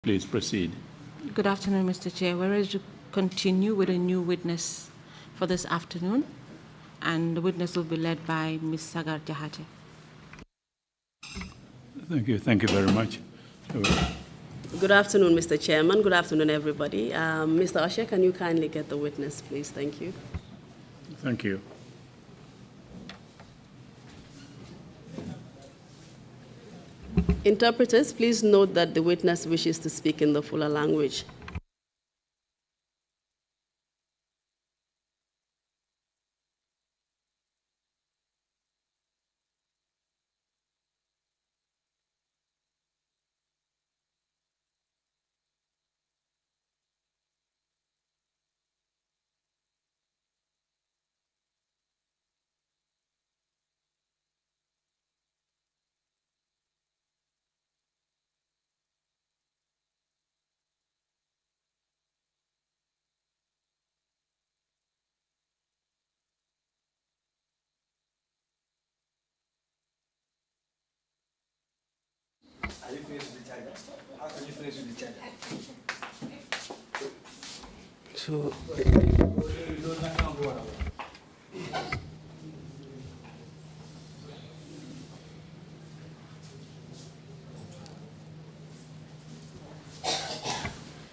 Please proceed. Good afternoon, Mr. Chair. We're ready to continue with a new witness for this afternoon, and the witness will be led by Ms. Sagar Jahate. Thank you. Thank you very much. Good afternoon, Mr. Chairman. Good afternoon, everybody. Mr. Usher, can you kindly get the witness, please? Thank you. Thank you. Interpreters, please note that the witness wishes to speak in the fuller language. Are you finished with the charger? How can you finish with the charger? So,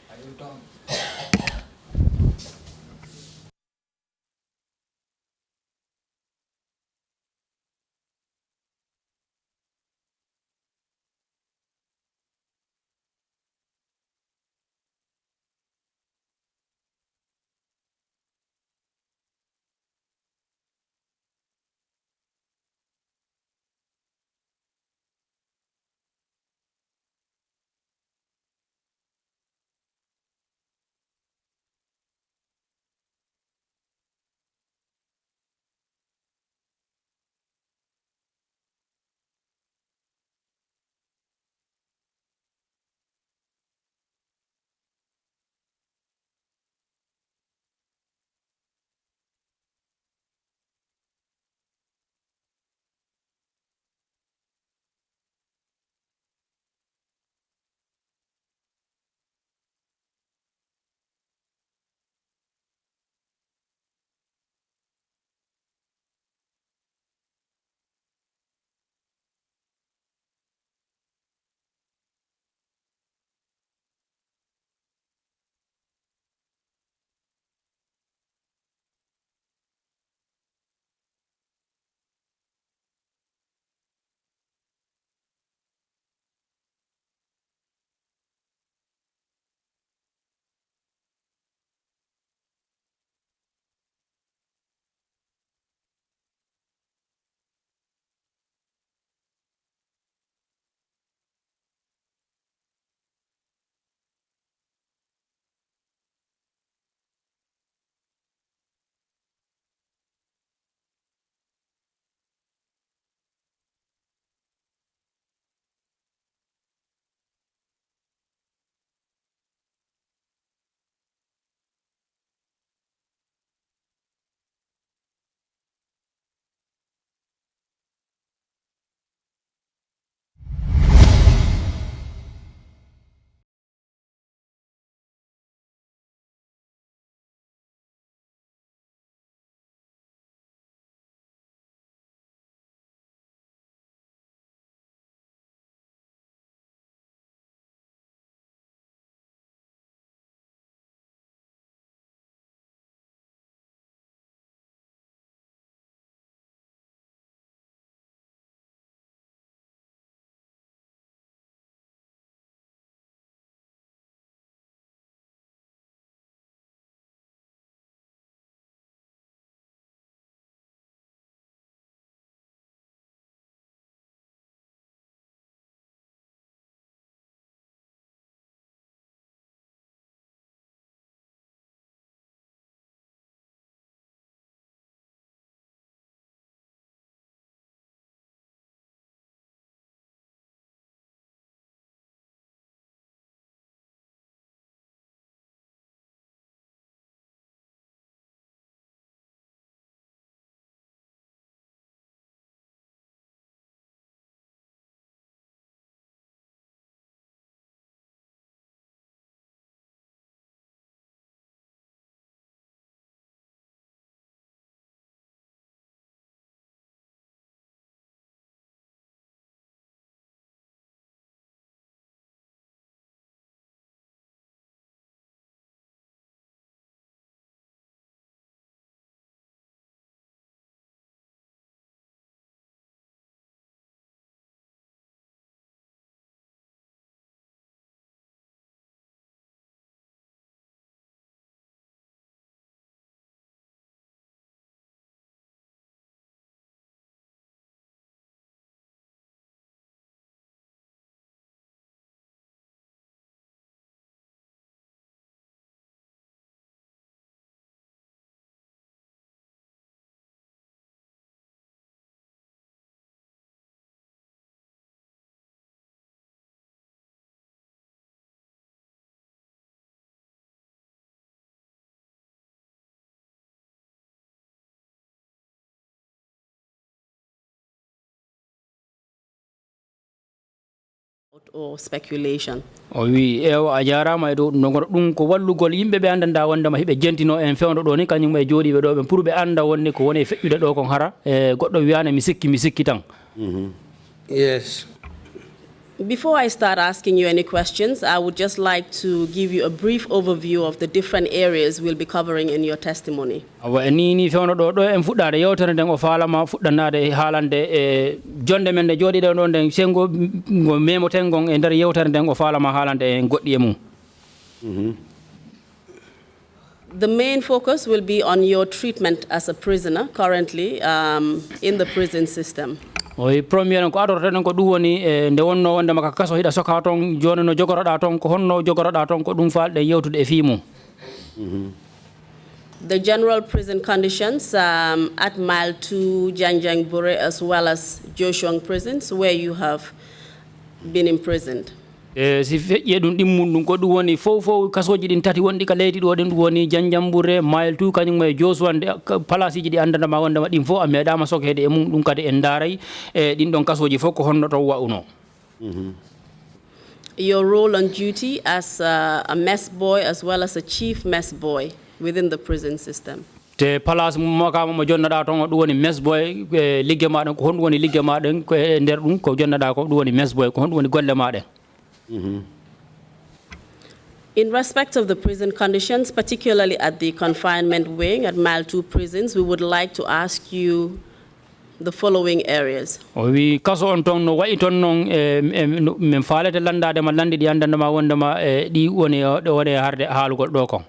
Are you done? or speculation. O wi ewa a jarama e dow ɗum ɗon ɗum ko wallugol yimɓe ɓe andanda wondema hiɓe jentino en fewno ɗo ni kañum e jooɗiɓe ɗo ɓe pour ɓe anda wonde ko woni e feƴƴude ɗo kon hara e goɗɗo wiyane mi sikki tan. Yes. Before I start asking you any questions, I would just like to give you a brief overview of the different areas we'll be covering in your testimony. Awa ni fewno ɗo en fuɗɗade yewtere nden o faalama fuɗɗanade haalande e jonde men nde jooɗiɗe ɗo nden sengo ngo memoten gon e nder yewtere nden o faalama haalande en goɗɗi e mum. The main focus will be on your treatment as a prisoner currently in the prison system. Oy premier ko adorten ko ɗum woni nde wonno wonde maka kaso hiɗa soka ton joni no jogoroɗa ton ko honno jogoroɗa ton ko ɗum falɗe yewtude e fiimum. The general prison conditions at Mile 2, Janjang Bure, as well as Joshua prisons where you have been imprisoned. Si feƴƴe ɗum ɗimmum ɗum ko ɗum woni fof kasoji ɗin tati wonɗi ka leydi ɗo ɗen ɗum woni Janjambure Mile 2 kañum e Joshua place ji ɗi andandama wondema ɗin fof a meeɗama sokede e mum ɗum kadi en daaray e ɗin ɗon kasoji fof ko honno to wa'uno. Your role on duty as a mess boy as well as a chief mess boy within the prison system. Te place makama mo jonnoɗa toon ɗum woni mess boy ligge maɗen ko honɗum woni ligge maɗen ko e nder ɗum ko jonnoɗa ko ɗum woni mess boy ko honɗum woni golle maɗen. In respect of the prison conditions, particularly at the confinement wing at Mile 2 prisons, we would like to ask you the following areas. O wi kaso on toon no wayi toon noon min faalete landade ma landi ɗi andandema wondema ɗi woni harde haalugol ɗo kon.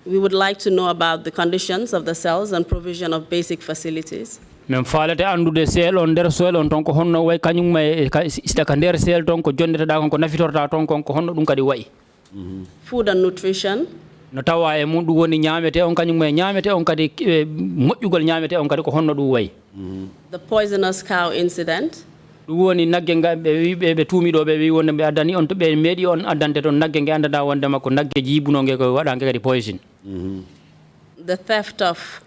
We would like to know about the conditions of the cells and provision of basic facilities. Min faalete andude seel on nder seel on ton ko honno way kañum sida ka nder seel ton ko jonneteɗa kon ko nafitorta ton kon ko honno ɗum kadi wayi. Food and nutrition. No tawa e mum ɗum woni ñamete on kañum e ñamete on kadi moƴƴugol ñamete on kadi ko honno ɗum wayi. The poisonous cow incident. ɗum woni nagge ɓe tuumiɗo ɓe wi wonde ɓe addani on to ɓe meeɗi on addante toon nagge nge andanda wondema ko nagge jiibunoge ko waɗanke kadi poison. The theft of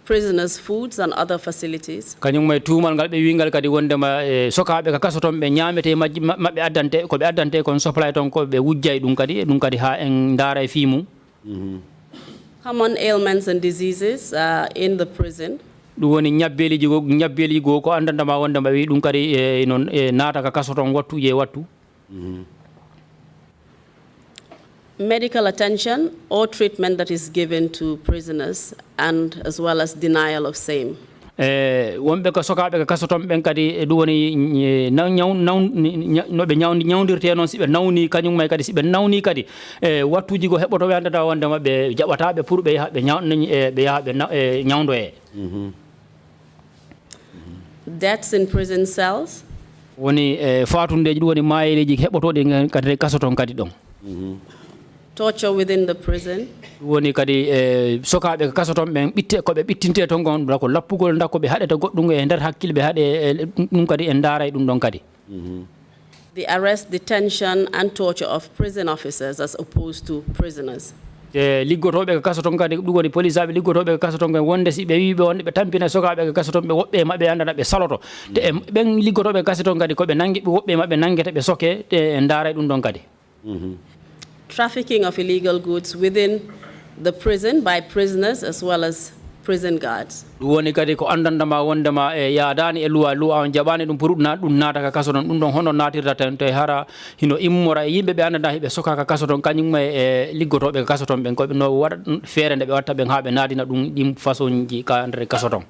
prisoners' foods and other facilities. Kañum e tuumal ngal ɓe wingal kadi wondema sokaɓe ka kaso toon ɓe ñamete maɓɓe addante ko ɓe addante kon supply toon ko ɓe wujjay ɗum kadi ha en daara e fiimum. Common ailments and diseases in the prison. ɗum woni ñabbeliji goo ko andandama wondema wi ɗum kadi non naata ka kaso toon wattu je wattu. Medical attention or treatment that is given to prisoners and as well as denial of same. Wonɓe ko sokaɓe ka kaso toon ɓen kadi ɗum woni noɓe ñawdirte noon siɓe nawni kañum may kadi siɓe nawni kadi wattuji go heɓoto ɓe andata wondema ɓe jaɓataɓe pour ɓe yaha ɓe ñawdoye. Deaths in prison cells. Woni fatundeji ɗum woni maayeleji heɓotoɗi kadi kaso toon kadi ɗon. Torture within the prison. Woni kadi sokaɓe ka kaso toon ɓen koɓe ɓittinte toon gon ko lappugol dakko ɓe haɗeta goɗɗum e nder hakkille ɓe haɗe ɗum kadi en daaray ɗum ɗon kadi. The arrest, detention and torture of prison officers as opposed to prisoners. Liggotoɓe ka kaso toon kadi ɗum woni police aɓe liggotoɓe ka kaso toon ɓen wonde si ɓe wi ɓe wonde ɓe tampina sokaɓe ka kaso toon ɓe woɓɓe maɓɓe andana ɓe saloto te ɓen liggotoɓe ka kaso toon kadi koɓe nangi woɓɓe maɓɓe nangete ɓe soke te en daaray ɗum ɗon kadi. Trafficking of illegal goods within the prison by prisoners as well as prison guards. ɗum woni kadi ko andandama wondema yaadani e luwa on jaɓani ɗum pour ɗum naata ka kaso toon ɗum ɗon hono natirta tan te hara hino immora e yimɓe ɓe andanda hiɓe soka ka kaso toon kañum e liggotoɓe ka kaso toon ɓen koɓe no waɗa feere nde ɓe watta ɓen ha ɓe naadina ɗum ɗin façon ji ka nder kaso toon.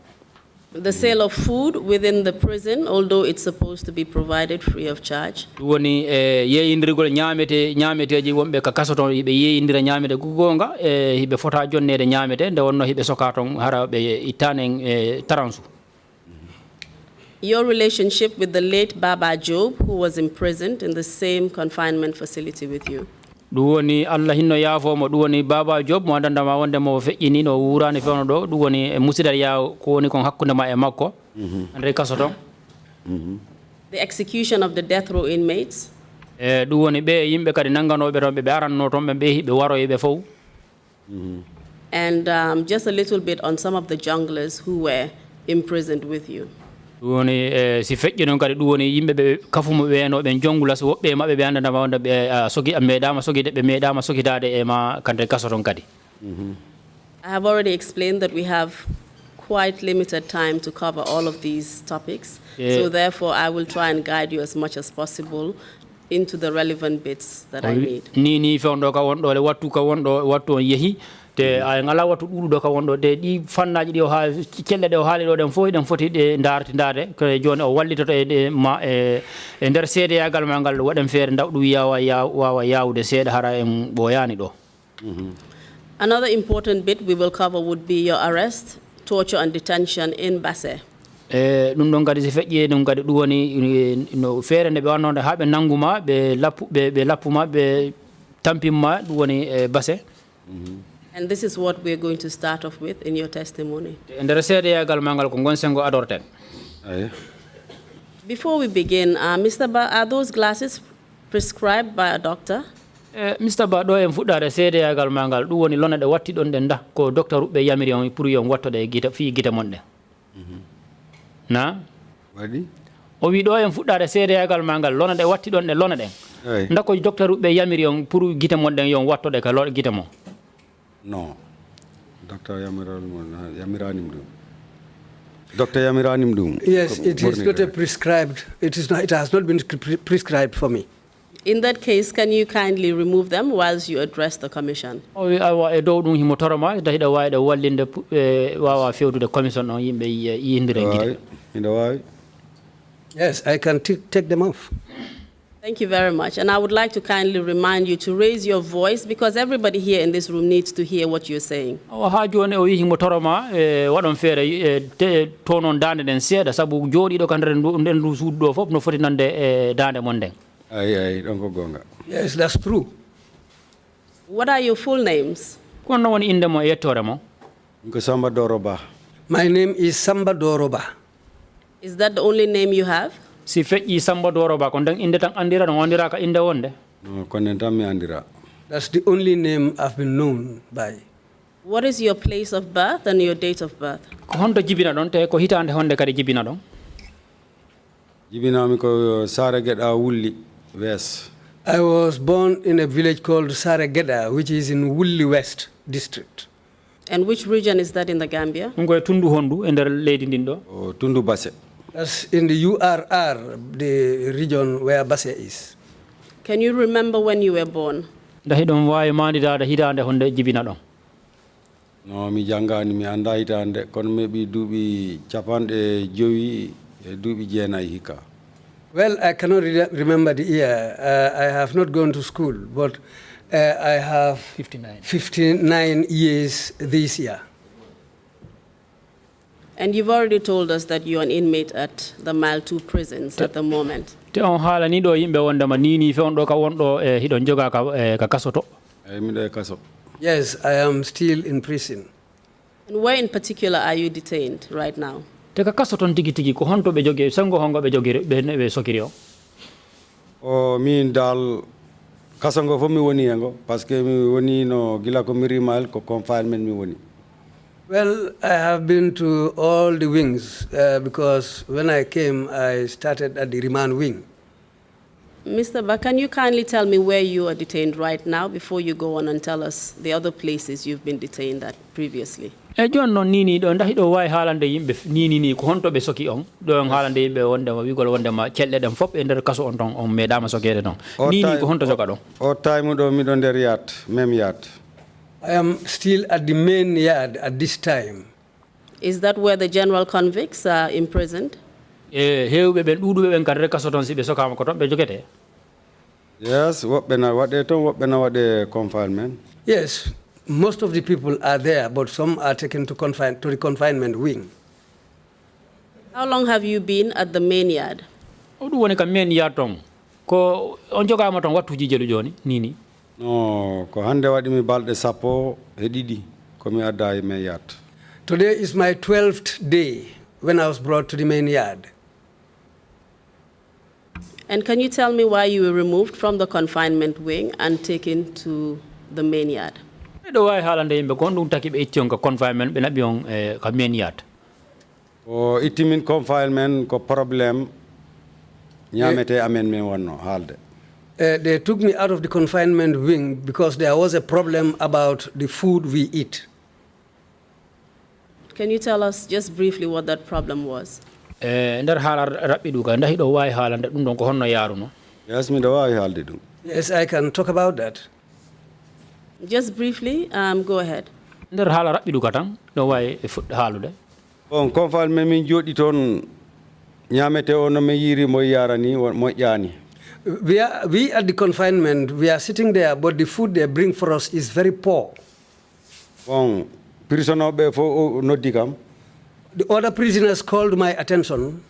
The sale of food within the prison, although it's supposed to be provided free of charge. Woni yeeyindirgol ñaameteji wonɓe ka kaso toon hiɓe yeeyindira ñaamete gonga hiɓe fota jonnede ñaamete nde wonno hiɓe soka toon hara ɓe ittanen taransu. Your relationship with the late Baba Job, who was imprisoned in the same confinement facility with you. ɗum woni Allah hinno yaafomo ɗum woni Baba Job mo andandama wonde mo feƴƴini no wurani fewno ɗo ɗum woni musidal yaw ko woni kon hakkude ma e makko nder kaso toon. The execution of the death row inmates. ɗum woni ɓe yimɓe kadi nangganoɓe toon ɓe aranno toon ɓe ɓe waroye ɓe fof. And just a little bit on some of the junglers who were imprisoned with you. woni si feƴƴi noon kadi ɗum woni yimɓe ɓe kafumo weenoɓe jongula so woɓɓe maɓɓe ɓe andana wonde ɓe sogi meeɗama sogide ɓe meeɗama sogitade e ma kante kaso ton kadi. I have already explained that we have quite limited time to cover all of these topics. So therefore, I will try and guide you as much as possible into the relevant bits that I need. Ni fewndo ka wonɗo le wattu ka wonɗo wattu on yeehi te ay ngala wattu ɗuɗuɗo ka wonɗo de ɗi fannaji ɗi o ha celle ɗe o haali ɗo ɗen fof eɗen foti ɗe dartidade ko joni o wallitoto e nder seedeyagal ma ngal waɗen feere dawɗum wawa yawde seeɗa hara en ɓoyani ɗo. Another important bit we will cover would be your arrest, torture and detention in Basse. ɗum ɗon kadi si feƴƴi ɗum kadi ɗum woni no feere nde ɓe wannode ha ɓe nangguma ɓe lappuma ɓe tampinma ɗum woni Basse. And this is what we're going to start off with in your testimony. nder seedeyagal ma ngal ko gonsen go adorten. Before we begin, Mr. Ba, are those glasses prescribed by a doctor? Mr. Ba ɗo en fuɗɗade seedeyagal ma ngal ɗum woni lona ɗe watti ɗon ɗen da ko docteur uɓe yamiri on pour yon wattode gita fi gita mon ɗen. Na waɗi o wi ɗo en fuɗɗade seedeyagal ma ngal lona ɗe watti ɗon ɗe lona ɗen dako docteur uɓe yamiri on pour gita mon ɗen yon wattode ka gita mon. Non, docteur yamiranim ɗum. Doctor yamiranim ɗum. Yes, it is not a prescribed. It is not. It has not been prescribed for me. In that case, can you kindly remove them whilst you address the commission? O wi awa e dow ɗum himo toroma hiɗa wawi ɗe wallinde wawa fewdude commission on yimɓe yindire gite. Hiɗa wawi. Yes, I can take them off. Thank you very much. And I would like to kindly remind you to raise your voice because everybody here in this room needs to hear what you're saying. Ha joni o wi himo toroma waɗon feere to noon dande nden seeɗa saabu jooɗiɗo ka nder ndu suudu ɗo fof no foti nande dande mon nden. Ay, ɗon ko gonga. Yes, that's true. What are your full names? Kono woni inde mo e yettore mo. Ko Samba Doro ba. My name is Samba Doro. Is that the only name you have? Si feƴƴi Samba Doro ba ko nden inde tan andira no wondira ka inde wonde. No, konen tan mi andira. That's the only name I've been known by. What is your place of birth and your date of birth? Ko honto jibina ɗon te ko hitande honde kadi jibina ɗon. Jibinami ko Sara Geɗa Wulli West. I was born in a village called Saregeda, which is in Wulli West district. And which region is that in the Gambia? Ɗum koye tundu hondu e nder leydi ndin ɗo. O Tundu Basse. That's in the URR, the region where Basse is. Can you remember when you were born? Nda hiɗon wawi mandidade hitande honde jibina ɗon. No, mi jangani mi anda hitande kono meɓi duuɓi capanɗe joyi e duuɓi jeenayi hikka. Well, I cannot remember the year. I have not gone to school, but I have 59 years this year. And you've already told us that you're an inmate at the Mile 2 prisons at the moment. Te on haalani ɗo yimɓe wondema nini fewnɗo ka wonɗo e hiɗon joga ka kasoto. Eyi miɗo e kaso. Yes, I am still in prison. And where in particular are you detained right now? Te ka kasoton tigi tigi ko honto ɓe jogi sengo hongo ɓe jogiri ɓe sokiri o. O min dal kaso ngo fof mi woni e ngo par ce que mi woni no gila ko mirimal ko confinement mi woni. Well, I have been to all the wings because when I came, I started at the remand wing. Mr. Ba, can you kindly tell me where you are detained right now before you go on and tell us the other places you've been detained at previously? E joni noon nini ɗo ndahi ɗo wawi haalande yimɓe ni ko honto ɓe soki on ɗo on haalande yimɓe wondema wigol wondema celle ɗen fof e nder kaso on ton on meeɗama sokede ton nini ko honto joga ɗon. O time ɗo miɗo nder yard même yard. I am still at the main yard at this time. Is that where the general convicts are imprisoned? Hewɓe ɓen ɗuɗuɓe ɓen kadi kaso ton si ɓe sokama ko ton ɓe jogete. Yes, woɓɓe na waɗe toon woɓɓe na waɗe confinement. Yes, most of the people are there, but some are taken to the confinement wing. How long have you been at the main yard? Ɗum woni kam main yard ton ko on jogama ton wattuji jelu joni nini. No, ko hande waɗi mi balɗe sappo e ɗiɗi komi adda e main yard. Today is my 12th day when I was brought to the main yard. And can you tell me why you were removed from the confinement wing and taken to the main yard? Ɗo wawi haalande yimɓe kon ɗum taki ɓe itti on ka confinement ɓe naɓi on ka main yard. o itimin confinement ko problem nyamete amendment wonno halde. They took me out of the confinement wing because there was a problem about the food we eat. Can you tell us just briefly what that problem was? Nder haala raɓɓiɗu ka ndahi ɗo wawi haalande ɗum ɗon ko honno yaaruno? Yes, mi ɗo wawi haalde ɗum. Yes, I can talk about that. Just briefly, go ahead. Nder haala raɓɓiɗu ka tan ɗo wawi fuɗɗe haalude. Bon, confinement min jooɗi toon ñamete o no mi yiri mo yarani moƴƴani. We at the confinement, we are sitting there, but the food they bring for us is very poor. Bon, prisonoɓe fof noddi kam. The other prisoners called my attention.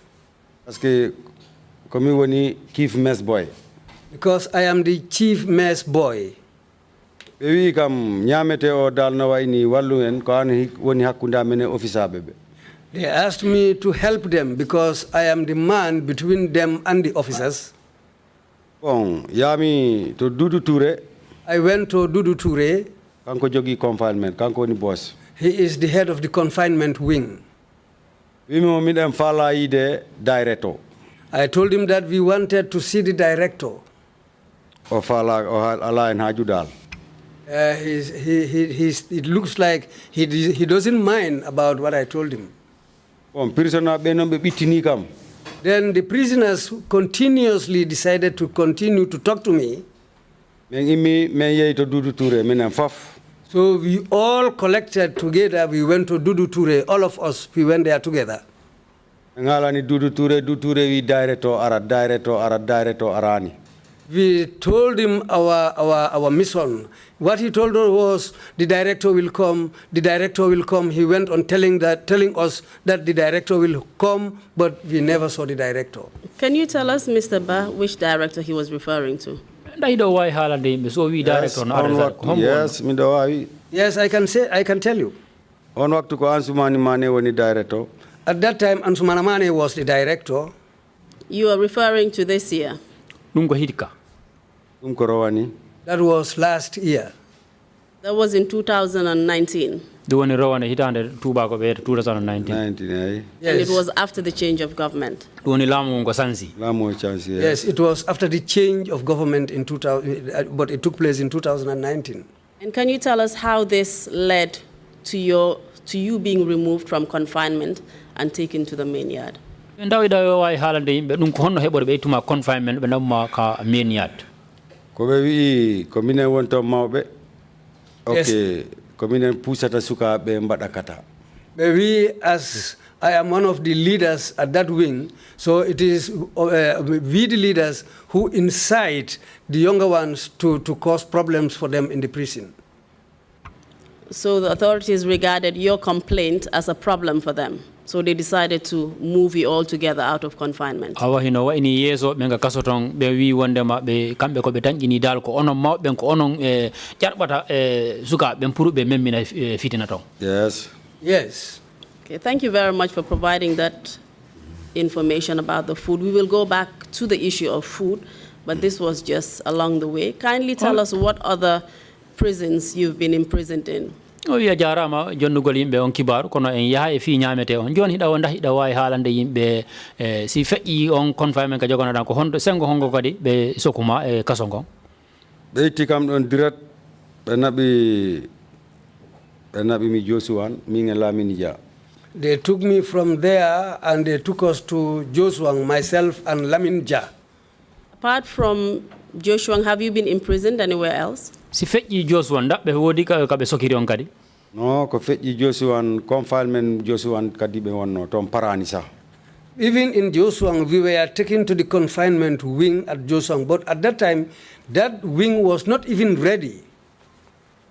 Parce que komi woni chief mess boy. Because I am the chief mess boy. Ɓe wi kam ñamete o dal no wayni wallu en ko an woni hakkunde amen e offisaɓe ɓe. They asked me to help them because I am the man between them and the officers. Bon, yami to Dudu Touré. I went to Dudu Touré. Kanko jogi confinement, kanko woni boss. He is the head of the confinement wing. Wimi miɗen fala yide director. I told him that we wanted to see the director. O fala o ala en haju dal. It looks like he doesn't mind about what I told him. Bon, prisoner ɓe noon ɓe ɓittini kam. Then the prisoners continuously decided to continue to talk to me. Men immi men yehi to Dudu Touré minen fof. So we all collected together, we went to Dudu Touré, all of us, we went there together. Ngalani Dudu Touré wi director arani. We told him our mission. What he told us was the director will come, the director will come. He went on telling us that the director will come, but we never saw the director. Can you tell us, Mr. Ba, which director he was referring to? Yes, mi ɗo wawi. Yes, I can tell you. On waktu ko Ansumani Mane woni director. At that time, Ansumana Mane was the director. You are referring to this year? Ɗum ko rowani. That was last year. That was in 2019. Duwani rawane hitande tubako be 2019. 19, Yes. And it was after the change of government. Duwani lamu ngo sansi. Lamu chansi. Yes, it was after the change of government in 2000, but it took place in 2019. And can you tell us how this led to you being removed from confinement and taken to the main yard? Ndawi dawi way haalande yimɓe ɗum ko honno heɓorde ɓe ittuma confinement ɓe namma ka main yard. Ko ɓe wi ko minen wonto mawɓe. Yes. Okay, ko minen pusata sukaɓe mbaɗa kata. We, as I am one of the leaders at that wing, so it is we the leaders who incite the younger ones to cause problems for them in the prison. So the authorities regarded your complaint as a problem for them. So they decided to move you all together out of confinement. Awa hino wa ini yeso menga kasoton be wi wondema be kambe ko be tanjini dal ko onon mawɓe ko onon jarɓata suka ɓen pour ɓe memmina fitina ton. Yes. Yes. Okay, thank you very much for providing that information about the food. We will go back to the issue of food, but this was just along the way. Kindly tell us what other prisons you've been imprisoned in. O wiya jarama jonnugol yimɓe on kibaru kono en yaha e fi ñamete on joni hiɗa wonda hiɗa wawi haalande yimɓe si feƴƴi on confinement ka jogonoɗan ko honto sengo hongo kadi ɓe sokuma e kaso ngon ɓe itti kam ɗon direct ɓe naɓi mi Josuwan min e Lamine Dia. They took me from there and they took us to Joshua, myself and Lamine Dia. Apart from Joshua, have you been imprisoned anywhere else? si feƴƴi Josuwan daɓɓe woodi kaɓe sokiri on kadi No, ko feƴƴi Josuwan confinement Josuwan kadi ɓe wonno toon parani sa. Even in Joshua, we were taken to the confinement wing at Joshua, but at that time, that wing was not even ready.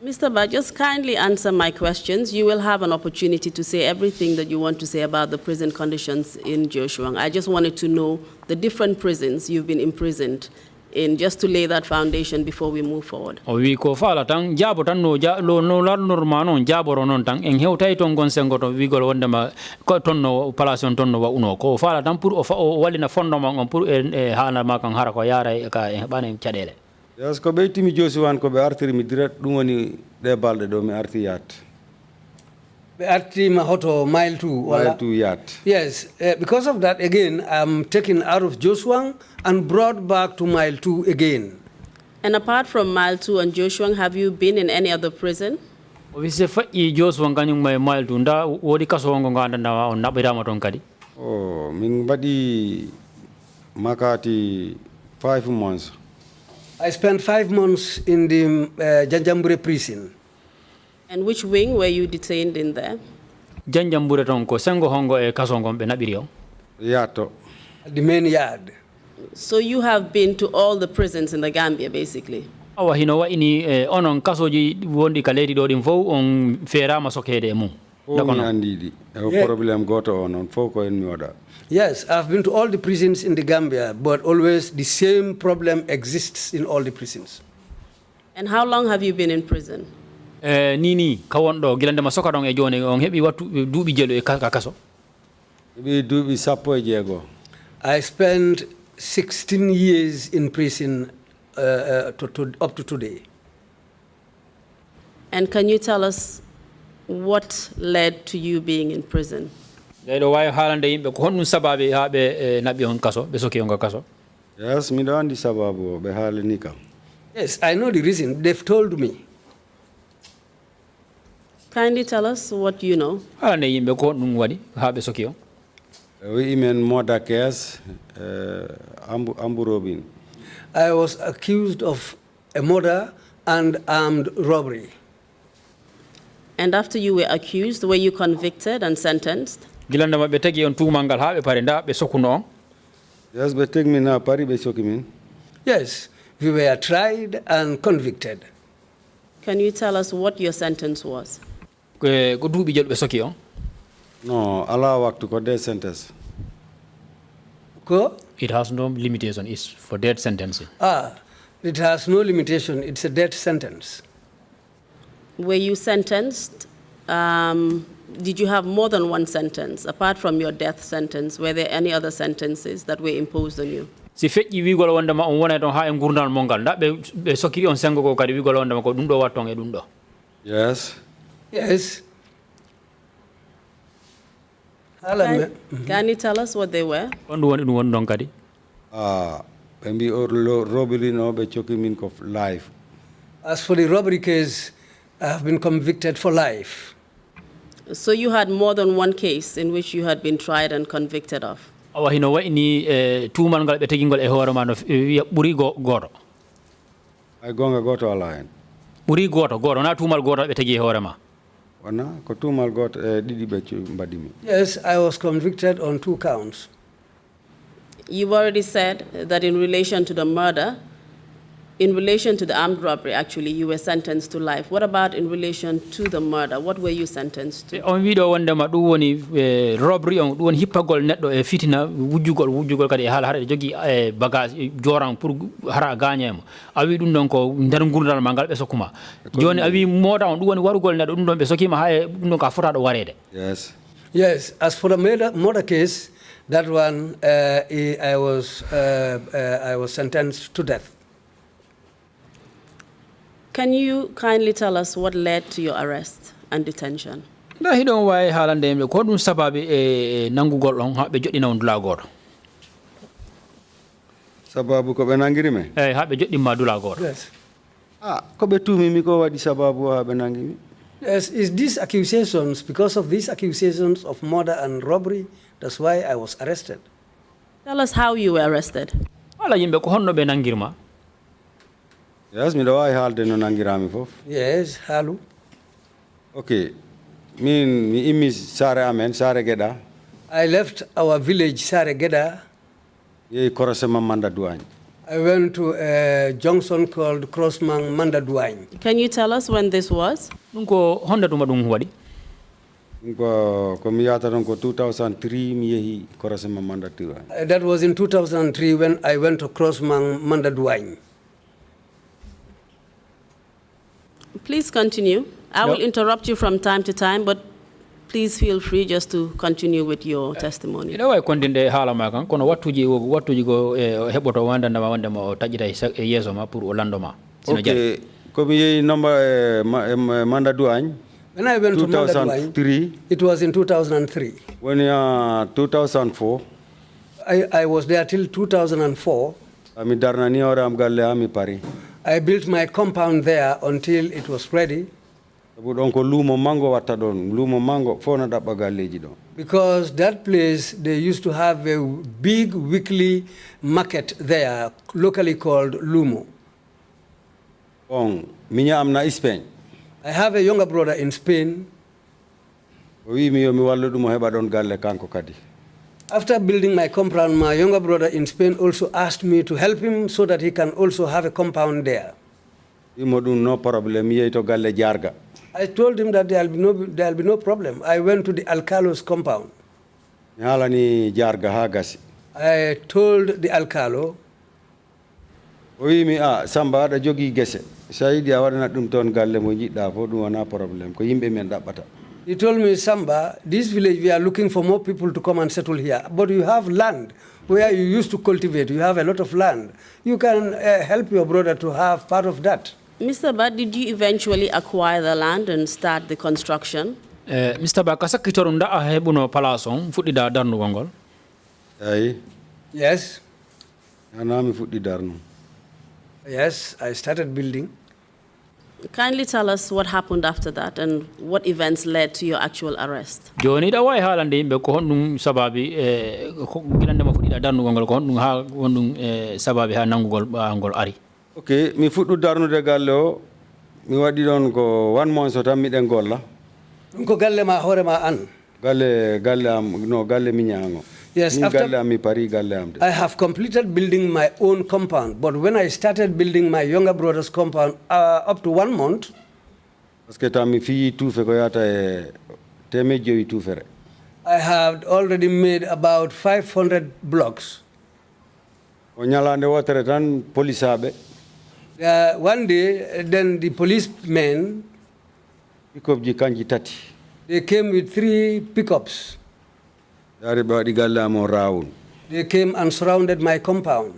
Mr. Ba, just kindly answer my questions. You will have an opportunity to say everything that you want to say about the prison conditions in Joshua. I just wanted to know the different prisons you've been imprisoned in, just to lay that foundation before we move forward. O wi ko faala tan jaabo tan no larnorma noon jaaboro noon tan en hewtayi toon gon sengo to wigol wondema ko toon no place on toon no wa uno ko faala tan pour o wallina fondement on pour e haala ma kan hara ko yaara ka e heɓani caɗele. Yes, ko ɓeytimi Josuwan ko ɓe artiri mi direct ɗum woni ɗe balɗe ɗo mi arti yaat. At Mahoto, mile 2. Mile 2 yard. Yes, because of that, again, I'm taken out of Joshua and brought back to mile 2 again. And apart from mile 2 and Joshua, have you been in any other prison? Obviously, fa I Joshua kanyung may mile tunda wodi kaso ngo nganda na on nabirama tonkadi. Oh, min badi makati 5 months. I spent 5 months in the Janjambure prison. And which wing were you detained in there? Janjambure tonko sengo hongo e kaso ngombe nabirio. Yato. The main yard. So you have been to all the prisons in the Gambia, basically? Awa hino wa ini onon kasoji wondi kaledi do dim fo on fera masokede mu. Dakono andidi. E problem goto on foko en mi oda. Yes, I've been to all the prisons in the Gambia, but always the same problem exists in all the prisons. And how long have you been in prison? Nini kawondo gilande masoka don e joni on hebi watu duubi jelo e kaso. Bi duubi sappo e jego. I spent 16 years in prison up to today. And can you tell us what led to you being in prison? Daido way halande yimbe ko honnum sababe habe nabi on kaso be soki on kaso. Yes, mi do andi sababu be halani kam. Yes, I know the reason. They've told me. Kindly tell us what you know. Halande yimbe ko honnum wadi habe soki on. We men murder case ambu robin. I was accused of a murder and armed robbery. And after you were accused, were you convicted and sentenced? Gilande mabbe tagi on tumangal habe pare nda be sokuno. Yes, be take me na pari be soki min. Yes, we were tried and convicted. Can you tell us what your sentence was? Ko duubi jelo be soki on. No, allow work to go death sentence. Ko? It has no limitation. It's for death sentencing. It has no limitation. It's a death sentence. Were you sentenced? Did you have more than one sentence? Apart from your death sentence, were there any other sentences that were imposed on you? Si feƴƴi wigol wonde ma on wona don ha e gurdal mongal nda be sokiri on sengo ko kadi wigol wonde ma ko dum do watton e dum do. Yes. Yes. Can you tell us what they were? On woni dum won don kadi. Maybe robbery no be choki min ko life. As for the robbery case, I have been convicted for life. So you had more than one case in which you had been tried and convicted of? Awa hino wa ini tuumal ngal be tegingol e hoore ma no buri goto. I gonga goto ala hen. Buri goto na tuumal goto be tegi e hoore ma. Wana ko tuumal goto didi be mbadimi. Yes, I was convicted on 2 counts. You've already said that in relation to the murder, in relation to the armed robbery, actually, you were sentenced to life. What about in relation to the murder? What were you sentenced to? On wido wonde ma dum woni robbery on dum woni hippagol neddo e fitina wujjugol kadi e hala hada jogi bagage joran pour hara gagnemo awi dum don ko der gurdal mangal be sokuma joni awi moda on dum woni warugol neddo dum don be sokima ha e dum don ka fota do warede. Yes. Yes, as for the murder case, that one I was sentenced to death. Can you kindly tell us what led to your arrest and detention? Da hidon way halande me ko dum sababi e nangugol don ha be joddina on dula goto. Sababu ko be nangiri me? Ha be joddima dula goto. Yes. Ko be tumi mi ko wadi sababu ha be nangimi? Yes, is these accusations, because of these accusations of murder and robbery, that's why I was arrested. Tell us how you were arrested. Wala yimbe ko honno be nangirma. Yes, mi do ay halde no nangirami fof. Yes, halu. Okay. Mi imi sare amen, sare geda. I left our village, Sare Geda. Ye korosema manda duany. I went to a junction called Crossman Mandaduany. Can you tell us when this was? Nunko honda dum dum wadi. Ko mi yata don ko 2003 mi yehi korosema manda duany. That was in 2003 when I went to Crossman Mandaduany. Please continue. I will interrupt you from time to time, but please feel free just to continue with your testimony. Ina way kondinde hala ma kan kono wattuji go heboto wanda na wanda mo tajita yeso ma pour orlando ma. Okay, ko mi yehi number manda duany. When I went to Mandatwine, 2003. it was in 2003. When 2004. I was there till 2004. Ami darnani ora am galle ami pari. I built my compound there until it was ready. Lumo mango watadon, lumo mango fona daba galleji don. Because that place, they used to have a big weekly market there, locally called Lumo. Minya amna Spain. I have a younger brother in Spain. After building my compound, my younger brother in Spain also asked me to help him so that he can also have a compound there. No problem. I told him that there'll be no problem. I went to the Alcalo's compound. I told the Alcalo, Samba da jogi gese. Saidi awarna dum ton galle mo jidda fo dum wana problem ko yimbe men dabbata. He told me, Samba, this village, we are looking for more people to come and settle here. But you have land where you used to cultivate. You have a lot of land. You can help your brother to have part of that. Mr. Ba, did you eventually acquire the land and start the construction? Mr. Ba, kasakitorunda ahebuno palason futida darnu gongol. Yes. Anami futti darnu. Yes, I started building. Kindly tell us what happened after that and what events led to your actual arrest. Joni da way halande be ko honnum sababi gilande ma futida darnu gongol ko honnum ha wondum sababi ha nangugol angol ari. Okay, mi fuɗɗu darnude galle o mi waɗi ɗon ko 1 month so tan miɗen golla. Ko galle ma hore ma an. Galle am no galle miñango. Yes, after galle am mi pari galle am de. I have completed building my own compound, but when I started building my younger brother's compound up to 1 month, Parce que tam mi fi tuufe ko yata e temejoyi tuufere. I had already made about 500 blocks. O ñalande wotere tan polisaɓe. One day, then the policemen, Pikopji kanji tati. they came with 3 pickups. Yare ɓe waɗi galle am o rawun. They came and surrounded my compound.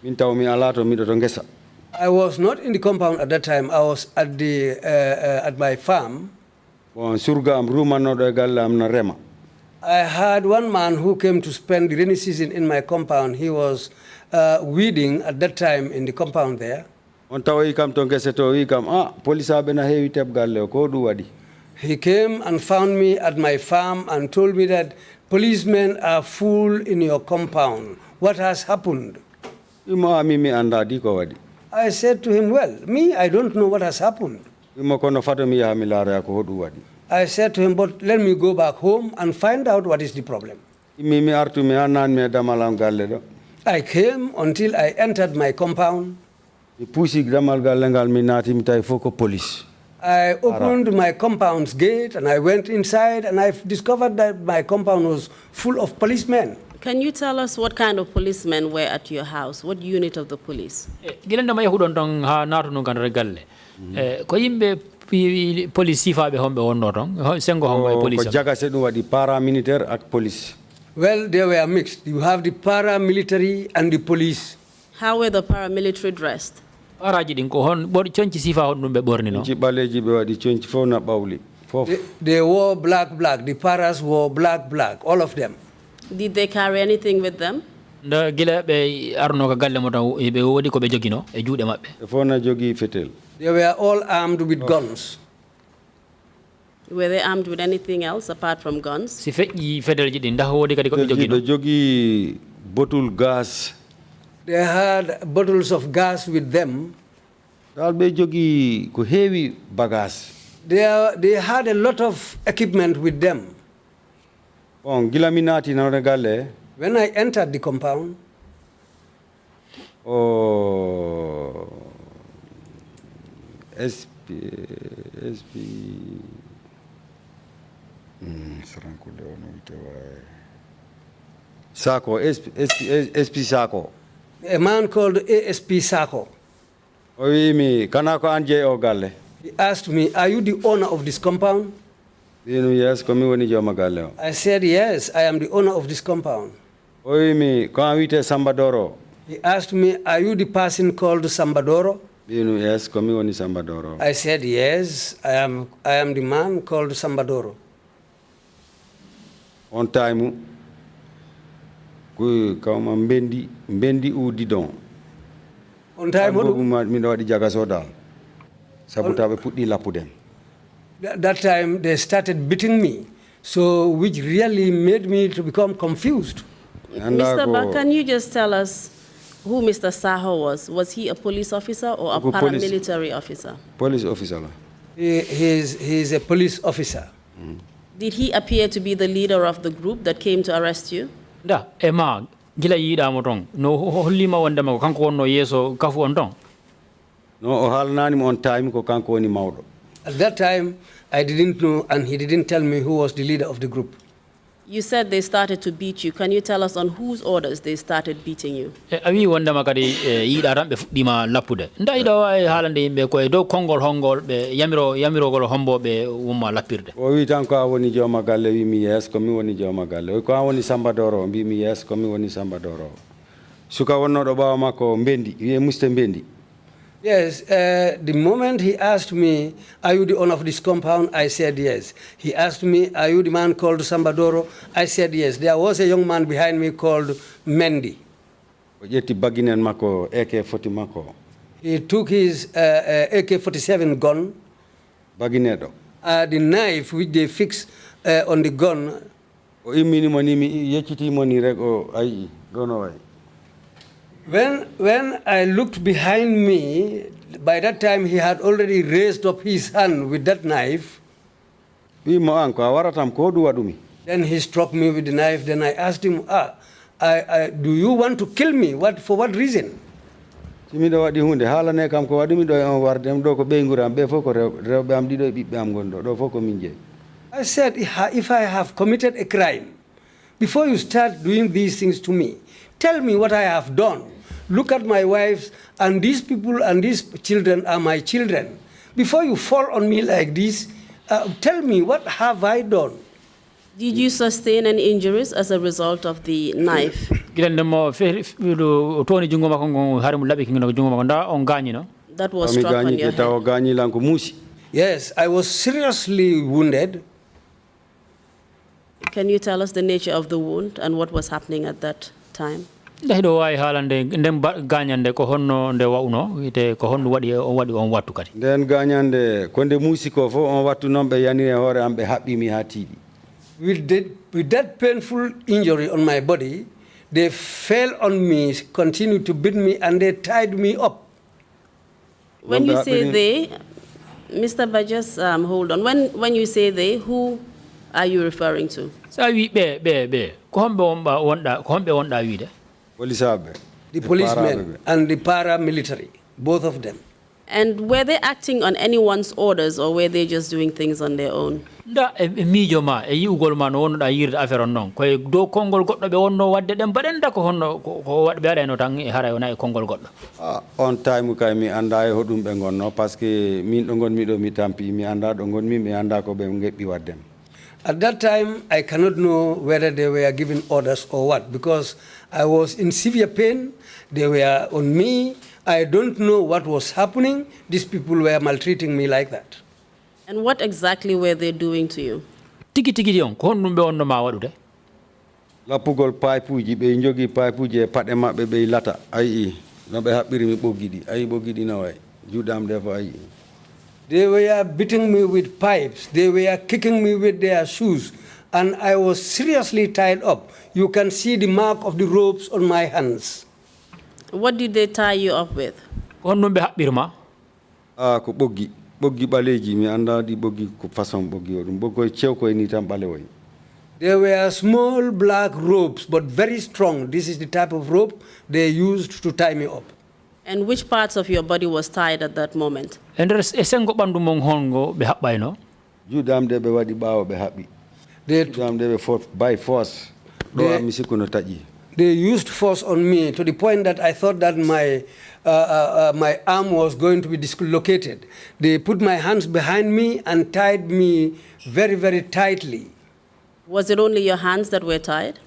Min taw mi ala to miɗo to ngesa. I was not in the compound at that time. I was at at my farm. Bon surga am rumanoɗo e galle am na rema. I had one man who came to spend the rainy season in my compound. He was weeding at that time in the compound there. On tawi kam to ngese to wi kam polisaɓe na heewi teb galle o ko ɗum waɗi. He came and found me at my farm and told me that policemen are full in your compound. What has happened? Mi anda di ko waɗi. I said to him, well, me, I don't know what has happened. Kono fato mi yaha mi laara ko hoɗum waɗi. I said to him, but let me go back home and find out what is the problem. Mi artu mi annan mi damal am galle ɗo. I came until I entered my compound. Mi puusi damal galle ngal mi naati mi tawi fof ko police. I opened my compound's gate and I went inside and I discovered that my compound was full of policemen. Can you tell us what kind of policemen were at your house? What unit of the police? Gilanda ma yahudon ton ha natu no kan galle. Ko yimbe police sifaɓe homɓe wonno ton sengo homɓe e police. Ko jagase ɗum waɗi paramilitaire ak police. Well, they were mixed. You have the paramilitary and the police. How were the paramilitary dressed? Paraji ɗin ko hon ɓoɗi coñci sifa hon ɗum ɓe ɓorni no. Coñci ɓaleji ɓe waɗi coñci fof na ɓawli. They wore black. The paras wore black, all of them. Did they carry anything with them? Nda gila ɓe arno ka galle mo tan ɓe woodi ko ɓe jogino e juuɗe maɓɓe. Ɓe fof na jogii fetel. They were all armed with guns. Were they armed with anything else apart from guns? Si feƴƴi fedelji ɗin ndax woodi kadi ko ɓe jogino. Ɓe jogii bottle gas. They had bottles of gas with them. Dal ɓe jogii ko heewi bagage. They had a lot of equipment with them. Bon, gila mi naati nawde galle. When I entered the compound, Sako, SP Sako. A man called ASP Sako. He asked me, are you the owner of this compound? Yes, I said, yes, I am the owner of this compound. Samba Doro. He asked me, are you the person called Samba Doro? Yes, komi woni Samba Doro. I said, yes, I am the man called Samba Doro. On time, ku kawma mbendi udidon. On time, Mi do wadi jaga sodal. Sabutabe puddi lapudem. that time they started beating me, so which really made me to become confused. Mr. Ba, can you just tell us who Mr. Saho was? Was he a police officer or a paramilitary officer? Police officer. He's a police officer. Did he appear to be the leader of the group that came to arrest you? Da ema gila yida mo ton no hollima wonde ma kanko wonno yeso kafu on ton. No o halnani on time ko kanko woni mawdo. At that time, I didn't know, and he didn't tell me who was the leader of the group. You said they started to beat you. Can you tell us on whose orders they started beating you? Awi wonde ma kadi yida tan be fuddima lappude. Nda ida wa halande yimbe ko do kongol hongol be yamiro gol hombo be wumma lappirde. O wi tan ko a woni joma galle wi mi yes ko mi woni joma galle. Ko a woni Samba Doro mbi mi yes ko mi woni Samba Doro. Suka wonno do bawa makko mbendi wi muste mbendi. Yes, the moment he asked me, are you the owner of this compound? I said yes. He asked me, are you the man called Samba Doro? I said yes. There was a young man behind me called Mendy. Baginen mako AK-40 mako. He took his AK-47 gun. Baginedo. The knife which they fixed on the gun. O imini monimi yechiti moni rego ai gono ai. When I looked behind me, by that time he had already raised up his hand with that knife. Then he struck me with the knife. Then I asked him, do you want to kill me? For what reason? I said, if I have committed a crime, before you start doing these things to me, tell me what I have done. Look at my wives, and these people and these children are my children. Before you fall on me like this, tell me, what have I done? Did you sustain any injuries as a result of the knife? That was struck on your head. Yes, I was seriously wounded. Can you tell us the nature of the wound and what was happening at that time? Then ganyande konde musiko fo on wattu non be yani hore ambe habbi mi hatidi. With that painful injury on my body, they fell on me, continued to beat me, and they tied me up. When you say they, Mr. Bajas, hold on. When you say they, who are you referring to? The policemen and the paramilitary, both of them. And were they acting on anyone's orders, or were they just doing things on their own? On time kay mi anda e hodum be gonno parce que min do gon mi do mi tampi mi anda do gon mi anda ko be ngebbi waddem. At that time, I cannot know whether they were giving orders or what, because I was in severe pain. They were on me. I don't know what was happening. These people were maltreating me like that. And what exactly were they doing to you? Lapugol paipuji be njogi paipuji pade mabbe be lata ai no be habbiri mi bogidi ai bogidi na way judam defo ai. They were beating me with pipes. They were kicking me with their shoes. And I was seriously tied up. You can see the mark of the ropes on my hands. What did they tie you up with? Ko bogi baleji mi anda di bogi ko façon bogi odum bogo cew ko ni tam bale way. There were small black ropes, but very strong. This is the type of rope they used to tie me up. And which parts of your body was tied at that moment? Judam de be wadi bawo be habbi. Judam de be by force. They used force on me to the point that I thought that my arm was going to be dislocated. They put my hands behind me and tied me very, very tightly. Was it only your hands that were tied?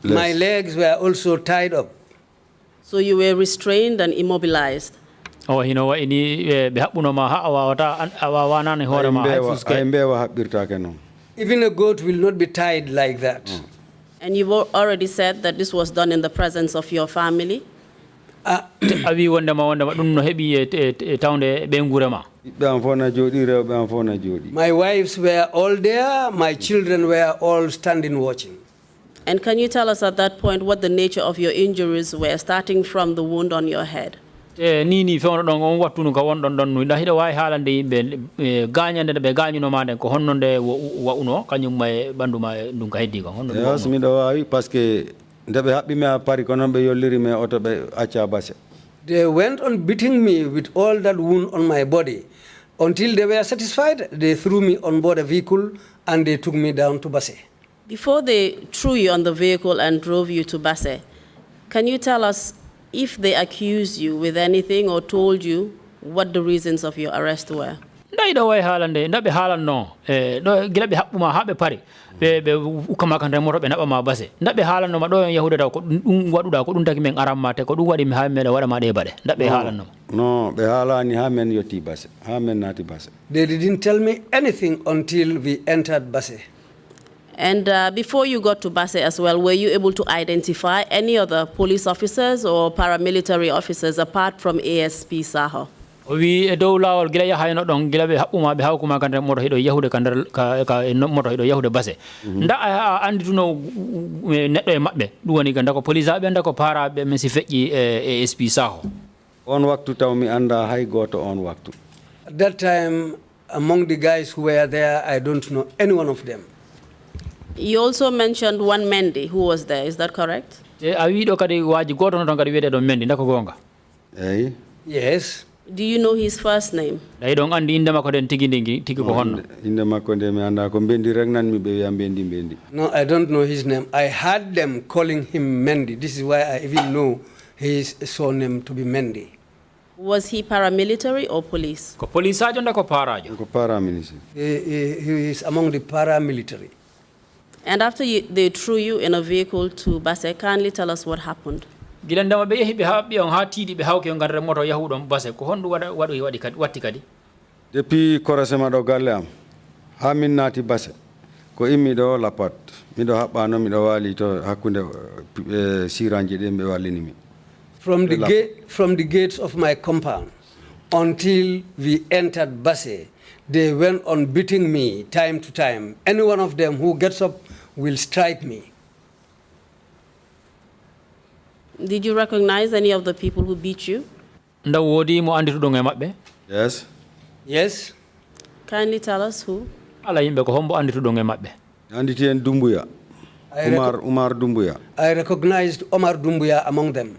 My legs were also tied up. So you were restrained and immobilized. O hino wa ini be habbuno ma ha awata awana ne hore ma hay fuske. Mbewa haɓirtake noon. Even a goat will not be tied like that. And you've already said that this was done in the presence of your family. Awi wondema ɗum no heɓi e tawde ɓe ngurema. Ɓe am fof na jooɗi, rewɓe am fof na jooɗi. My wives were all there, my children were all standing watching. And can you tell us at that point what the nature of your injuries were, starting from the wound on your head? Ni fewno ɗon on wattu no ka wonɗon ɗon no hiɗa wawi haalande yimɓe gañande nde ɓe gañunoma nden ko honno nde wa'uno kañumma e ɓanduma ɗum ka heddi ko honno yes miɗo wawi par ce que nde ɓe haɓɓimi a paari ko noon ɓe yollirimi e oto ɓe acca base. They went on beating me with all that wound on my body. Until they were satisfied, they threw me on board a vehicle and they took me down to Basse. Before they threw you on the vehicle and drove you to Basse, can you tell us if they accused you with anything or told you what the reasons of your arrest were? Ndayɗo way haalande ndaɓe haalanno ɗo gila ɓe haɓɓuma ha ɓe paari ɓe ukkama kan remoto ɓe naɓama base ndaɓe haalannoma ɗo en yahude taw ko ɗum waɗuɗa ko ɗum tagi men aranma te ko ɗum waɗi mi ha meɗa waɗama ɗe baɗe ndaɓe haalannoma non ɓe haalani ha men yetti base ha men naati base. They didn't tell me anything until we entered Basse. And before you got to Basse as well, were you able to identify any other police officers or paramilitary officers apart from ASP Saho? O wi e dow lawol gila yahayno ɗon gila ɓe haɓɓuma ɓe hawkuma kan nder moto heɗo yahude ka nder ka moto heɗo yahude Basse nda a andituno neɗɗo e maɓɓe ɗum woni nda ko police aɓe nda ko paraɓe men si feƴƴi e ASP Saho. On waktu taw mi anda hay goto on waktu. At that time, among the guys who were there, I don't know any one of them. You also mentioned one Mendy who was there, is that correct? A wiɗo kadi waji goto no ɗon kadi wiyeteɗo Mendy nda ko gonga. Eyi. Yes. Do you know his first name? Ɗay ɗon andi inde makko den tigi ko honno. Inde makko nde mi anda ko Mbendi rek nanmi ɓe wiya Mbendi. No, I don't know his name. I heard them calling him Mendy. This is why I even know his surname to be Mendy. Was he paramilitary or police? Ko police ajo nda ko parajo? Ko paramilitary. He is among the paramilitary. And after they threw you in a vehicle to Basse, kindly tell us what happened. Gilandama be yehi be habbi on ha tiidi be hawke on garre moto yahudon Basse ko hondu watti kadi depuis korasema ɗo galle am ha min naati Basse ko immi ɗo lapat miɗo haɓɓano miɗo waali to hakkunde siranje ɗen ɓe wallinimi. From the gates of my compound until we entered Basse, they went on beating me time to time. Any one of them who gets up will strike me. Did you recognize any of the people who beat you? Nda wodi mo andituɗon e maɓɓe? Yes. Yes. Kindly tell us who. Ala yimɓe ko hombo andituɗon e maɓɓe? Anditi en Dumbuya. Umar Dumbuya. I recognized Omar Dumbuya among them.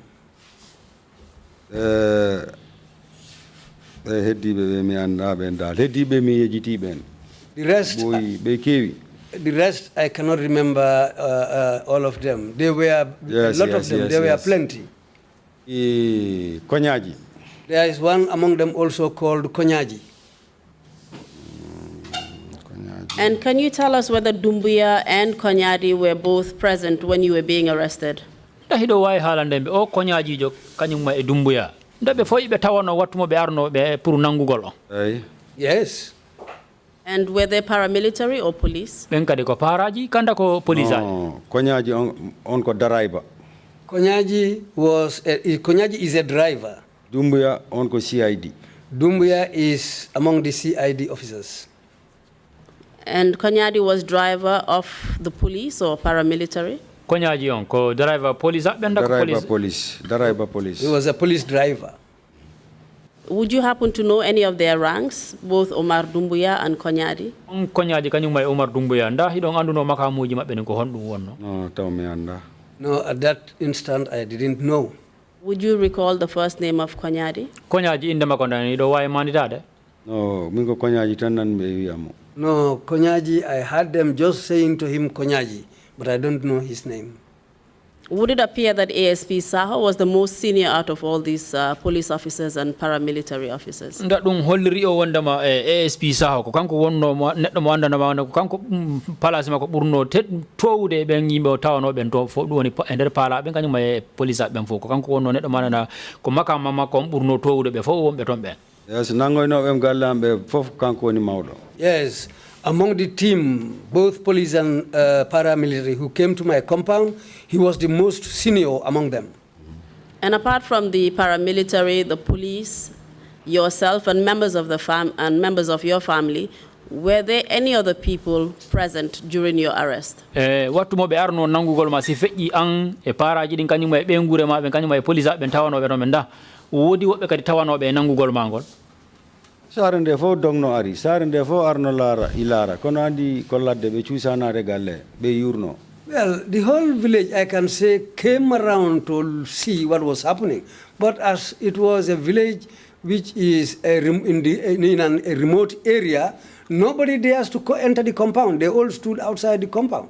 Heddiɓe ɓe mi anda ɓen dal heddiɓe mi yejjiti ɓen. The rest. Boyi ɓe kewi. The rest, I cannot remember all of them. There were a lot of them. There were plenty. Konyaji. There is one among them also called Konyaji. And can you tell us whether Dumbuya and Konyadi were both present when you were being arrested? Nda hiɗo wawi haalande ɓe o Konyajijo kañumma e Dumbuya nda ɓe fof ɓe tawano wattumo ɓe arno ɓe pour nangugol on. Yes. And were they paramilitary or police? ɓen kadi ko paraji kanda ko police aji. Konyaji on ko driver. Konyaji is a driver. Dumbuya on ko CID. Dumbuya is among the CID officers. And Konyadi was driver of the police or paramilitary? Konyaji on ko driver police ɓen ko police. Driver police. He was a police driver. Would you happen to know any of their ranks, both Omar Dumbuya and Konyadi? Konyadi kañumma e Omar Dumbuya nda hiɗon anduno makamuji maɓɓe ni ko honɗum wonno? No, taw mi anda. No, at that instant I didn't know. Would you recall the first name of Konyadi? Konyaji inde makko ndani ɗo wawi manditade? No, min ko Konyaji tan nan ɓe wiyamo. No, Konyaji, I heard them just saying to him Konyaji, but I don't know his name. Would it appear that ASP Saho was the most senior out of all these police officers and paramilitary officers? nda ɗum holliri o wondema ASP saho ko kanko wonno neɗɗo mo andana ko kanko place makko ɓurno towde ɓen yimɓe o tawano ɓen to fof ɗum woni e nder paalaɓe kañum e police ɓen fof ko kanko wonno neɗɗo mo andana ko makama makko on ɓurno towde ɓe fof wonɓe toon ɓen. Yes, nangoynoɓe galle am ɓe fof kanko woni mawɗo. Yes, among the team, both police and paramilitary who came to my compound, he was the most senior among them. And apart from the paramilitary, the police, yourself, and members of members of your family, were there any other people present during your arrest? Wattu mo ɓe arno nangugol ma si feƴƴi an e paraji ɗin kañum e ɓe gure ma ɓe kañum e police ɓe tawanoɓe ɗon ɓe nda woodi woɓɓe kadi tawanoɓe e nangugol ma ngol. Sare nde fof dogno ari, sare nde fof arno ilara, kono andi ko ladde ɓe cuusanade galle, ɓe yurno. Well, the whole village, I can say, came around to see what was happening. But as it was a village which is in a remote area, nobody dares to enter the compound. They all stood outside the compound.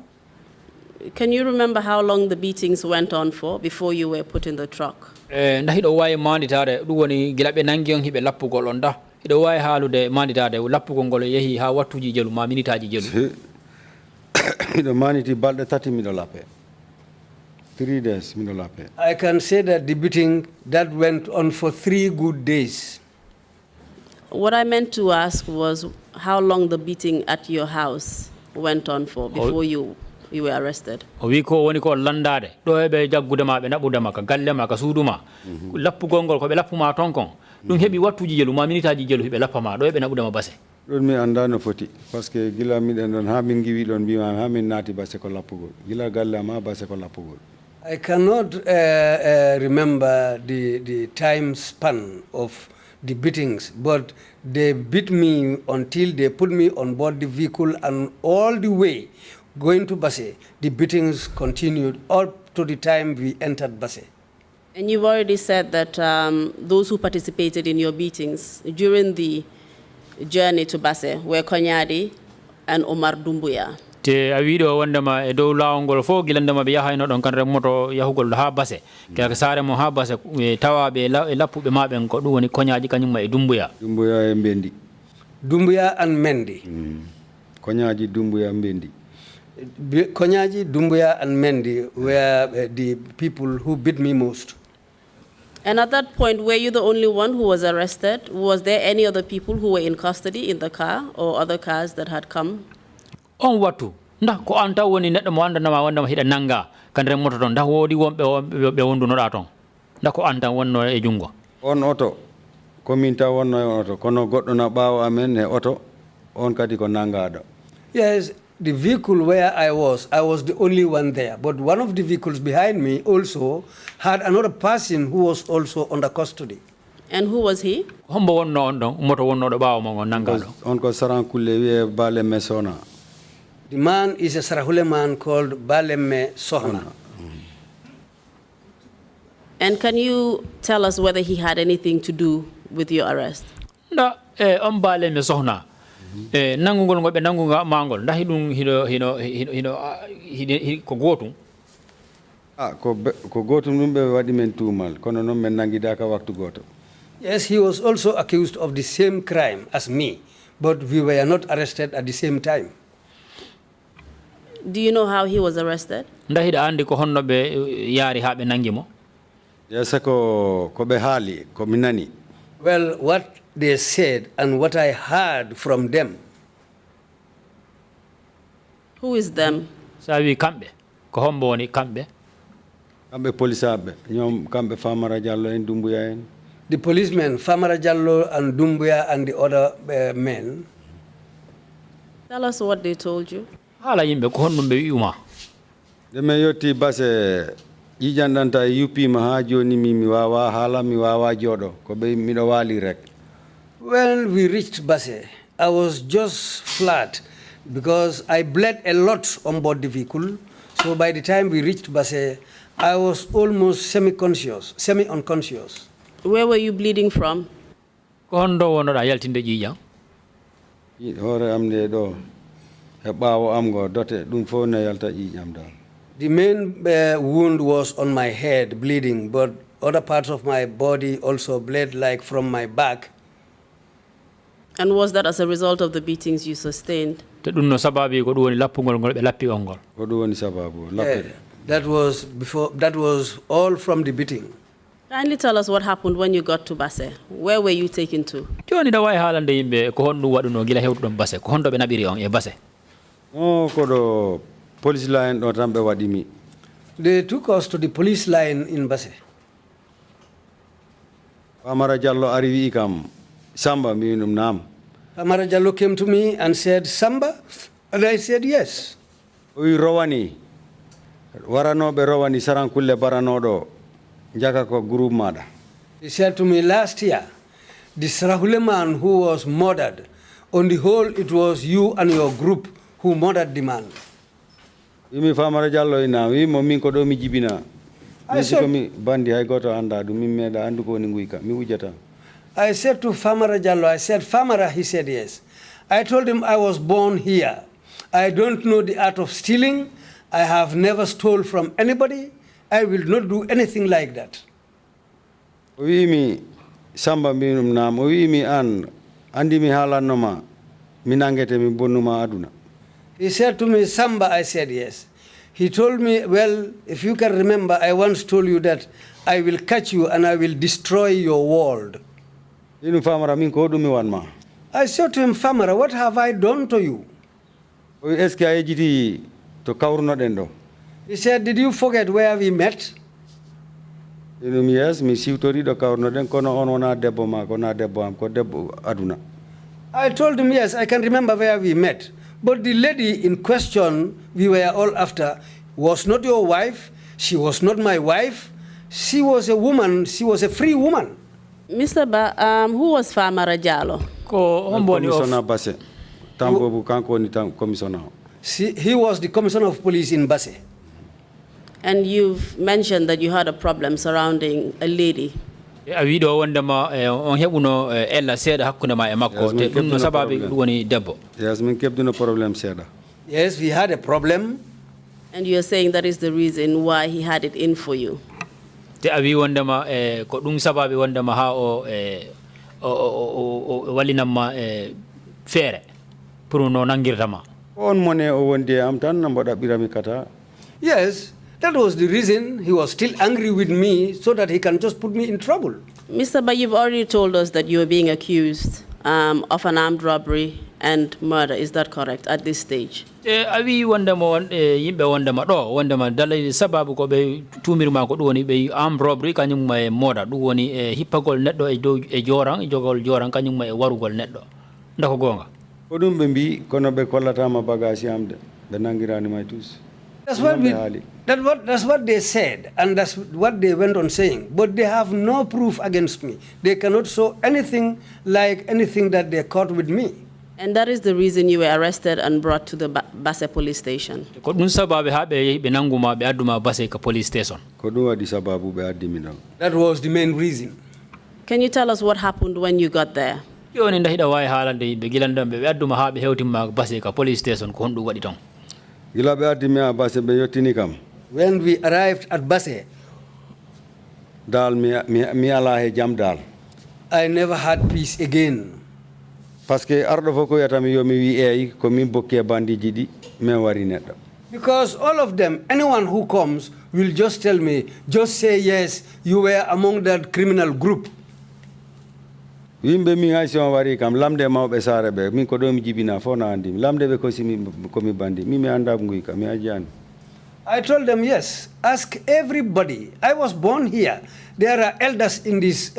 Can you remember how long the beatings went on for before you were put in the truck? Nda hiɗo wawi manditade ɗum woni gila ɓe nangi on hiɓe lappugol on da hiɗo wawi haalude manditade lappugol ngol yeehi ha wattuji jelu ma minitaji jelu. Miɗo maniti balɗe tati miɗo lappe. 3 days miɗo lappe. I can say that the beating that went on for 3 good days. What I meant to ask was how long the beating at your house went on for before you were arrested. O wi ko woni ko landade ɗo eɓe jaggude ma ɓe naɓude ma ka galle ma ka suudu ma lappugol ngol ko ɓe lappuma ton kon ɗum heeɓi wattuji jelu ma minitaji jelu hiɓe lappama ɗo eɓe naɓude ma base. ɗon mi anda no foti par ce que gila miɗen ɗon ha min giwi ɗon mbima ha min naati base ko lappugol gila galle am ha base ko lappugol. I cannot remember the time span of the beatings, but they beat me until they put me on board the vehicle, and all the way going to Basse, the beatings continued up to the time we entered Basse. And you've already said that those who participated in your beatings during the journey to Basse were Konyadi and Omar Dumbuya. Te a wiɗo wondema e dow lawol fo gilandema ɓe yahayno ɗon kan remmoto yahugol ha base keke sare mo ha base tawaɓe e lappuɓe maɓen ko ɗum woni koñaji kañumma e dumbuya e mbendi dumbuya and mendi koñaji dumbuya mbendi Konyaji, Dumbuya, and Mendi were the people who beat me most. And at that point, were you the only one who was arrested? Was there any other people who were in custody in the car or other cars that had come? On watu nda ko anta woni neɗɗo mo andanama wondema hiɗa nanga kandre moto ton nda woodi wonɓe wondunoɗa toon nda ko anta wonno e jungo on oto komin taw wonno e oto kono goɗɗo na ɓaawo amen e oto on kadi ko nangaɗo. Yes, the vehicle where I was the only one there. But one of the vehicles behind me also had another person who was also under custody. And who was he? Hombo wonno on ɗon moto wonnoɗo ɓaawo mo on nangaɗo. On ko sarankulle wiye Balemme Sohna. The man is a Sarahule man called Balemme Sohna. And can you tell us whether he had anything to do with your arrest? Nda on Balemme Sohna. Nangugol ngol ɓe nanguga mangol ndahi ɗum hiɗo ko gotum ko gotum ɗum ɓe waɗi men tuumal kono noon men nangidaka waktu goto. Yes, he was also accused of the same crime as me, but we were not arrested at the same time. Do you know how he was arrested? Ndahi hiɗa andi ko honno ɓe yaari ha ɓe nangi mo? Yesa ko ɓe haali ko mi nani. Well, what they said and what I heard from them. Who is them? Sawi kamɓe ko hombo woni kamɓe. Kamɓe polisaɓe ñoom kamɓe Famara Diallo en Dumbuya en. The policemen, Famara Diallo and Dumbuya and the other men. Tell us what they told you. Haala yimɓe ko honɗum ɓe wi'uma. Nde min yetti base ƴiƴanɗanta e yuppima ha joni mi wawa haala mi wawa jooɗo ko ɓe miɗo waali rek. When we reached Basse, I was just flat because I bled a lot on board the vehicle. So by the time we reached Basse, I was almost semi-unconscious. Where were you bleeding from? Ko honɗo wonnoɗa yaltinde ƴiƴam? Hoore am nde ɗo e ɓaawo am ngo dote ɗum fof ne yalta ƴiƴam dal. The main wound was on my head, bleeding, but other parts of my body also bled, like from my back. And was that as a result of the beatings you sustained? Te ɗum no sababi ko ɗum woni lappugol ngol ɓe lappi on ngol. Ko ɗum woni sababu That was all from the beating. Kindly tell us what happened when you got to Basse. Where were you taken to? Joni da wawi haalande yimɓe ko honɗum waɗuno gila hewtuɗon Basse, ko honɗo ɓe naɓiri on e Basse. O koɗo police line ɗo tan ɓe waɗimi. They took us to the police line in Basse. Famara Diallo ari wi kam Samba mi ɗum nam. Famara Diallo came to me and said, Samba? And I said, yes. O wi rowani waranoɓe rowani sarankulle baranoɗo jaka ko groupe maɗa. He said to me last year, the Sarahule man who was murdered, on the whole it was you and your group who murdered the man. Wimi Famara Diallo ina wimo min ko ɗo mi jibina. Mi sikomi bandi hay goto anda ɗum min meeɗa andu ko woni nguyka mi wujjata. I said to Famara Diallo, I said, Famara, he said yes. I told him I was born here. I don't know the art of stealing. I have never stole from anybody. I will not do anything like that. O wimi Samba mbinum nam o wimi an andi mi haalanoma mi nangete mi bonnuma aduna. He said to me, Samba, I said yes. He told me, well, if you can remember, I once told you that I will catch you and I will destroy your world. Inu Famara min ko ɗum mi wanma. I said to him, Famara, what have I done to you? O wi est ce que a yejiti to kawrunoɗen ɗo. He said, did you forget where we met? Inum yes mi siwtori ɗo kawrunoɗen kono on wona debbo ma ko na debbo am ko debbo aduna. I told him, yes, I can remember where we met. But the lady in question we were all after was not your wife. She was not my wife. She was a woman. She was a free woman. Mr. Ba, who was Famara Diallo? Ko homboni Commissioner of Basse. Tambobu kanko ni commissioner. He was the commissioner of police in Basse. And you've mentioned that you had a problem surrounding a lady. a wiɗo wondema on heɓuno ella seeɗa hakkunde ma e makko te ɗum no sababi ɗum woni debbo. Yes, min kebduno problem seeɗa. Yes, we had a problem. And you're saying that is the reason why he had it in for you. Te a wi wondema ko ɗum sababi wondema ha o wallinanma feere pour no nangirtama. On mone o wondi am tan no mboɗa ɓirami kata. Yes, that was the reason he was still angry with me so that he can just put me in trouble. Mr. Ba, you've already told us that you are being accused of an armed robbery and murder. Is that correct at this stage? A wi wondema yimɓe wondema ɗo wondema dalay sababu ko ɓe tumirma ko ɗum woni ɓe armed robbery kañumma e mooda ɗum woni hippagol neɗɗo e dow e joran e jogol joran kañumma e warugol neɗɗo ndako gonga. Ko ɗum ɓe mbi kono ɓe kollatama bagage am de ɓe nangiranima e tous. That's what they said, and that's what they went on saying. But they have no proof against me. They cannot show anything like anything that they caught with me. And that is the reason you were arrested and brought to the Basse police station. Ko ɗum sababu ha ɓe nanguma ɓe adduma Basse ka police station. Ko ɗum waɗi sababu ɓe addimi ɗon. That was the main reason. Can you tell us what happened when you got there? Yoni ndahiɗa wawi haalande yimɓe gilanɗon ɓe adduma ha ɓe hewtimma Basse ka police station ko honɗum waɗi ton. Gila ɓe addimi ha Basse ɓe yettini kam. When we arrived at Basse, dal mi ala he jam dal. I never had peace again. Parce que arɗo fof ko yatami yo mi wi eyi ko min bokki e bandiji ɗi min wari neɗɗo. Because all of them, anyone who comes will just tell me, just say yes, you were among that criminal group. Yimɓe min hay si on wari kam lamde mawɓe saare ɓe min ko ɗo mi jibina fof no andimi lamde ɓe komi bandi mi anda nguyka mi ajiyani. I told them yes, ask everybody. I was born here. There are elders in this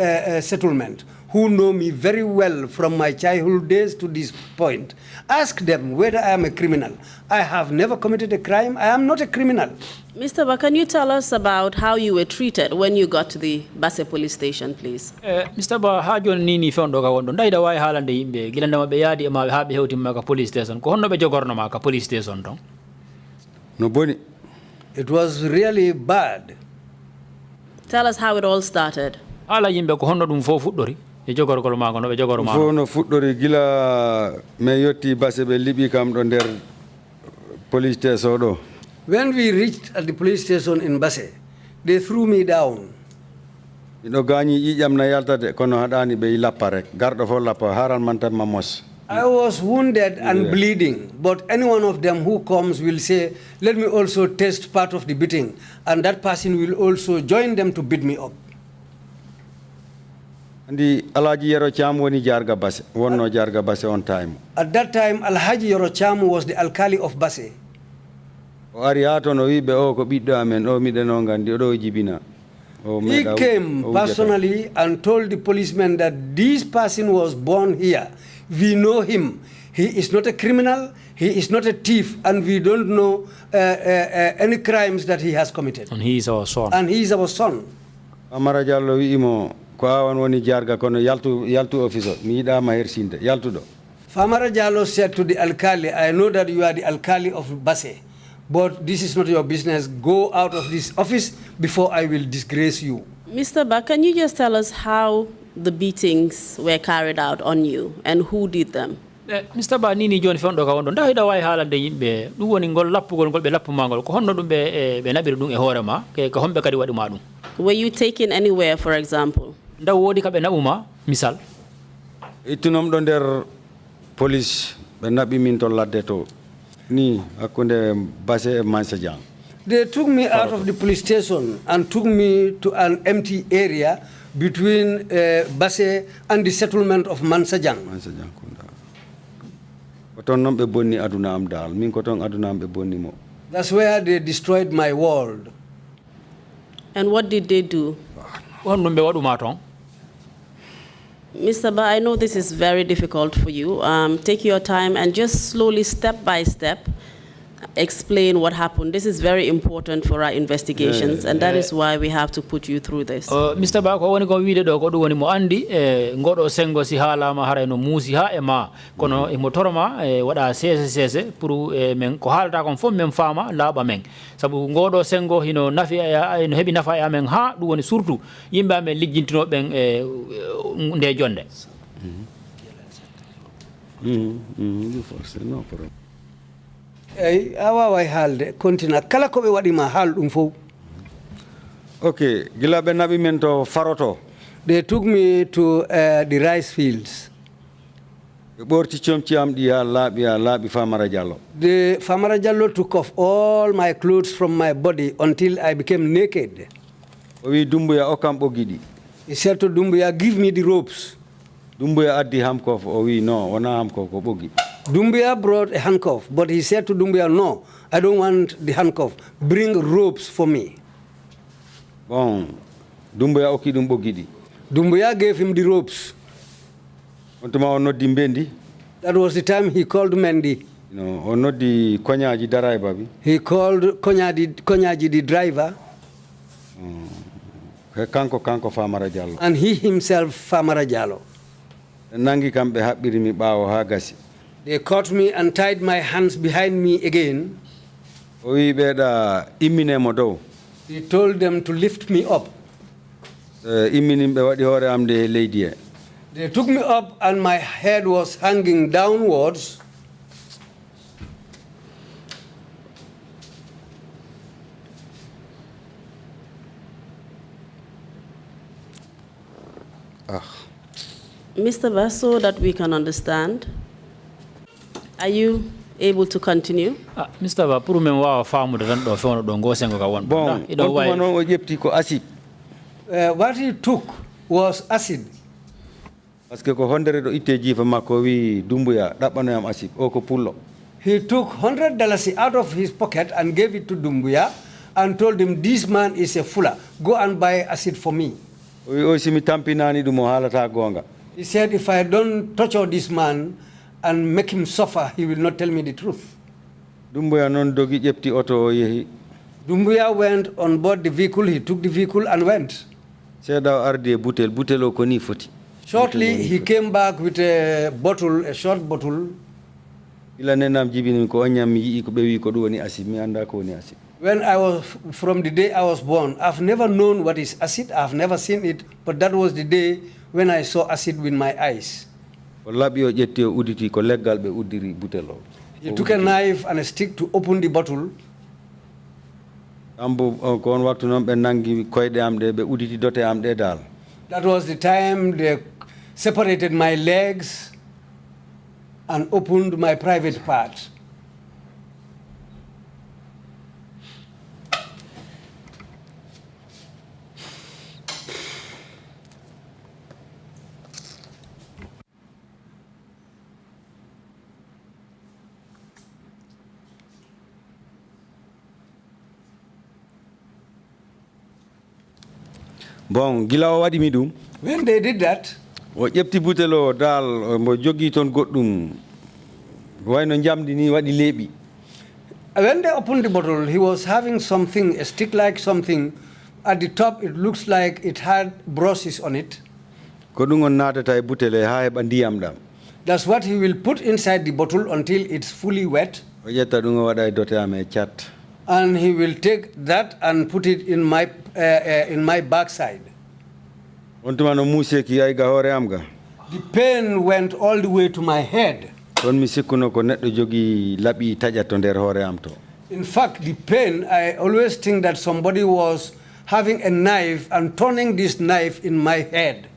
settlement who know me very well from my childhood days to this point. Ask them whether I am a criminal. I have never committed a crime. I am not a criminal. Mr. Ba, can you tell us about how you were treated when you got to the Basse police station, please? Mr. Ba, ha joni nini fewndo ka wonɗo ndayda wawi haalande yimɓe gilandema ɓe yaadi e maɓe ha ɓe hewtimma ka police station ko honno ɓe jogornoma ka police station ton? No boni. It was really bad. Tell us how it all started. Ala yimɓe ko honno ɗum fof fuɗɗori e jogorgol mago no ɓe jogorma fof no fuɗɗori gila mi yetti Basse ɓe liɓi kam ɗo nder police station ɗo. When we reached at the police station in Basse, they threw me down. Ino gani ijam na yalta de kono hadani be lapare gardo fo lapa haral manta mamos. I was wounded and bleeding, but any one of them who comes will say, let me also test part of the beating, and that person will also join them to beat me up. Andi Alhaji Yero Cham woni jarga Basse, wonno jarga Basse on time. At that time, Alhaji Yorocham was the alkali of Basse. O ari ato no wibe o ko biddo amen o mideno ngandi o do jibina. He came personally and told the policemen that this person was born here. We know him. He is not a criminal. He is not a thief. And we don't know any crimes that he has committed. And he is our son. And he is our son. Amara Jallo imo ko awan woni jarga kono yaltu officer mi da ma hersinde yaltu do. Famara Jallo said to the alkali, I know that you are the alkali of Basse, but this is not your business. Go out of this office before I will disgrace you. Mr. Ba, can you just tell us how the beatings were carried out on you and who did them? Mr. Ba nini joni fondo ka wondo nda ida way haalande yimbe dum woni ngol lappugol gol be lappumangol ko honno dum be nabiri dum e hoorema ke ko hombe kadi wadi ma dum. Were you taken anywhere, for example? Nda wodi ka be nabuma misal Itunom do der police be nabi min to ladde to ni akunde Basse e Mansajang. They took me out of the police station and took me to an empty area between Basse and the settlement of Mansajang. Mansajang kunda. Koton nom be bonni aduna am dal min koton aduna am be bonni mo. That's where they destroyed my world. And what did they do? honno be waduma ton. Mr. Ba, I know this is very difficult for you. Take your time and just slowly, step by step, explain what happened. This is very important for our investigations, and that is why we have to put you through this. Mr. Ba, ko woni ko wiide do ko dum woni mo andi ngodo sengo si halama hara no musi ha e ma kono e motoroma wada sese pour men ko halta kon fo men fama laba men sabu ngodo sengo hino nafi no hebi nafa e men ha dum woni surtout yimbe amen lijjintino ben nde jonde. No problem. Awa halde kontina kala ko be wadi ma hal dum fo. Okay, gila be nabi men to faroto. They took me to the rice fields. Borti chomchi am di ya labi Famara Jallo. The Famara Jallo took off all my clothes from my body until I became naked. Owi Dumbuya okam bogidi. He said to Dumbuya, give me the ropes. Dumbuya addi hamkof owi no wana hamkof ko bogi. Dumbuya brought a handcuff, but he said to Dumbuya, no, I don't want the handcuff. Bring ropes for me. Bon, Dumbuya oki dum bogidi. Dumbuya gave him the ropes. Ontuma ono dimbendi. That was the time he called Mendy. No, ono di konyaji darai babi. He called Konyaji the driver. Kanko Famara Jallo. And he himself, Famara Jallo. Nangi kambe habbiri mi bawo ha gasi. They caught me and tied my hands behind me again. Owi beda immine mo dow. He told them to lift me up. Immini be wadi hore am de leydi e. They took me up and my head was hanging downwards. Mr. Ba, so that we can understand, are you able to continue? Mr. Ba, pour men wa faamu tan do fewono do go sengo ka won. Bon, on o jepti ko acide. What he took was acid. Parce que ko hondere do itte jifa makko wi Dumbuya dabbano yam acide o ko pullo. He took $100 out of his pocket and gave it to Dumbuya and told him, this man is a fuller. Go and buy acid for me. O simi tampinani dum o halata gonga. He said, if I don't torture this man and make him suffer, he will not tell me the truth. Dumbuya non dogi jepti auto o yehi. Dumbuya went on board the vehicle, he took the vehicle and went. Seda arde butel o koni foti. Shortly, he came back with a bottle, a short bottle. Ila nenam jibini ko anyam yi ko be wi ko do ni acide mi anda ko ni acide. When I was, from the day I was born, I've never known what is acid, I've never seen it, but that was the day when I saw acid with my eyes. Ko labi o jetti o uditi ko leggal be udiri butel o. He took a knife and a stick to open the bottle. Ambo kon waktu non be nangi koyde am de be uditi dote am de dal. That was the time they separated my legs and opened my private part. Bon, gila o wadi mi dum. When they did that, O ƴepti butelo dal mo jogi ton goddum wayno jamdi ni wadi lebi. when they opened the bottle, he was having something, a stick-like something. At the top, it looks like it had brushes on it. Ko ɗum on natata e butele ha heɓa ndiyam ɗam. That's what he will put inside the bottle until it's fully wet. O ƴetta ɗum o waɗa e dote am e cat. And he will take that and put it in my backside. On tuma no museki ay ga hore am ga. The pain went all the way to my head. Don mi sikkuno ko neɗɗo jogi laɓi taƴa to nder hore am to. In fact, the pain, I always think that somebody was having a knife and turning this knife in my head.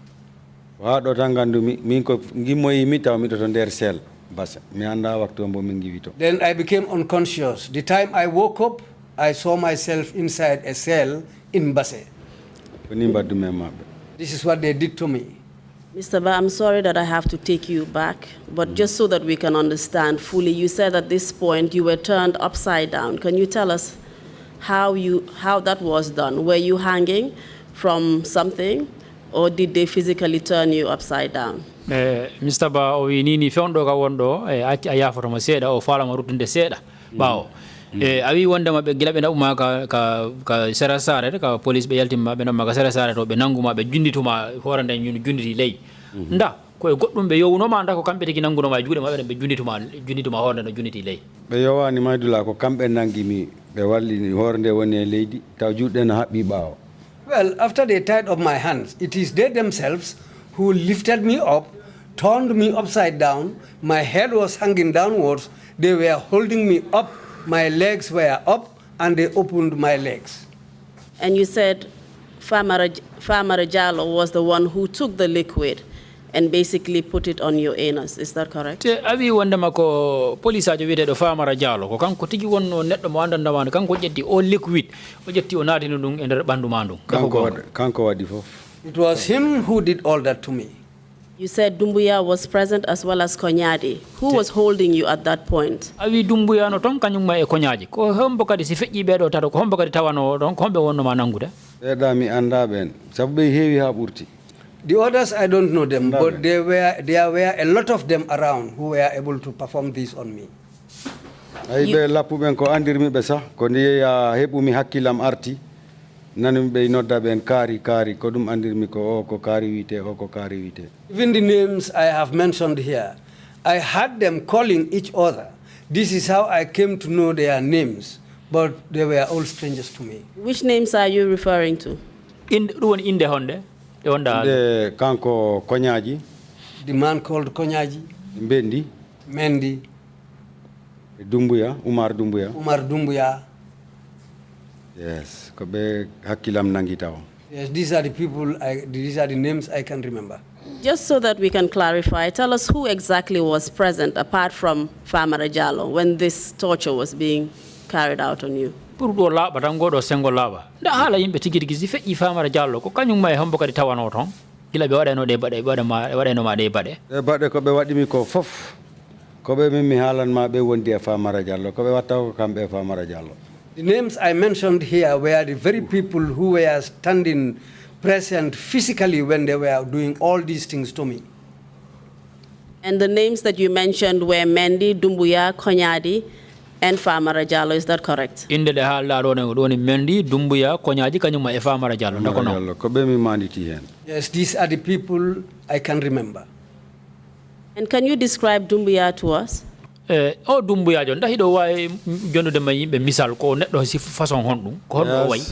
Wa ɗo tan gandumi min ko gimmoyi mi taw miɗo to nder sel basa mi anda waktu mbo min giwi to. Then I became unconscious. The time I woke up, I saw myself inside a cell in Basse. Ko ni mbaddu men maɓɓe. This is what they did to me. Mr. Ba, I'm sorry that I have to take you back, but just so that we can understand fully, you said at this point you were turned upside down. Can you tell us how that was done? Were you hanging from something, or did they physically turn you upside down? Mr. Ba, o winini fewndo ka wondo acci a yafoto mo seeɗa o falama ruttude seeɗa ɓawo a wi wondema ɓe gila ɓe naɓuma ka sera sare ka police ɓe yaltimma ɓe namma ka sera sare to ɓe nanguma ɓe jundituma hoore nden junditi leydi nda koye goɗɗum ɓe yownoma nda ko kamɓe tigi nangunoma e juuɗe maɓɓe ɓe jundituma hoore nde no junditi leydi ɓe yowani maydula ko kamɓe nangimi ɓe wallini hoore nde woni e leydi taw juuɗe no haɓɓi ɓaawo. Well, after they tied up my hands, it is they themselves who lifted me up, turned me upside down. My head was hanging downwards. They were holding me up. My legs were up, and they opened my legs. And you said Farmer Jallo was the one who took the liquid and basically put it on your anus. Is that correct? a wi wondema ko police ajo wiyeteɗo Famara Diallo ko kanko tigi wonno neɗɗo mo andandamano kanko ƴetti o liquid o ƴetti o naatino ɗum e nder ɓanndu ma ndun kanko waɗi fof. It was him who did all that to me. You said Dumbuya was present as well as Konyadi. Who was holding you at that point? a wi Dumbuya no toon kañumma e koñaji ko hombo kadi si feƴƴi ɓeɗo tato ko hombo kadi tawano ɗon ko homɓe wonnoma nanngude ɓeɗa mi anda ɓen sabu ɓe heewi ha ɓurti. The others, I don't know them, but there were a lot of them around who were able to perform this on me. ay ɓe lappuɓen ko andirmi ɓe sah ko nde heɓumi hakkillam arti nanumi ɓe nodda ɓen kaari ko ɗum andirmi ko o ko kaari wiyete o ko kaari wiyete. Even the names I have mentioned here, I had them calling each other. This is how I came to know their names, but they were all strangers to me. Which names are you referring to? ɗum woni inde honde ɗe wonda nde kanko koñaji The man called Konyaji, Mbendi Mendi, Dumbuya Umar Dumbuya. yes ko ɓe hakkillam nangi taw. Yes, these are the people, these are the names I can remember. Just so that we can clarify, tell us who exactly was present apart from Farmer Jallo when this torture was being carried out on you. pour ɗo laaɓa tan ngoɗo sengo laaɓa nda haala yimɓe tigi tigi si feƴƴi Famara Diallo ko kañumma e hombo kadi tawano toon gila ɓe waɗano ɗe baɗe waɗanoma ɗe baɗe e baɗe ko ɓe waɗimi ko fof ko ɓe min mi haalanma ɓe wondi e Famara Diallo ko ɓe watta ko kamɓe e Famara Diallo. The names I mentioned here were the very people who were standing present physically when they were doing all these things to me. And the names that you mentioned were Mendi, Dumbuya, Konyadi, and Famara Jallo. Is that correct? inde ɗe haalɗa ɗo ni Mendi Dumbuya koñaji kañumma e Famara Diallo ndako noon ko ɓe mi manditi hen. Yes, these are the people I can remember. And can you describe Dumbuya to us? o Dumbuyajo ndahi ɗo wawi jonnude ma yimɓe misal ko neɗɗo si façon honɗum ko honɗo o wayi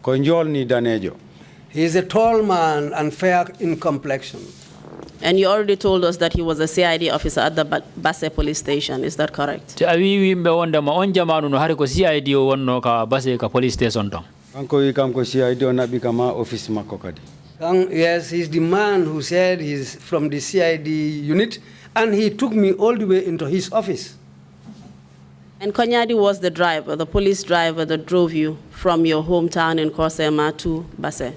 ko jolni danejo. He is a tall man and fair in complexion. And you already told us that he was a CID officer at the Basse police station. Is that correct? te awi wimbe wonde ma on jamanu no hari ko CID o wonno ka Basse ka police station ton Kanko wi kam ko CID o naɓi kam ha office makko kadi. Yes, he's the man who said he's from the CID unit, and he took me all the way into his office. And Konyadi was the driver, the police driver that drove you from your hometown in Kosema to Basse.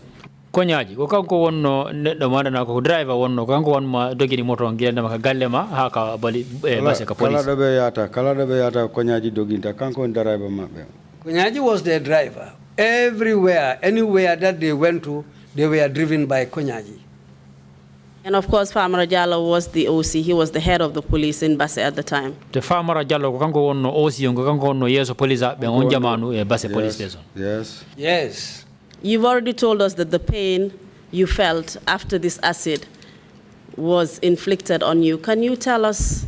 Konyaji ko kanko wonno neddo madana ko driver wonno kanko wonma dogini moto ngenda maka galle ma ha ka bali Basse ka police Kala do be yata Konyaji doginta kanko on driver mabbe. Kunyaji was their driver. Everywhere, anywhere that they went to, they were driven by Kunyaji. And of course, Famara Jallo was the OC. He was the head of the police in Basse at the time. te Famara Jallo ko kanko wonno OC ko kanko wonno yeso police be on jamanu e Basse police station. Yes. Yes. You've already told us that the pain you felt after this acid was inflicted on you. Can you tell us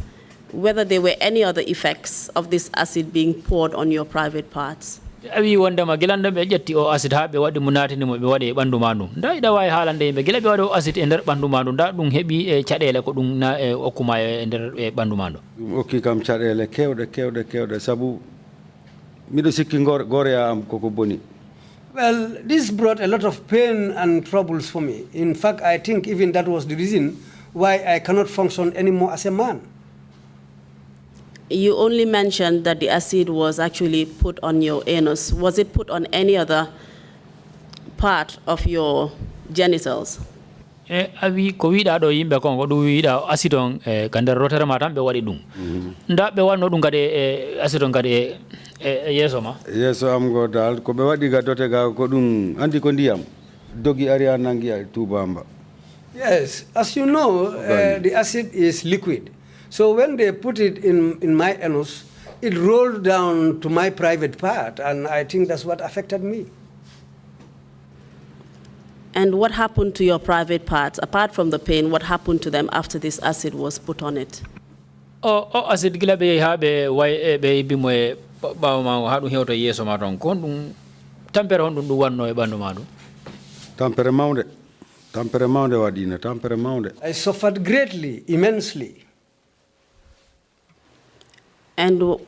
whether there were any other effects of this acid being poured on your private parts? awi wonde ma gilande be jetti o acid ha be wadi munati ni mo be wadi bandu mandu nda ida way halande be gila be wadi o acid e der bandu mandu nda dum hebi e cadele ko dum na e okuma e der e bandu mandu Okki kam cadele kewde sabu mido sikki gore am koko boni. Well, this brought a lot of pain and troubles for me. In fact, I think even that was the reason why I cannot function anymore as a man. You only mentioned that the acid was actually put on your anus. Was it put on any other part of your genitals? e awi ko wiida do yimbe kon ko du wiida acid on e kande rotere ma tan be wadi dum nda be wanno dum gade e acid on gade e yeso ma Yeso am go dal ko be wadi ga dote ga ko dum andi ko ndiyam dogi ari nangi tubamba. Yes, as you know, the acid is liquid. So when they put it in my anus, it rolled down to my private part, and I think that's what affected me. And what happened to your private parts? Apart from the pain, what happened to them after this acid was put on it? o acid gila be ha be way be bimo e bawo ma ha dum hewto yeso ma ton kon dum tampere on dum wanno e bandu ma dum Tampere maunde wadina, tampere maunde. I suffered greatly, immensely. And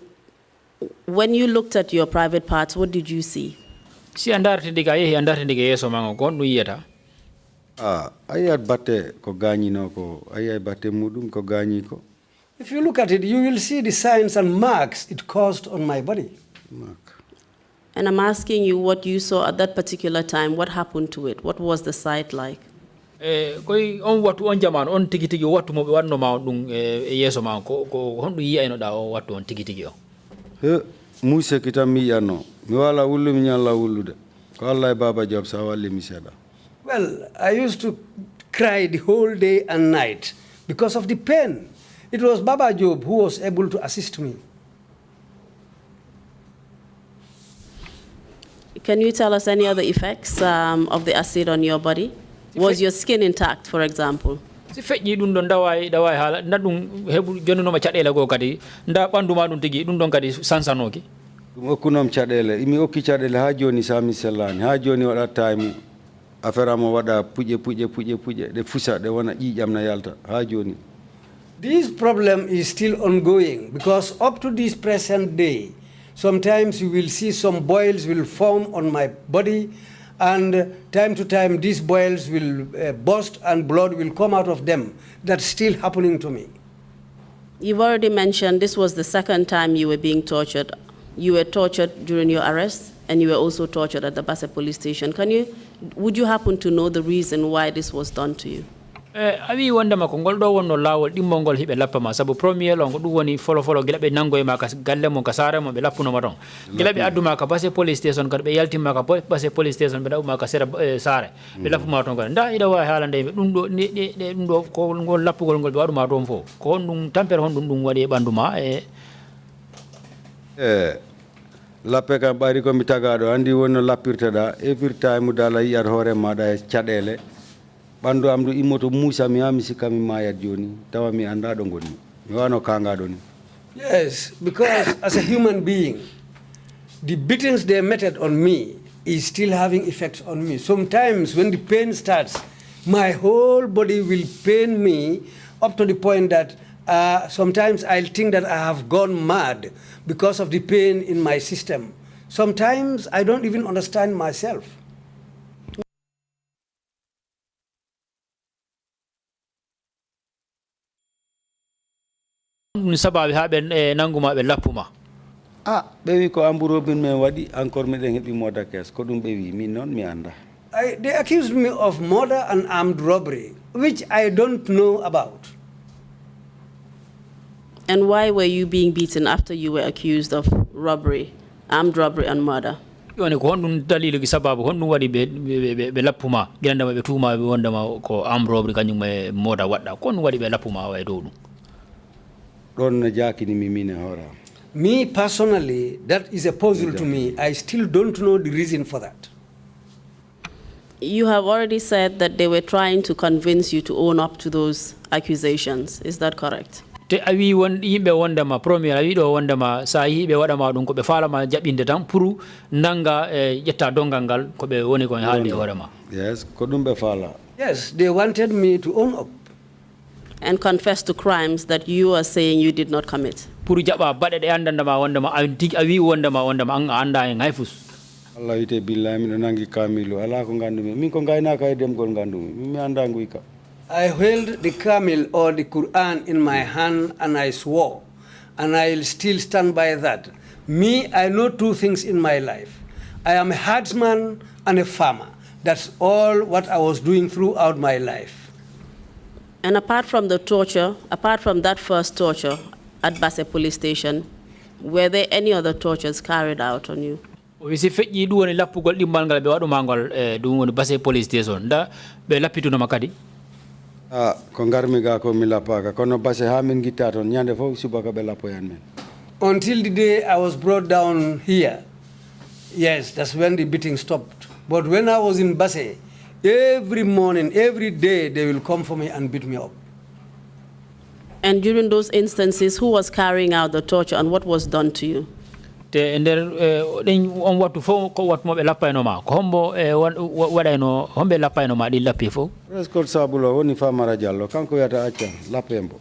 when you looked at your private parts, what did you see? si andarte diga yehi andarte diga yeso ma kon dum yiyata Ayat batte ko gañino ko ayay batte mudum ko gañi ko. If you look at it, you will see the signs and marks it caused on my body. Mark. And I'm asking you what you saw at that particular time. What happened to it? What was the sight like? koy on wattu on jamanu on tigi tigi wattu mo be wanno ma dum yeso ma ko hondu yiyayno da o wattu on tigi tigi o He muse kitam mi yanno. Mi wala wullu mi nyalla wullude. Ko Allah e Baba Job sa walli mi seda. Well, I used to cry the whole day and night because of the pain. It was Baba Job who was able to assist me. Can you tell us any other effects of the acid on your body? Was your skin intact, for example? si feƴƴi ɗum ɗon daway haala nda ɗum heɓu jonnunoma caɗele goo kadi nda ɓanndu ma ɗum tigi ɗum ɗon kadi sansanoki Ɗum okkunom caɗele. Imi okki caɗele ha joni sami sellani. Ha joni waɗata time affaire am waɗa puƴe ɗe fusa ɗe wona ƴiƴam na yalta ha joni. This problem is still ongoing because up to this present day, sometimes you will see some boils will form on my body, and time to time these boils will burst and blood will come out of them. That's still happening to me. You've already mentioned this was the second time you were being tortured. You were tortured during your arrest, and you were also tortured at the Basse police station. Would you happen to know the reason why this was done to you? awi wondema ko ngol ɗo wonno laawol ɗimmol ngol hiɓe lappama sabu premier lo ko ɗum woni folo gila ɓe nango e ma ka galle mon ka saare mon ɓe lappunoma ton gila ɓe adduma ka Basse police station kadi ɓe yaltimma ka Basse police station ɓe ɗaɓuma ka sera saare ɓe lappuma ton kadi nda ida wawi haalande yimɓe ɗum ɗo ɗum ɗo ko ngol lappugol ngol ɓe waɗuma toon fof ko hon ɗum tampere hon ɗum waɗi e ɓanndu ma lappe kam ɓari komi tagaɗo andi wonno lappirteɗa every time dala yiyat hoore maɗa e caɗele ɓanndu am ɗo immoto muusa mi ha mi sikka mi mayat joni tawa mi anda ɗo gonmi mi wano kangaɗo ni. Yes, because as a human being, the beatings they meted on me is still having effects on me. Sometimes when the pain starts, my whole body will pain me up to the point that sometimes I'll think that I have gone mad because of the pain in my system. Sometimes I don't even understand myself. Sababi haben nanguma be lapuma. Bewi ko amburo bin men wadi encore me hebi moda kes ko dum bewi min non mi anda. They accused me of murder and armed robbery, which I don't know about. And why were you being beaten after you were accused of robbery, armed robbery and murder? Yone ko hondun dalilu gi sababu hondun wadi be lapuma genda be tuma be wondama ko armed robbery kanyum me moda wadda ko wadi be lapuma way do dum. Me personally, that is a puzzle to me. I still don't know the reason for that. You have already said that they were trying to convince you to own up to those accusations. Is that correct? Te awi won yimbe wondama premier awi do wondama sa yibe wadama dum ko be falama jabinde tan pour nanga jetta dongal ko be woni ko haalde wadama. Yes, ko dum be fala. Yes, they wanted me to own up and confess to crimes that you are saying you did not commit. Pour jaba bade de andandama wondama awi wondama an anda en hayfus. Allah ite billahi min nangi kamilu ala ko ngandumi min ko ngayna kay dem gol ngandumi mi anda nguika. I held the Kamil or the Quran in my hand and I swore, and I'll still stand by that. Me, I know two things in my life. I am a herdsman and a farmer. That's all what I was doing throughout my life. And apart from the torture, apart from that first torture at Basse police station, were there any other tortures carried out on you? Wisi feji du woni lappugol dimmal ngal be wadu mangol dum woni Basse police station da be lappitu no makadi. Ko ngarmi ga ko mi lapaka kono Basse ha min gittaton nyande fo subaka be lapoyan men. Until the day I was brought down here. Yes, that's when the beating stopped. But when I was in Basse, every morning, every day, they will come for me and beat me up. And during those instances, who was carrying out the torture and what was done to you? Te nder on wattu fo ko wat mo be lappayno ma ko hombo wadayno hombe lappayno ma di lappi fo responsable woni Famara Diallo kanko yata acca lappembo.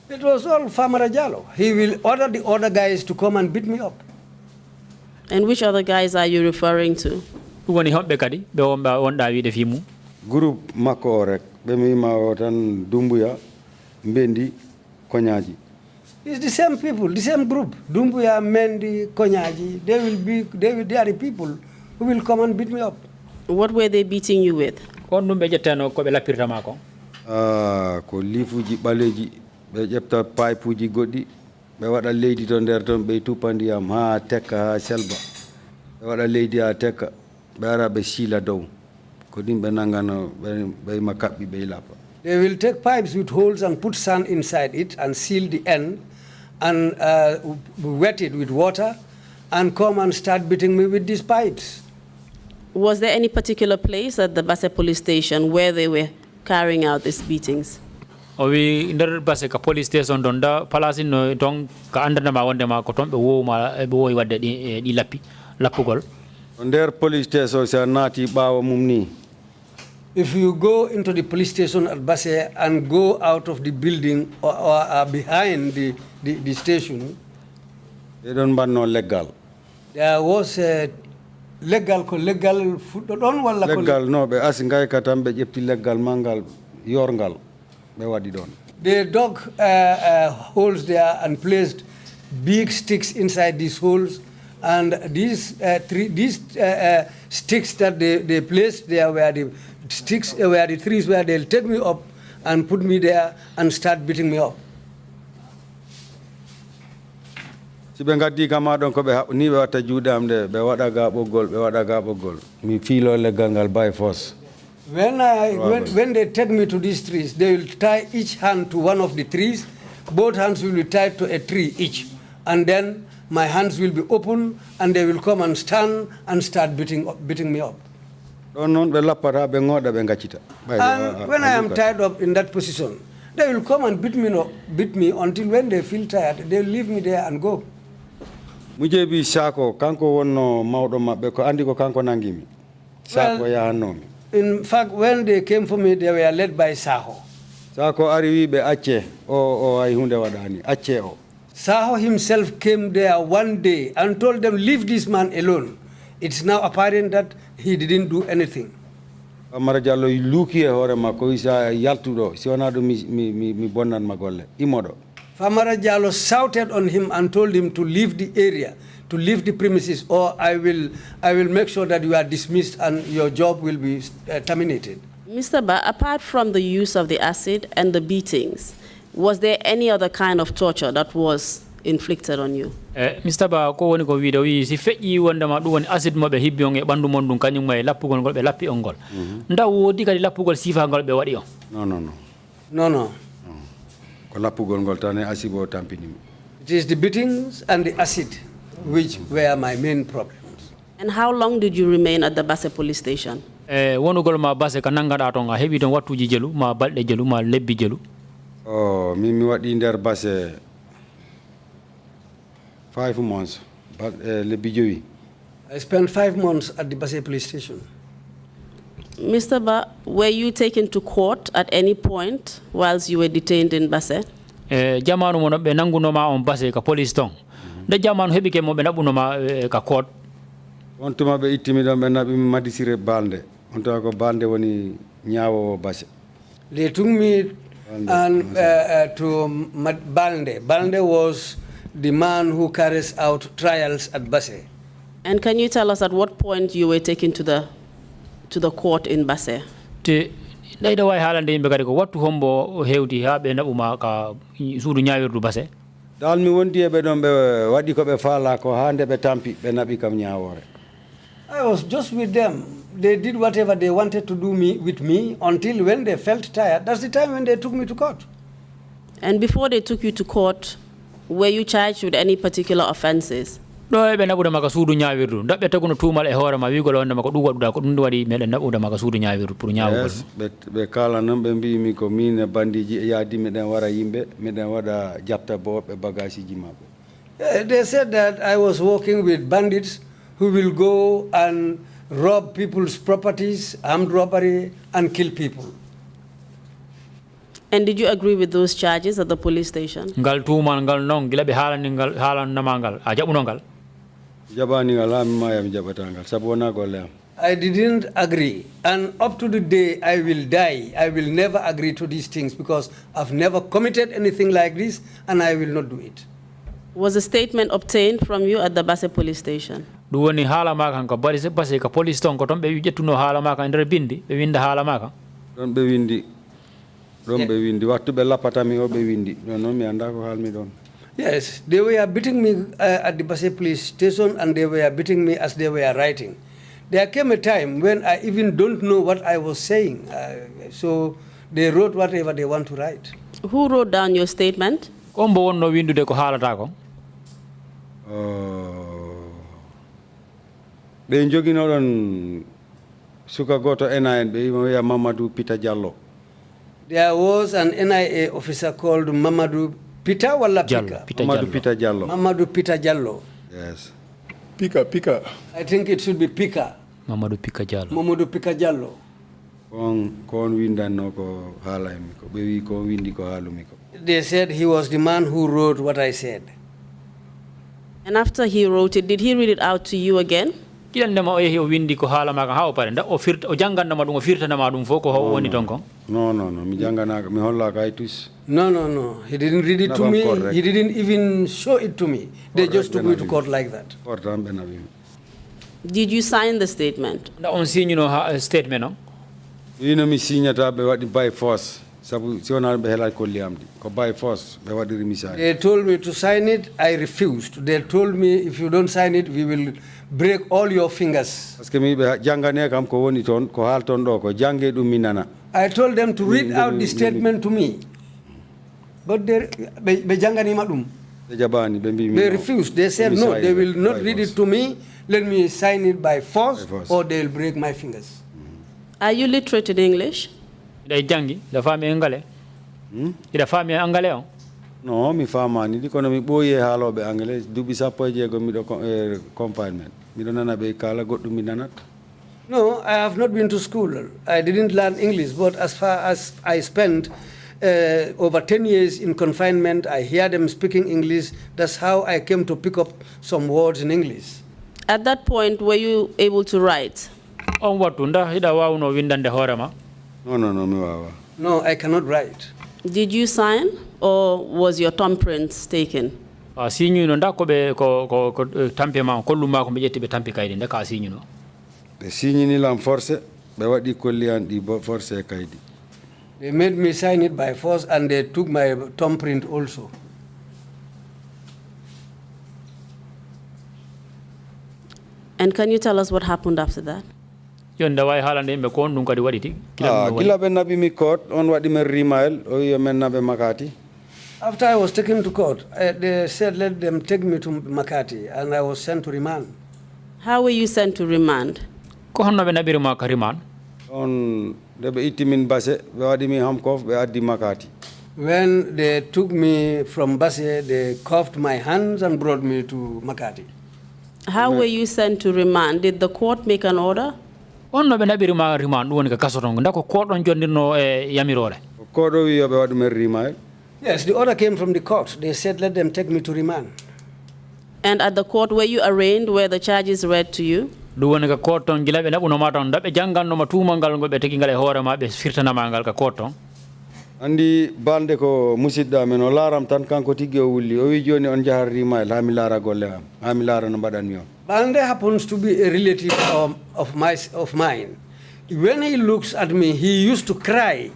It was all Famara Diallo. He will order the other guys to come and beat me up. And which other guys are you referring to? Woni hombe kadi be wonda wiide fimu groupe makko rek be mi ma o tan Dumbuya Mbendi Konyaji. It's the same people, the same group. Dumbuya, Mendi, Konyaji. They are the people who will come and beat me up. What were they beating you with? Ko numbe jettano ko be lappirta ma ko. Ko lifuji baleji be jepta pipeji goddi be wada leydi to der ton be tupandiyam ha tekka ha selba be wada leydi ha tekka be ara be sila dow ko dimbe nangano be makabbi be lapa. They will take pipes with holes and put sand inside it and seal the end and wet it with water and come and start beating me with these pipes. Was there any particular place at the Basse police station where they were carrying out these beatings? Owi nder Basse ka police station don da palasin no ton ka andana ma wonde ma ko ton be wo ma be woy wadde di lappi lappugol. Nder police station sa nati bawo mumni. If you go into the police station at Basse and go out of the building or behind the station, they don't ban no legal. There was a legal no be asingay katambe jepti legal mangal yorngal be wadi don. They dug holes there and placed big sticks inside these holes, and these sticks that they placed there were the sticks were the trees where they'll take me up and put me there and start beating me up. Sibengati kama don ko be ni be wata judam de be wada ga bogol mi filo le gangal by force. When they take me to these trees, they will tie each hand to one of the trees. Both hands will be tied to a tree each, and then my hands will be open and they will come and stand and start beating me up. And when I am tied up in that position, they will come and beat me until when they feel tired, they will leave me there and go. Mujebi sako kanko wonno mawdo mabbe ko andi ko kanko nangimi. Sako ya hannomi. In fact, when they came for me, they were led by Saho. Sako ariwi be acce o ay hunde wadani acce o. Saho himself came there one day and told them, leave this man alone. It's now apparent that he didn't do anything. Amara Jallo luki e hore makko isa yaltudo si wona do mi bonnan magolle imodo. Famara Jallo shouted on him and told him to leave the area, to leave the premises, or I will make sure that you are dismissed and your job will be terminated. Mr. Ba, apart from the use of the acid and the beatings, was there any other kind of torture that was inflicted on you? Mr. Ba ko woni ko wiide wi si feƴƴi wondema ɗum woni acide mo ɓe hibbi on e ɓanndu mon ɗum kañum e lappugol ngol ɓe lappi on ngol ndaw woodi kadi lappugol sifangol ɓe waɗi on? No. Ko lappugol ngol tan e acide o tampinimi. It is the beatings and the acid which were my main problems. And how long did you remain at the Basse police station? Wonugol ma Basse ka nangaɗa toon a heɓi toon wattuji jelu ma balɗe jelu ma lebbi jelu? Mi waɗi nder Basse 5 months, but lebbi jowi. I spent 5 months at the Basse police station. Mr. Ba, were you taken to court at any point whilst you were detained in Basse? Jamanu mo ɓe nangunoma on Basse ka police toon nde jamanu heɓi ke mo ɓe naɓunoma ka court? On tuma ɓe ittimi ɗon ɓe naɓi mi madisire balde on tuma ko balde woni ñaawowo Basse. They took me to Balde. Balde was the man who carries out trials at Basse. And can you tell us at what point you were taken to the court in Basse? Te ɗayɗa wawi haalande yimɓe kadi ko wattu hombo hewti ha ɓe naɓuma ka suudu ñawirdu Basse? dal mi wondi e ɓe ɗon ɓe waɗi ko ɓe faala ko ha nde ɓe tampi ɓe naɓi kam ñawore. I was just with them. They did whatever they wanted to do with me until when they felt tired. That's the time when they took me to court. And before they took you to court, were you charged with any particular offenses? ɗo eɓe naɓudama ka suudu ñawirdu daɓɓe taguno tuumal e hoorema wigol wondema ko ɗum waɗuɗa ko ɗum waɗi meɗen naɓudama ka suudu ñawirdu pour ñawugol. ɓe kala noon ɓe mbimi ko min e bandiji yaadi miɗen wara yimɓe miɗen waɗa jabta bo woɓɓe bagage ji maɓɓe. They said that I was working with bandits who will go and rob people's properties, armed robbery, and kill people. And did you agree with those charges at the police station? Ngal tuumal ngal noon gila ɓe haalannama ngal a jaɓuno ngal? Jaɓanigal ha mi maya mi jaɓata ngal sabu wona golle am. I didn't agree, and up to the day I will die, I will never agree to these things because I've never committed anything like this, and I will not do it. Was a statement obtained from you at the Basse police station? ɗum woni haala maka han ko Basse ka police toon ko toon ɓe ƴettuno haala maka e nder bindi ɓe winda haala maka? ɗon ɓe windi wattu ɓe lappatami o ɓe windi ɗon noon mi anda ko haalmi ɗon. Yes, they were beating me at the Basse police station, and they were beating me as they were writing. There came a time when I even don't know what I was saying, so they wrote whatever they want to write. Who wrote down your statement? Kombo wonno windude ko haalata ko? ɓe joginoɗon suka goto NIA en ɓe wiya Mamadou Pita Diallo. There was an NIA officer called Mamadou Pita wala Pika? Mamadou Pita Diallo. Mamadou Pita Diallo. Yes. Pika. I think it should be Pika. Mamadou Pika Diallo. Mamadou Pika Diallo. Kon windanno ko haalami ko ɓe wi ko windi ko haalumi ko. They said he was the man who wrote what I said. And after he wrote it, did he read it out to you again? Kilandema o yehi o windi ko haala maka ha o pare o janggandama ɗum o firtanama ɗum fof ko woni toon kon? No, mi jangganaka mi hollaka ay tus. No. He didn't read it to me. He didn't even show it to me. They just took me to court like that. Did you sign the statement? On signino statement no? Ino mi signata ɓe waɗi by force. Sabu si wona ɓe heelaki kolli amdi ko by force ɓe waɗiri mi sign. They told me to sign it. I refused. They told me if you don't sign it, we will break all your fingers. Parce que mi ɓe janggane kam ko woni toon ko haal toon ɗo ko jangge ɗum mi nana. I told them to read out the statement to me, but they janganima ɗum. They refused. They said no, they will not read it to me. Let me sign it by force, or they will break my fingers. Are you literate in English? Ida jangi, da fami angale. Ida fami angale on? No, mi famani. Di kono mi ɓooyi haaloɓe anglais duuɓi sappo e jeegom miɗo confinement. Miɗo nana ɓe kala goɗɗum mi nanat. No, I have not been to school. I didn't learn English, but as far as I spent over 10 years in confinement, I hear them speaking English. That's how I came to pick up some words in English. At that point, were you able to write? On watunda hida wawno windande horema. No, mi wawa. No, I cannot write. Did you sign, or was your thumbprints taken? Siñu no nda ko be ko tampe ma kolluma ko be jetti be tampi kaydi nda ka siñu no. Ɓe signinilam forcé ɓe waɗi kolliyan ɗi bo forcé kaydi. They made me sign it by force, and they took my thumbprint also. And can you tell us what happened after that? Yonda way halande be ko ndum kadi wadi ti. Gila ɓe naɓi mi court on waɗi men rimayel o wiya men naɓe Makati. After I was taken to court, they said let them take me to Makati, and I was sent to remand. How were you sent to remand? Ko honno be nabirima ka remand. On de ɓe itti min base ɓe waɗi mi hamkof ɓe addi Makati. When they took me from Basse, they cuffed my hands and brought me to Makati. How were you sent to remand? Did the court make an order? Onno be nabirima remand woni ka kasoton nda ko court on jondirno e yamirore. Court o wi yo ɓe waɗi men rimayel. Yes, the order came from the court. They said let them take me to remand. And at the court, were you arraigned where the charges read to you? Du woni ka court on gila be nabuno ma ton dabe janganno ma tumangal go be tegi ngal e hoore ma be firtanama ngal ka court on. Andi balde ko musidɗo men o laaram tan kanko tigui o wulli o wi joni on jahar rimayel ha mi laara golle am ha mi laara no mbaɗanmi on. Balde happens to be a relative of mine. When he looks at me, he used to cry,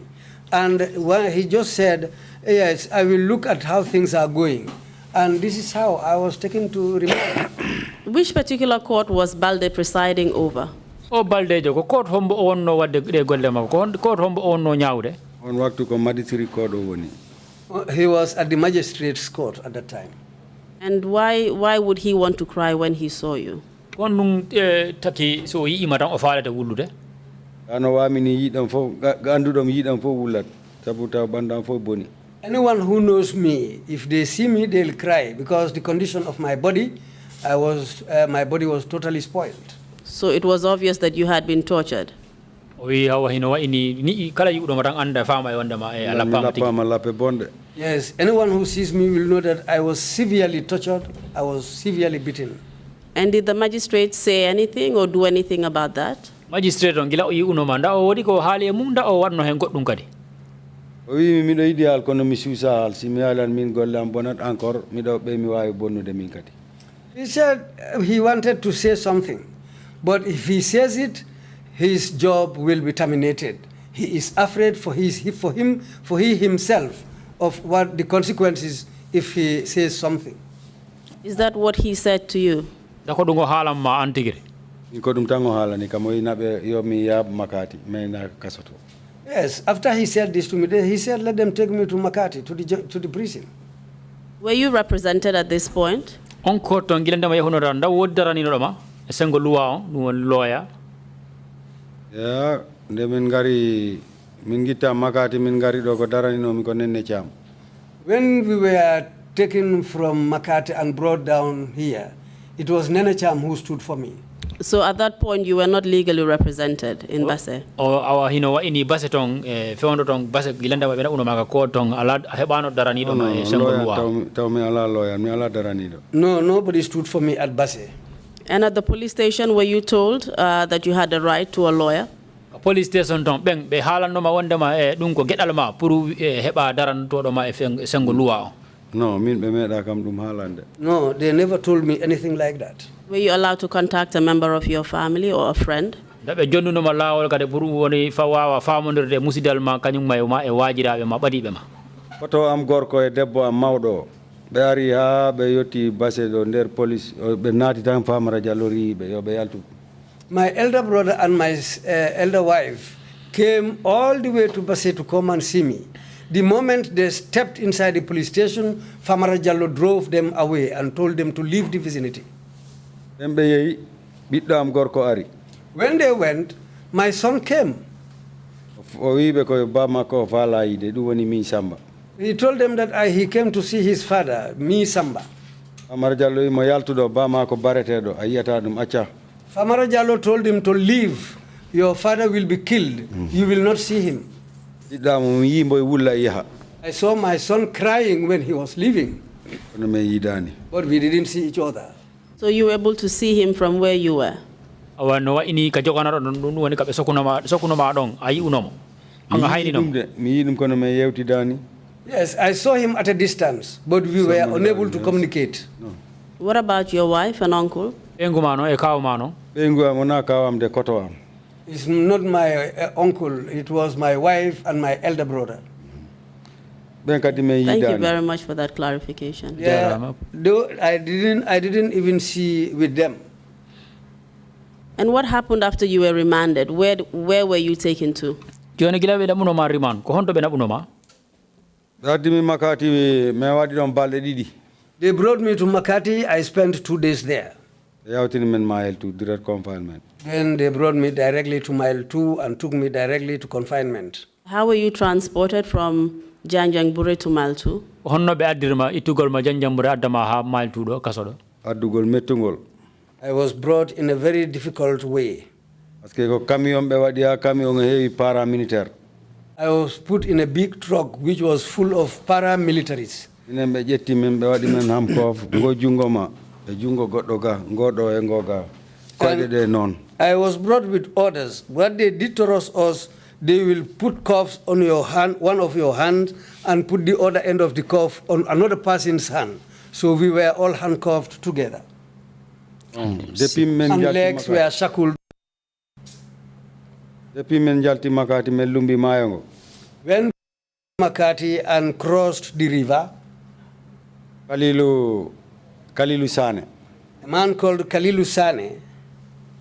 and when he just said, yes, I will look at how things are going. And this is how I was taken to remand. Which particular court was Balde presiding over? O Balde jo ko court hombo wonno wadde de golle ma ko court hombo wonno nyawde. On waktu ko magistrate court o woni. He was at the magistrate's court at that time. And why would he want to cry when he saw you? Kon dum taki so yi ima tan o faalete wullude. Ano wamini yiɗam fof ganduɗom yiɗam fof wullat sabu taw ɓandam fof boni. Anyone who knows me, if they see me, they'll cry because the condition of my body, my body was totally spoiled. So it was obvious that you had been tortured. Yes, anyone who sees me will know that I was severely tortured, I was severely beaten. And did the magistrate say anything or do anything about that? Magistrate on gila yi uno manda o wodi ko haali e munda o wanno hen goddum kadi. O wi mi miɗo yiɗi hal kono mi suusa hal si mi halan min golle am bonat encore miɗo ɓe mi wawi bonnude min kadi. He said he wanted to say something, but if he says it, his job will be terminated. He is afraid for he himself of what the consequences if he says something. Is that what he said to you? Dako dungo halam ma antigiri. Ko ɗum tan o haalani kam o yinaɓe yo mi yaab Makati mayna kasoto. Yes, after he said this to me, he said, let them take me to Makati, to the prison. Were you represented at this point? On court on gilenda ma yahuno randa woddarani no ma sengo luwa on dum lawyer. Ya nde min ngari min gitta Makati min ngari ɗo ko daranino mi ko Nenne Thiam. When we were taken from Makati and brought down here, it was Nenne Thiam who stood for me. So at that point, you were not legally represented in Basse? Awa hino wa ini Basse tong feondo tong Basse gilenda ma bena uno maga court tong ala hebano daranido ma sengo luwa. Taw mi ala lawyer mi ala daranido. No, nobody stood for me at Basse. And at the police station, were you told that you had the right to a lawyer? Police station tong beng be halando ma wonde ma dum ko gedal ma pour heba daranto do ma sengo luwa. No, min be meɗa kam ɗum haalande. No, they never told me anything like that. Were you allowed to contact a member of your family or a friend? Dabe jonduno ma lawol kade pour woni fa wawa famondirde musidal ma kanyum ma e wajirabe ma badibe ma. Koto am gorko e debbo am mawɗo ɓe ari ha ɓe yetti Basse ɗo nder police ɓe naati tan Famara Diallo riiɓe yo ɓe yaltu. My elder brother and my elder wife came all the way to Basse to come and see me. The moment they stepped inside the police station, Famara Diallo drove them away and told them to leave the vicinity. When they went, my son came. He told them that he came to see his father, me Samba. Famara Diallo told him to leave. your father will be killed. You will not see him. Idamo mi yimbo wulla yaha. I saw my son crying when he was leaving, Kono me yidani. but we didn't see each other. So you were able to see him from where you were? awano wa ini ka jogana ɗon woni kaɓe sokunoma ɗon a yi'unomo anga hayninomo Mi yidum kono me yewtidani. Yes, I saw him at a distance, but we were unable to communicate. What about your wife and uncle? ɓengumano e kawmano Ɓengu am wona kawam de koto am. It's not my uncle, it was my wife and my elder brother. Ɓen kadi me Thank you yidani. very much for that clarification. Yeah, though I didn't even see with them. And what happened after you were remanded? Where were you taken to? joni gila ɓe ɗaɓunoma riman ko honto ɓe ɗaɓunoma Dadimi makati me waɗi ɗon balɗe ɗiɗi. They brought me to Makati, I spent 2 days there. Yawtini men Mile to direct confinement. Then they brought me directly to Mile 2 and took me directly to confinement. How were you transported from Janjanbure to Mile 2? honno ɓe addirma ittugol ma janjambure addama ha maltuɗo kaso ɗo Addugol mettugol. I was brought in a very difficult way. Parce que ko camion ɓe waɗi ha camion o heewi paramilitaire. I was put in a big truck which was full of paramilitaries. Minen ɓe ƴetti men ɓe waɗi men hamkof ngo jungo ma e jungo goɗɗo ga ngoɗo e ngo ga koyɗe ɗe noon. I was brought with orders. What they did to us, they will put cuffs on your hand, one of your hands, and put the other end of the cuff on another person's hand. So we were all handcuffed together. Depuis men And jalti legs Makati. were shackled. Depuis men jalti Makati men lumbi maayo ngo. When Makati and crossed the river, Kalilu Sane. a man called Kalilu Sane,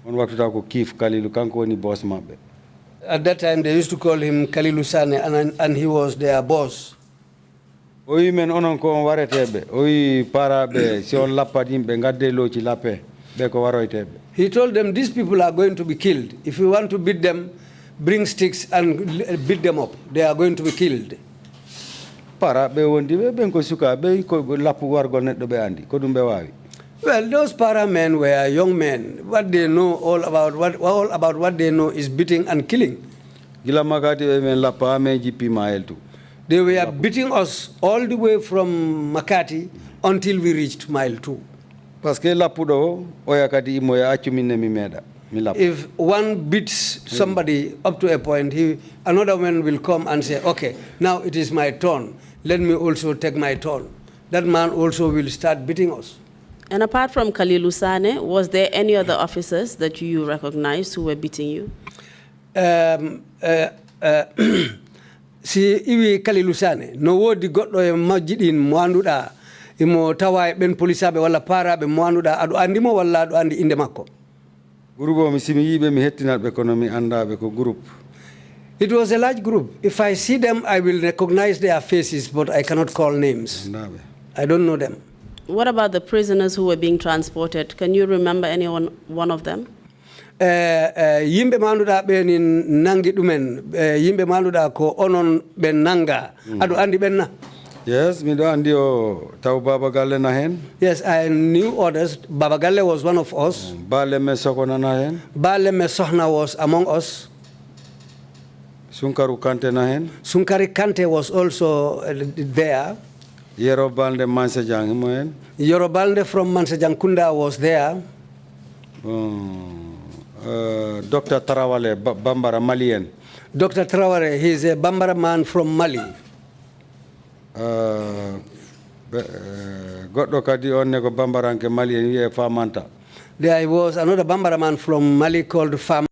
On waktuta ko Kif Kalilu kanko woni boss maɓɓe. at that time they used to call him Kalilu Sane, and he was their boss. O wi men onon ko on wareteɓe. O wi paraɓe si on lappat yimɓe gadde looci lappe ɓe ko waroyteɓe. He told them, these people are going to be killed. If you want to beat them, bring sticks and beat them up. They are going to be killed. Paraɓe wondi ɓe ɓen ko sukaɓe ko lappu wargol neɗɗo ɓe andi ko ɗum ɓe wawi. Well, those para men were young men. What they know all about what they know is beating and killing. Gila Makati ɓe men lappa ha men jippi Mayel tu. They were beating us all the way from Makati until we reached Mile 2. Par ce que lappuɗo o oya kadi immoya accu minne mi meeɗa mi lappa. If one beats somebody up to a point, another man will come and say, okay, now it is my turn. Let me also take my turn. That man also will start beating us. And apart from Kalilu Sane, was there any other officers that you recognized who were beating you? Si iwi Kalilu Sane, no wodi goɗɗo e majjiɗin mo annduɗa imo tawa e ɓen polisaɓe walla paraɓe mo annduɗa aɗo andimo walla aɗo andi inde makko? Groupe o mi simi yiɓe mi hettinatɓe kono mi andaɓe ko groupe. It was a large group. If I see them, I will recognize their faces, but I cannot call names. Andaɓe. I don't know them. What about the prisoners who were being transported? Can you remember one of them? Yimɓe manduɗa ɓe ni nangi ɗumen, yimɓe manduɗa ko onon ɓe nanga. Aɗo andi ɓen na? Yes, miɗo andi o taw Baba Galle na hen. Yes, I knew others. Baba Galle was one of us. Baleme Sokona na hen. Baleme Sohna was among us. Sunkaru Kante na hen. Sunkari Kante was also there. Yerobalde Mansejang imo hen. Yorobalde from Mansajankunda was there. Dr. Tarawale Bambara Malien. Dr. Traore, he is a Bambara man from Mali. Goɗɗo kadi on ne ko Bambaranke Malien wiye Famanta. There was another Bambara man from Mali called Fam.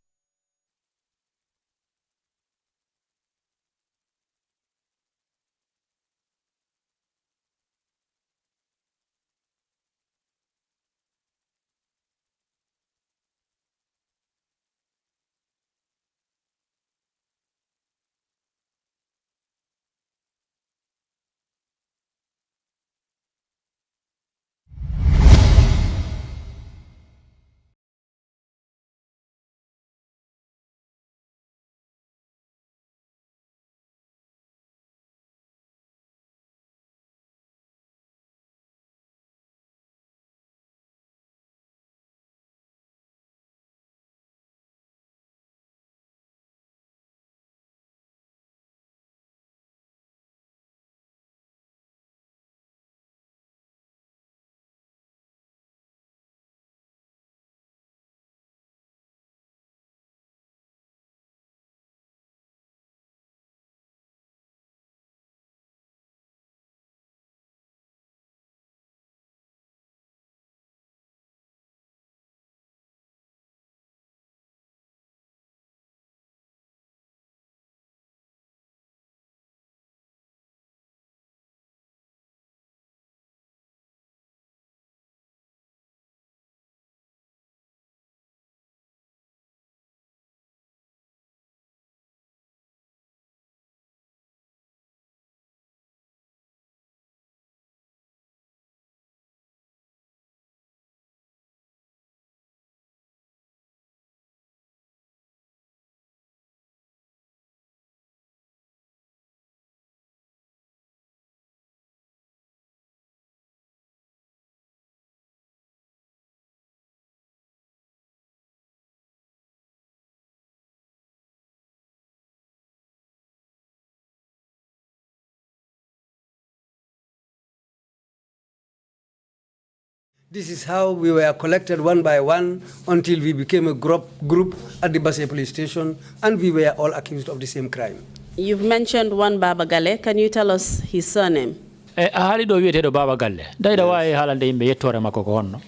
This is how we were collected one by one until we became a group at the Basse police station, and we were all accused of the same crime. You've mentioned one Baba Gale. Can you tell us his surname? haali ɗo wiyeteɗo Baba Galle dayda wawi haalande yimɓe yettore makko ko honno.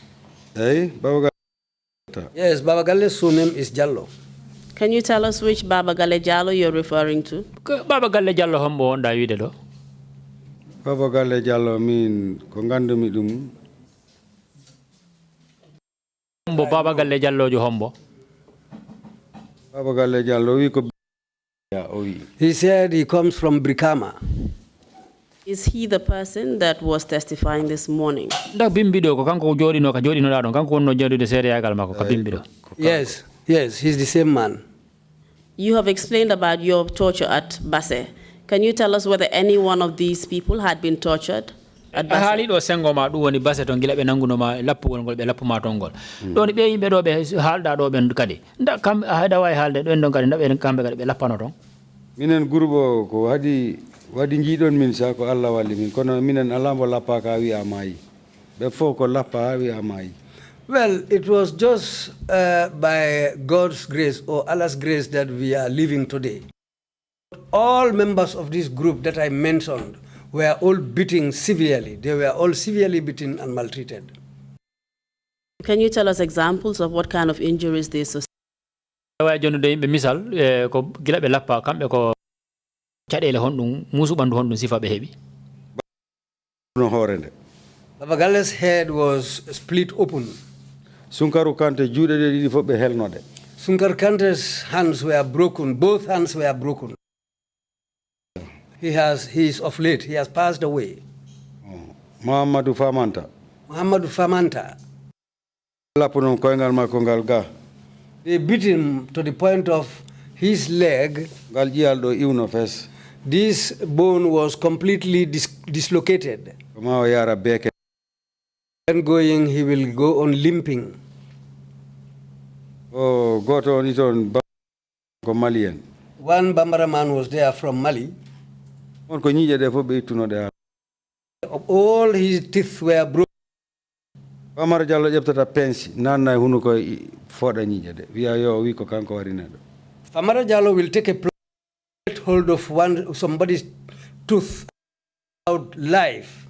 Baba Galle. Yes, Baba Galle's surname is Jallo. Can you tell us which Baba Gale Jallo you're referring to? Baba Galle Jallo hombo wonɗa wiide ɗo? Baba Galle Jallo min ko gandumi ɗum. Hombo Baba Galle Jallojo hombo. Baba Galle Jallo wi ko. He said he comes from Brikama. Is he the person that was testifying this morning? Ndak bimbiɗo ko kanko joɗino ka joɗinoɗa ɗon kanko wonno joɗude seedeyagal makko ka bimbiɗo. Yes, he's the same man. You have explained about your torture at Basse. Can you tell us whether any one of these people had been tortured at Basse? haali ɗo sengo ma ɗum woni Basse to gila ɓe nanggunoma lappugol ngol ɓe lappuma ton ngol ɗon ɓe yimɓe ɗo ɓe haalɗa ɗo ɓen kadi nda kam hayda wawi haalde ɗon ɗon kadi nda ɓen kamɓe kadi ɓe lappano ton. Minen groupe ko wadi jiiɗon min sa ko Allah walli min kono minen alambo lappa ka wi amayi ɓe fof ko lappa wi amayi. Well, it was just by God's grace or Allah's grace that we are living today. All members of this group that I mentioned were all beaten severely. They were all severely beaten and maltreated. Can you tell us examples of what kind of injuries they sustained? Wawi jonnude yimɓe misal ko gila ɓe lappa kamɓe ko caɗele honɗum musu ɓandu honɗum sifa ɓe heeɓi. No horende. Baba Galle's head was split open. Sunkaru Kante juuɗe ɗe ɗiɗi fof ɓe helnoɗe. Sunkar Kante's hands were broken. Both hands were broken. He is of late. He has passed away. Muhammadu Famanta. Muhammadu Famanta. Lapunon koyngal makko ngal ga. They beat him to the point of his leg. Ngal ƴiyal ɗo iwno fes. This bone was completely dislocated. Ma o yara beke. When going, he will go on limping. Oh, goto on iton ko Malien. One Bambara man was there from Mali. On ko ñiije ɗe fof ɓe ittunoɗe. All his teeth were broken. Famara Diallo ƴeftata pensi nanna hunu ko foɗa ñiije ɗe wiya yo wi ko kanko wari neɗɗo. Famara Diallo will take a hold of somebody's tooth out life.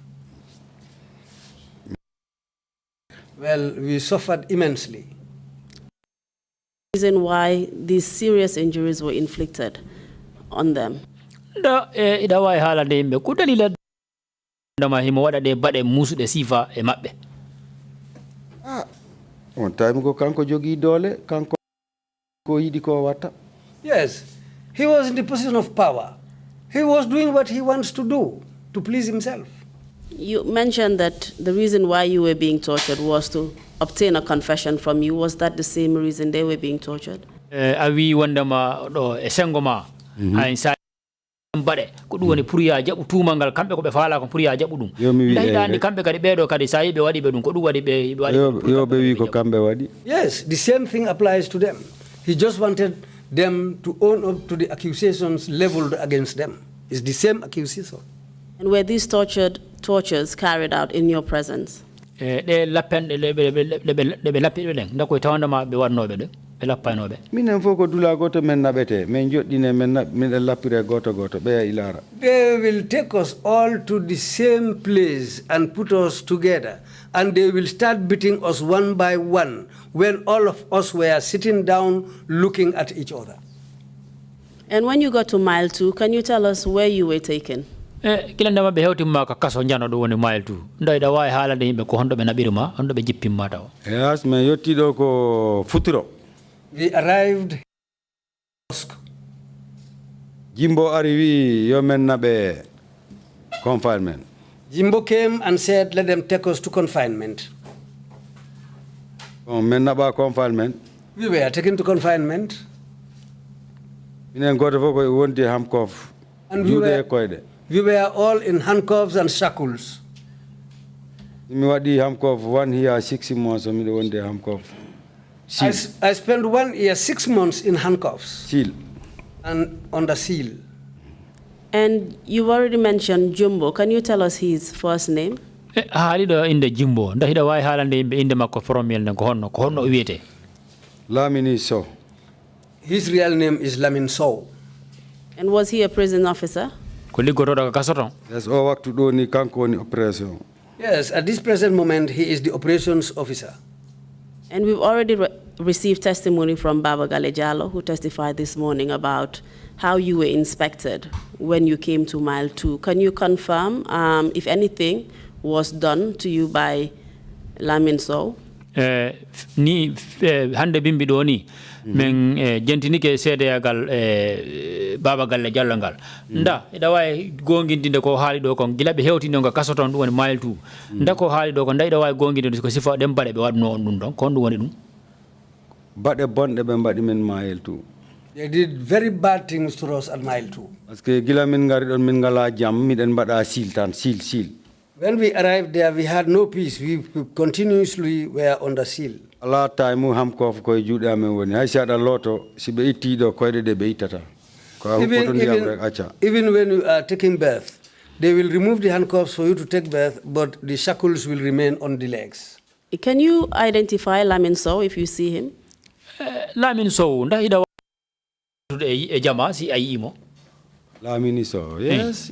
Well, we suffered immensely. Reason why these serious injuries were inflicted on them? Ida wawi haalande yimɓe ko dalila ndama himo waɗa ɗe baɗe musuɗe sifa e maɓɓe. On time ko kanko jogii doole kanko ko yiɗi ko watta. Yes, he was in the position of power. He was doing what he wants to do to please himself. You mentioned that the reason why you were being tortured was to obtain a confession from you. Was that the same reason they were being tortured? A wi wondema ɗo e sengo ma hay sa baɗe ko ɗum woni pour ya jaɓu tuumal ngal kamɓe ko ɓe faala ko pour ya jaɓu ɗum dahiɗandi kamɓe kadi ɓeɗo kadi sa yi ɓe waɗi ɓe ɗum ko ɗum waɗi ɓe waɗi yo ɓe wi ko kamɓe waɗi. Yes, the same thing applies to them. He just wanted them to own up to the accusations leveled against them. It's the same accusation. And were these tortures carried out in your presence? ɗe lappenɗe ɓe lappiɗe ɗen dakoye tawandema ɓe waɗnoɓe ɗe ɓe lappanoɓe. Minen fof ko dula goto men naɓete min joɗɗine miɗen lappire goto ɓeya ilara. They will take us all to the same place and put us together, and they will start beating us one by one when all of us were sitting down looking at each other. And when you got to mile 2, can you tell us where you were taken? Kilandema ɓe hewtimma ka kaso jano ɗo woni mile 2 ida wawi haalande yimɓe ko honɗo ɓe naɓirima honɗo ɓe jippimma taw. Yes, min yettiɗo ko Futuro. We arrived in mosque. Jimbo ari wi yo men naɓe confinement. Jimbo came and said, let them take us to confinement. Men naɓa confinement. We were taken to confinement. Minen goto fof ko wondi handcuff. And juuɗe e koyɗe. We were all in handcuffs and shackles. Mi waɗi handcuff 1 year 6 months so miɗo wondi handcuff. I spent 1 year 6 months in handcuffs. Seal. And under seal. And you've already mentioned Jumbo. Can you tell us his first name? haaliɗo inde Jimbo nda hiɗa wawi haalande yimɓe inde makko formel nden ko honno wiyete? Lamini Sow. His real name is Lamin Sow. And was he a prison officer? Ko liggotoɗo ko kaso ton? Yes, o waktu ɗo ni kanko woni operation. Yes, at this present moment, he is the operations officer. And we've already received testimony from Baba Galejalo, who testified this morning about how you were inspected when you came to Mile 2. Can you confirm if anything was done to you by Lamin Sow? Ni hande bimbi ɗo ni min jentinike seedeyagal Baba Galle Diallo ngal nda ida wawi gongindinde ko haali ɗo kon gila ɓe hewtinde ngo kaso ton ɗum woni Mile 2 nda ko haali ɗo kon nda ida wawi gongindinde ko sifa ɗen baɗe ɓe waɗno on ɗum ɗon ko ɗum woni ɗum? Baɗe bonɗe ɓe mbaɗi men Mile 2. They did very bad things to us at Mile 2. Parce que gila min ngari ɗon min ngala jam miɗen mbaɗa sil tan sil. When we arrived there, we had no peace. We continuously were under seal. Ala time hamkof koye juuɗe amen woni hay si aɗa looto si ɓe ittiɗo koyɗe ɗe ɓe ittata ko a huppoto ndiyam rek acca. Even when you are taking birth, they will remove the handcuffs for you to take birth, but the shackles will remain on the legs. Can you identify Lamin Sow if you see him? Lamin Sow nda ida e jama si a yiimo? Lamini Sow, yes.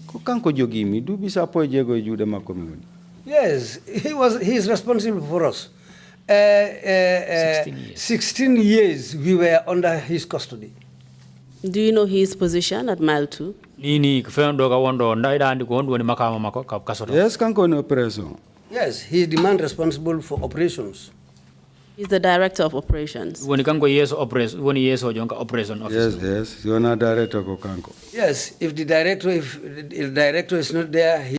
Ko kanko jogimi duuɓi sappo e jeego e juuɗe makko mi woni. Yes, he is responsible for us. 16 years we were under his custody. Do you know his position at Mile 2? Nini ko fewndo ka wondo nda ida andi ko woni makama makko ka kaso ton? Yes, kanko woni operation. Yes, he is the man responsible for operations. He's the director of operations. Woni kanko yeso operation woni yeso jonka operation officer. Yes, yona director ko kanko. Yes, if the director is not there,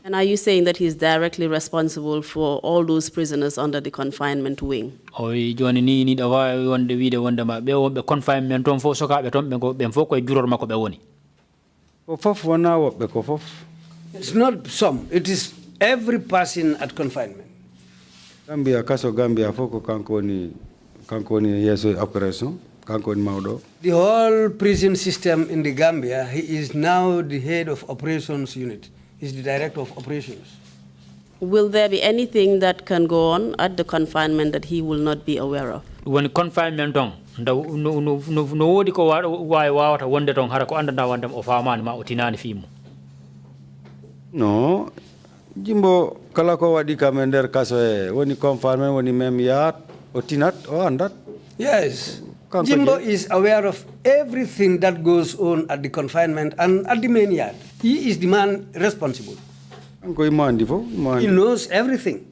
And are you saying that he's directly responsible for all those prisoners under the confinement wing? Oyi joni ni da wawi wonde wiide wondema ɓe wonɓe confinement ton fof sokaɓe ton ɓen fof koye juror makko ɓe woni? Ko fof wona woɓɓe ko fof. it's not some, it is every person at confinement. Gambia kaso Gambia fof ko kanko woni yeeso operation kanko woni mawɗo. The whole prison system in the Gambia, he is now the head of operations unit. He's the director of operations. Will there be anything that can go on at the confinement that he will not be aware of? When confinement on no wodi ko wawata wonde ton hara ko andanda wondem o famani ma o tinani fimo? No, Jimbo kala ko waɗi kam e nder kaso e woni confinement woni même yaat o tinat o andat. Yes, Jimbo is aware of everything that goes on at the confinement and at the main yard. He is the man responsible. He knows everything.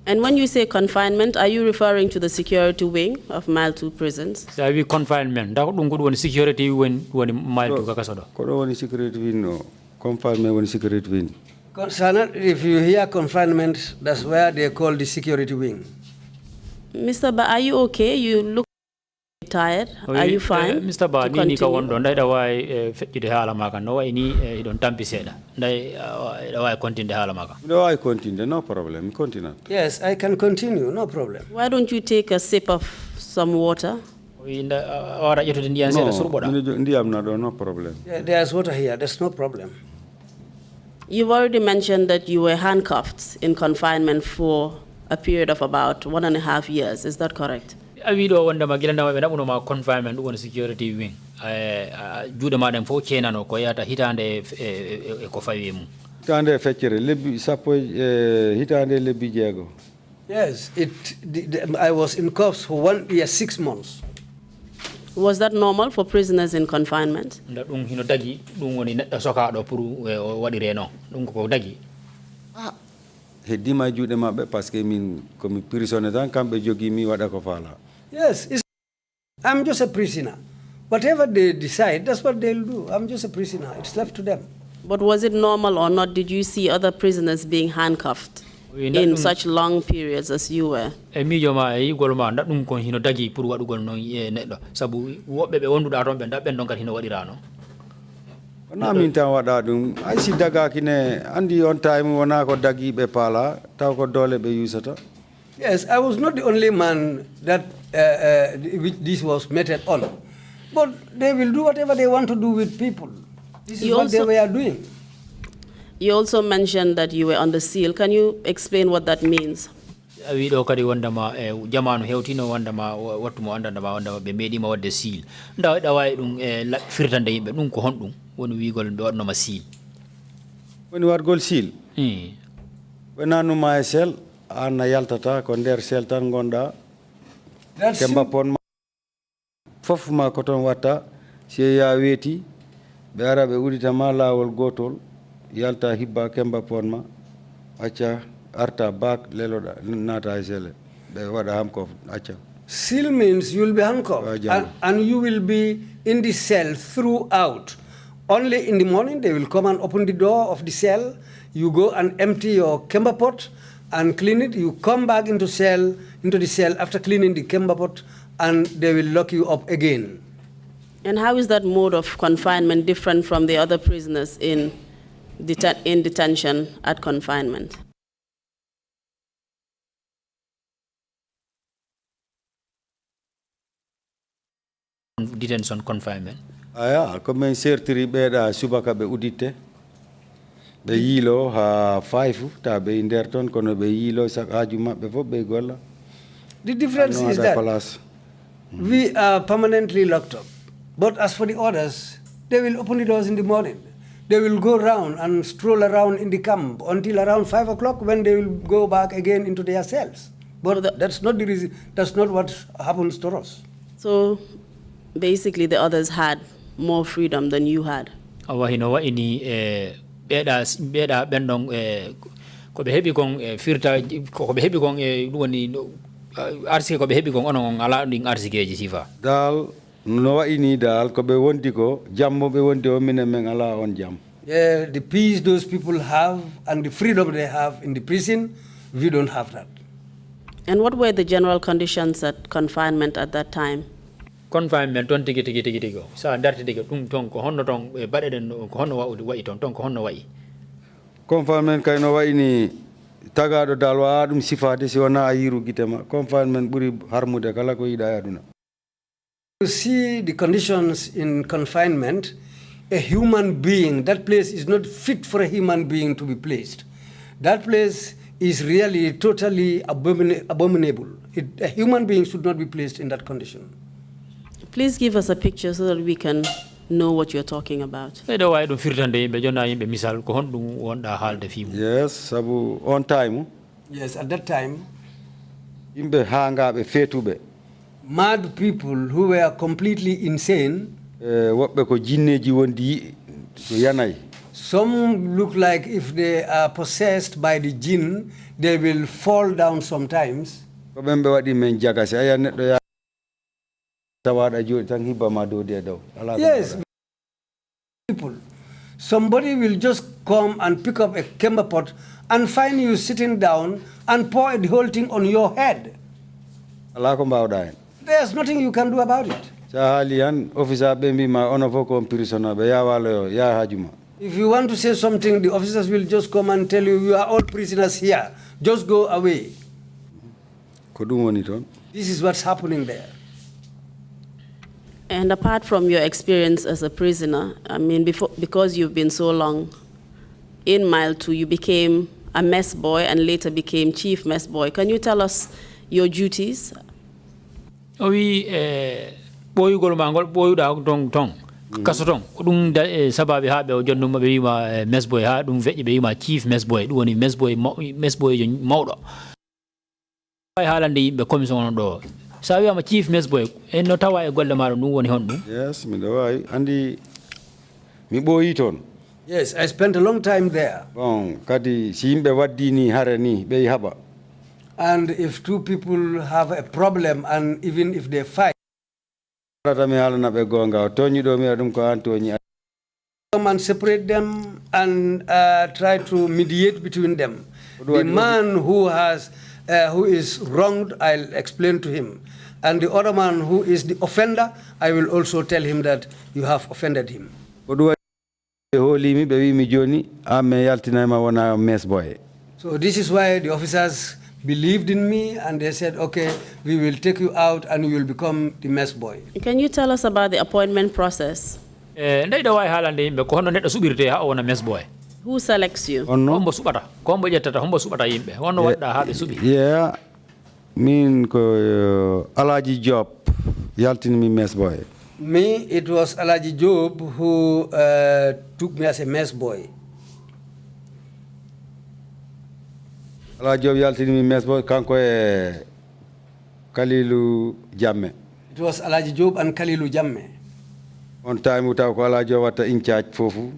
And when you say confinement, are you referring to the security wing of Mile 2 prisons? So we confinement. Da ɗum ko security when Mile 2 kaso do. Ko woni security wing no. Confinement woni security wing. If you hear confinement, that's where they call the security wing. Mr. Ba, are you okay? You look tired. Are you fine? Mr. Ba, ni ka wondo ndai da way fejjude hala maka no way ni don tampi seda. Ndai da way continue hala maka. No, I continue, no problem. Continue. Yes, I can continue, no problem. Why don't you take a sip of some water? No, no problem. Yeah, there's water here, there's no problem. You've already mentioned that you were handcuffed in confinement for a period of about 1.5 years. Is that correct? Awido wonda magilanda maɓe naɓuno ma confinement woni security wing juuɗe maɗen fof cenano ko yata hitande e ko fawi mum hitande feccere lebbi sappo hitande lebbi jeego. Yes, I was in cuffs for 1 year 6 months. Was that normal for prisoners in confinement? nda ɗum hino dagi ɗum woni neɗɗo sokaɗo pour waɗire noon ɗum ko dagi. Heddima juuɗe maɓɓe par ce que min komi prisonnier tan kamɓe jogii mi waɗa ko faala. Yes, I'm just a prisoner. Whatever they decide, that's what they'll do. I'm just a prisoner. It's left to them. But was it normal or not? Did you see other prisoners being handcuffed in such long periods as you were? Mijo ma e yigol ma nda ɗum kon hino dagi pour waɗugol noon neɗɗo sabu woɓɓe ɓe wonduɗa toon ɓe nda ɓen ɗon kadi hino waɗirano. Wona min tan waɗa ɗum hay si dagaki ne andi on time wona ko dagiɓe paala taw ko doole ɓe usata. Yes, I was not the only man that this was meted on. But they will do whatever they want to do with people. This is what they were doing. You also mentioned that you were under seal. Can you explain what that means? wi ɗo kadi wondema jamanu hewtino wondema wattu mo andandema wondema ɓe meeɗima wadde seal nda wawi ɗum firtande yimɓe ɗum ko honɗum woni wigol ɓe waɗnoma seal woni wargol seal ɓe nannuma e sel an a yaltata ko nder sel tan gonɗa kemba pon ma fof ma ko toon watta si ya weeti ɓe ara ɓe uɗitama laawol gotol yalta hibba kemba pon ma acca arta back leloɗa nata e sele ɓe waɗa handcuff acca. Seal means you will be handcuffed and you will be in the cell throughout. Only in the morning they will come and open the door of the cell. You go and empty your kemba pot and clean it. You come back into the cell after cleaning the kemba pot, and they will lock you up again. And how is that mode of confinement different from the other prisoners in detention at confinement? Detention confinement. Aya comme sertiri ɓeeɗa subaka ɓe uditte ɓe yiilo ha 5 ta ɓe nder toon kono ɓe yiilo haaju maɓɓe fof ɓe golla. The difference is that we are permanently locked up, but as for the others, they will open the doors in the morning. They will go around and stroll around in the camp until around 5 o'clock, when they will go back again into their cells. But that's not the reason. That's not what happens to us. So basically the others had more freedom than you had. Awahino wa ini beda bendong ko be hebi kon firta ko be hebi kon woni arsi ko be hebi kon onon ala ding arsikeji sifa dal no wa ini dal ko be wondi ko jammo be wondi o minen men ala on jam. The peace those people have and the freedom they have in the prison, we don't have that. And what were the general conditions at confinement at that time? Confinement ton tigi go sa darti diga dum ton ko honno ton badeden ko honno wa'i ton ko honno wa'i confinement kay no wa'i ni tagado dal wa dum sifade si wona ayiru gitema confinement buri harmude kala ko yida aduna. You see the conditions in confinement, a human being, that place is not fit for a human being to be placed. That place is really totally abominable. A human being should not be placed in that condition. Please give us a picture so that we can know what you're talking about. Yes, sabu on time. Yes, at that time, mad people who were completely insane. Some look like if they are possessed by the jinn, they will fall down sometimes. Yes, people. Somebody will just come and pick up a kemba pot and find you sitting down and pour the whole thing on your head. There's nothing you can do about it. If you want to say something, the officers will just come and tell you, you are all prisoners here. Just go away. This is what's happening there. And apart from your experience as a prisoner, I mean, because you've been so long in Mile 2, you became a mess boy and later became chief mess boy. Can you tell us your duties? Oui, boyugol mangol boyuda tong kasotong dum sababi habe o jonnuma be wima mess boy ha dum veji be wima chief mess boy dum woni mess boy jo mawdo ay halande yimbe commission do sa wi'ama chief mess boy en no tawa e golle maaro dum woni hon dum. Yes, mi do way andi mi boyi ton. Yes, I spent a long time there. Bon, kadi si yimbe waddi ni hare ni be haba. And if two people have a problem and even if they fight, come and separate them and try to mediate between them. The man who is wronged, I'll explain to him. And the other man who is the offender, I will also tell him that you have offended him. So this is why the officers believed in me and they said, okay, we will take you out and you will become the mess boy. Can you tell us about the appointment process? Ndayda way halande yimbe ko hono neddo subirte ha o wona mess boy. Who selects you? onno hombo suɓata kombo ƴettata hombo suɓata yimɓe wonno waɗɗa ha ɓe suuɓi yeah min ko Alaji Job yaltini mi mess boy. Me, it was Alaji Job who took me as a mess boy. Alaji Job yaltini mi mess boy kanko e Kalilu Jamme. It was Alaji Job and Kalilu Jamme. On time utaw ko Alaji Job wata in charge fofu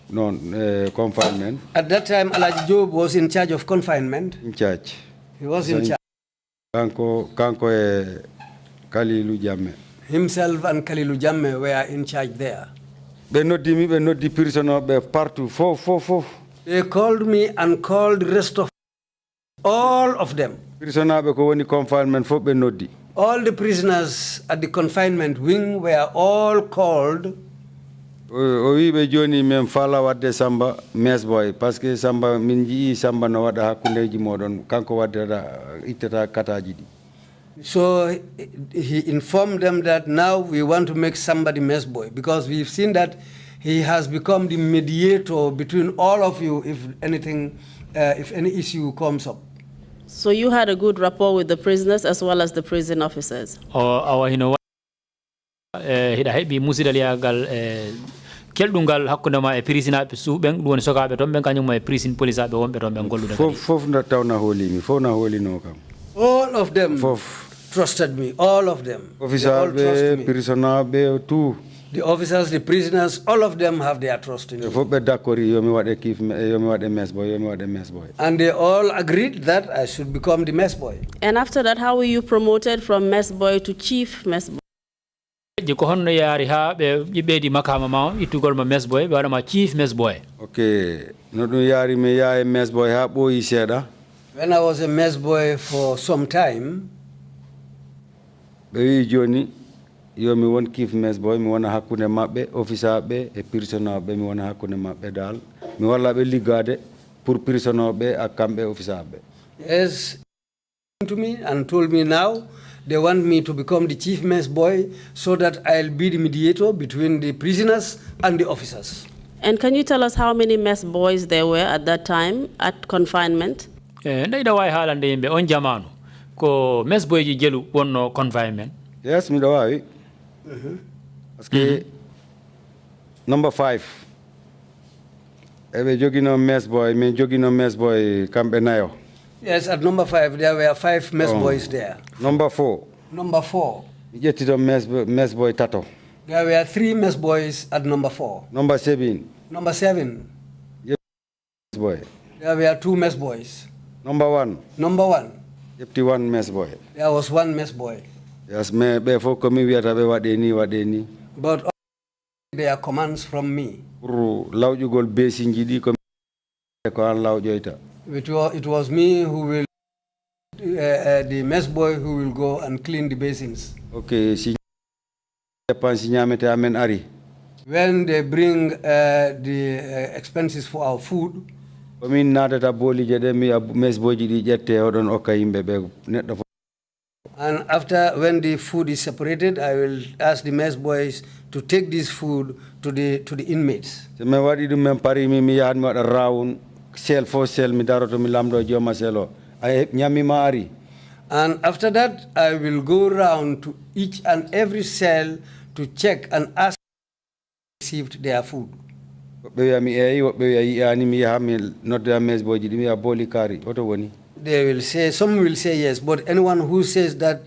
non confinement. At that time, Alaji Job was in charge of confinement. In charge. He was in charge. Kanko e Kalilu Jamme. Himself and Kalilu Jamme were in charge there. Be noddi prisoner be partout fof. They called me and called the rest of all of them. Prisoner be ko woni confinement fof be noddi. All the prisoners at the confinement wing were all called. O wiɓe joni min fala wadde Samba mess boy parce que Samba min jii Samba no waɗa hakkundeji moɗon kanko waddata ittata kataji ɗi. So he informed them that now we want to make somebody mess boy because we've seen that he has become the mediator between all of you if anything, if any issue comes up. So you had a good rapport with the prisoners as well as the prison officers? awa hino hiɗa heeɓi musidaliyagal kelɗungal hakkude ma e prisinaɓe suuɓen ɗum woni sokaɓe toon ɓen kañum e prison police aɓe wonɓe toon ɓen gollude fof tawna hoolimi fof na hoolino kam. All of them Fof. trusted me, all of them. Officer They all trust ɓe me. prisoner ɓe tout. The officers, the prisoners, all of them have their trust in me. Fof ɓe d'accord yomi waɗe mess boy. And they all agreed that I should become the mess boy. And after that, how were you promoted from mess boy to chief mess boy? ko honno yaari ha ɓe ɓeydi makama ma ittugol ma mess boy ɓe waɗama chief mess boy. Ok no ɗum yaari mi yaa e mess boy ha ɓooyi seeɗa. When I was a mess boy for some time, ɓe wi joni yomi won chief mess boy mi wona hakkunde maɓɓe officer ɓe e prisoner ɓe mi wona hakkunde maɓɓe dal mi walla ɓe liggade pour prisoner ɓe ak kamɓe officer ɓe. yes, to me and told me now they want me to become the chief mess boy so that I'll be the mediator between the prisoners and the officers. And can you tell us how many mess boys there were at that time at confinement? ndeyɗa wawi haalande yimɓe on jamanu ko mess boy ji jelu wonno confinement. Yes miɗo wawi parce que number 5 eɓe joguino mess boy min joguino mess boy kamɓe nayo. Yes, at number 5 there were 5 mess boys there. Number 4 Number 4 mi ƴettito mess boy tato. there were 3 mess boys at number 4. Number 7 Number 7 mess boy. there were 2 mess boys. Number 1 Number 1 ƴefti 1 mess boy. there was 1 mess boy. Yes mais ɓe fof komi wiyata ɓe waɗe ni But all their commands from me. pour lawƴugol besinji ɗi ko an lawƴoyta. It was me who will, the mess boy who will go and clean the basins. Ok si dépense ñamete amen ari When they bring the expenses for our food, komin natata boolije ɗe mi mess boyji ɗi ƴette oɗon okka yimɓe ɓe neɗɗo fof. and after when the food is separated, I will ask the mess boys to take this food to the inmates. so min waɗi ɗum min pari mi yahat mi waɗa rawun sel fo sel mi daroto mi lamɗo jooma sel o a ñammima ari. And after that, I will go around to each and every cell to check and ask if they received their food. woɓɓe wiya mi eeyi woɓɓe wiya yiyani mi yaha mi nodda mess boyji ɗi mi wiya booli kaari oto woni. They will say, some will say yes, but anyone who says that,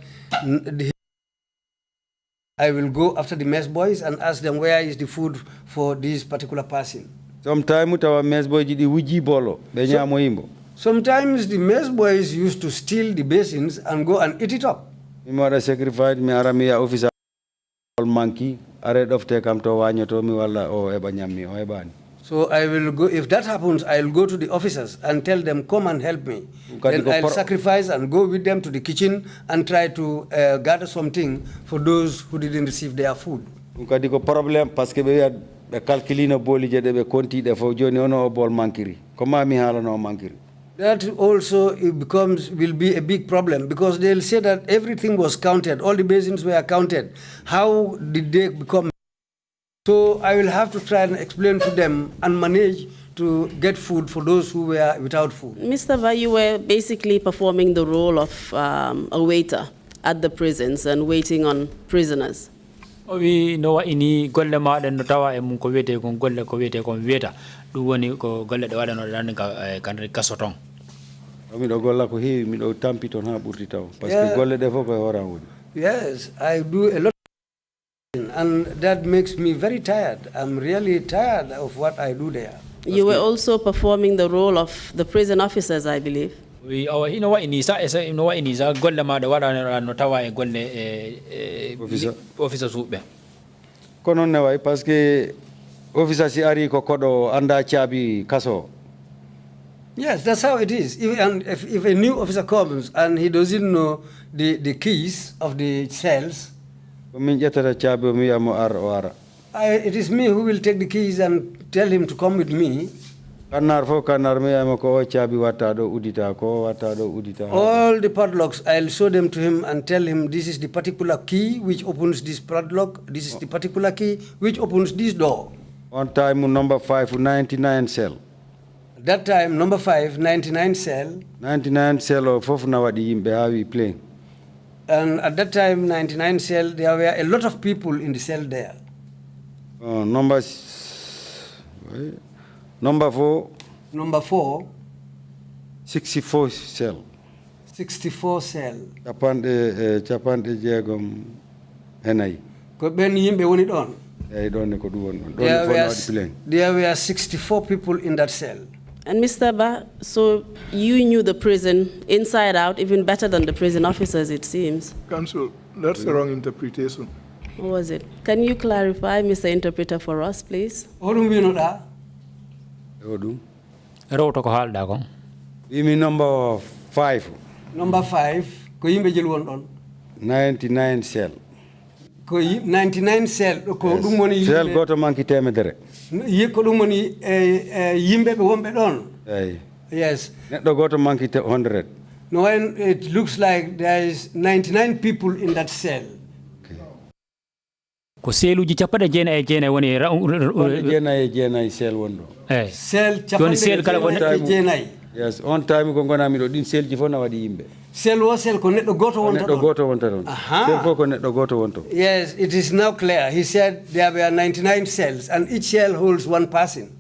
I will go after the mess boys and ask them where is the food for this particular person. sometime tawa mess boyji ɗi wujji bolo ɓe ñaamoyimo. Sometimes the mess boys used to steal the basins and go and eat it up. mi waɗa sacrifice mi ara mi yiya officer manki are ɗofte kam to wañoto mi walla o heɓa ñammi o heɓani. So I will go, if that happens, I will go to the officers and tell them, come and help me. Then I'll sacrifice and go with them to the kitchen and try to gather something for those who didn't receive their food. ɗum kadi ko probléme par ce que ɓe wiya ɓe calculino boolije ɗe ɓe kontiɗe fof joni ono o bool manquiri comment mi haalano o manquiri. That also will be a big problem because they'll say that everything was counted, all the basins were counted. How did they become? So I will have to try and explain to them and manage to get food for those who were without food. Mr. Ba, you were basically performing the role of a waiter at the prisons and waiting on prisoners. We know what ini golle ma den no tawa e mun ko wete ko golle ko wete ko weta du woni ko golle de wada no dan kan kasotong. Mi do golla ko heewi mi do tampi ton ha burti taw parce que golle de fof ko horan woni. Yes, I do a lot and that makes me very tired. I'm really tired of what I do there. You were also performing the role of the prison officers, I believe. We our hino wa inisa esa no wa inisa golle ma da wada no tawa e golle officer sube. Kono ne way parce que officer si ari ko kodo anda chabi kaso. Yes, that's how it is. If a new officer comes and he doesn't know the keys of the cells, it is me who will take the keys and tell him to come with me. All the padlocks, I'll show them to him and tell him this is the particular key which opens this padlock, this is the particular key which opens this door. On time, number 5, 99 cell. That time, number 5, 99 cell. 99 cell of Fofnawa di Yimbe, how we playing. And at that time, 99 cell, there were a lot of people in the cell there. Number 4. Number 4. 64 cell. 64 cell. Chapande jegom henai. Ko ben yimbe woni don. There were 64 people in that cell. And Mr. Ba, so you knew the prison inside out even better than the prison officers, it seems. Counsel, that's the wrong interpretation. What was it? Can you clarify, Mr. Interpreter, for us, please? Number 5. Number 5. Ko yimbe jël won don. 99 cell. 99 cell ko dum woni cell goto manki temedere. Ko dum woni yimbe be wonbe don. Yes. Neddo goto manki 100. No, and it looks like there is 99 people in that cell. Ko seluji capade jeena e jeena woni jeena e cell wondo. Cell capade kala ko jeena. Yes, on time ko gonami do din cell ji fo na wadi yimbe. Cell wo cell ko neddo goto wonto. Neddo goto wonto don. Cell fo ko neddo goto wonto. Yes, it is now clear. He said there were 99 cells and each cell holds one person.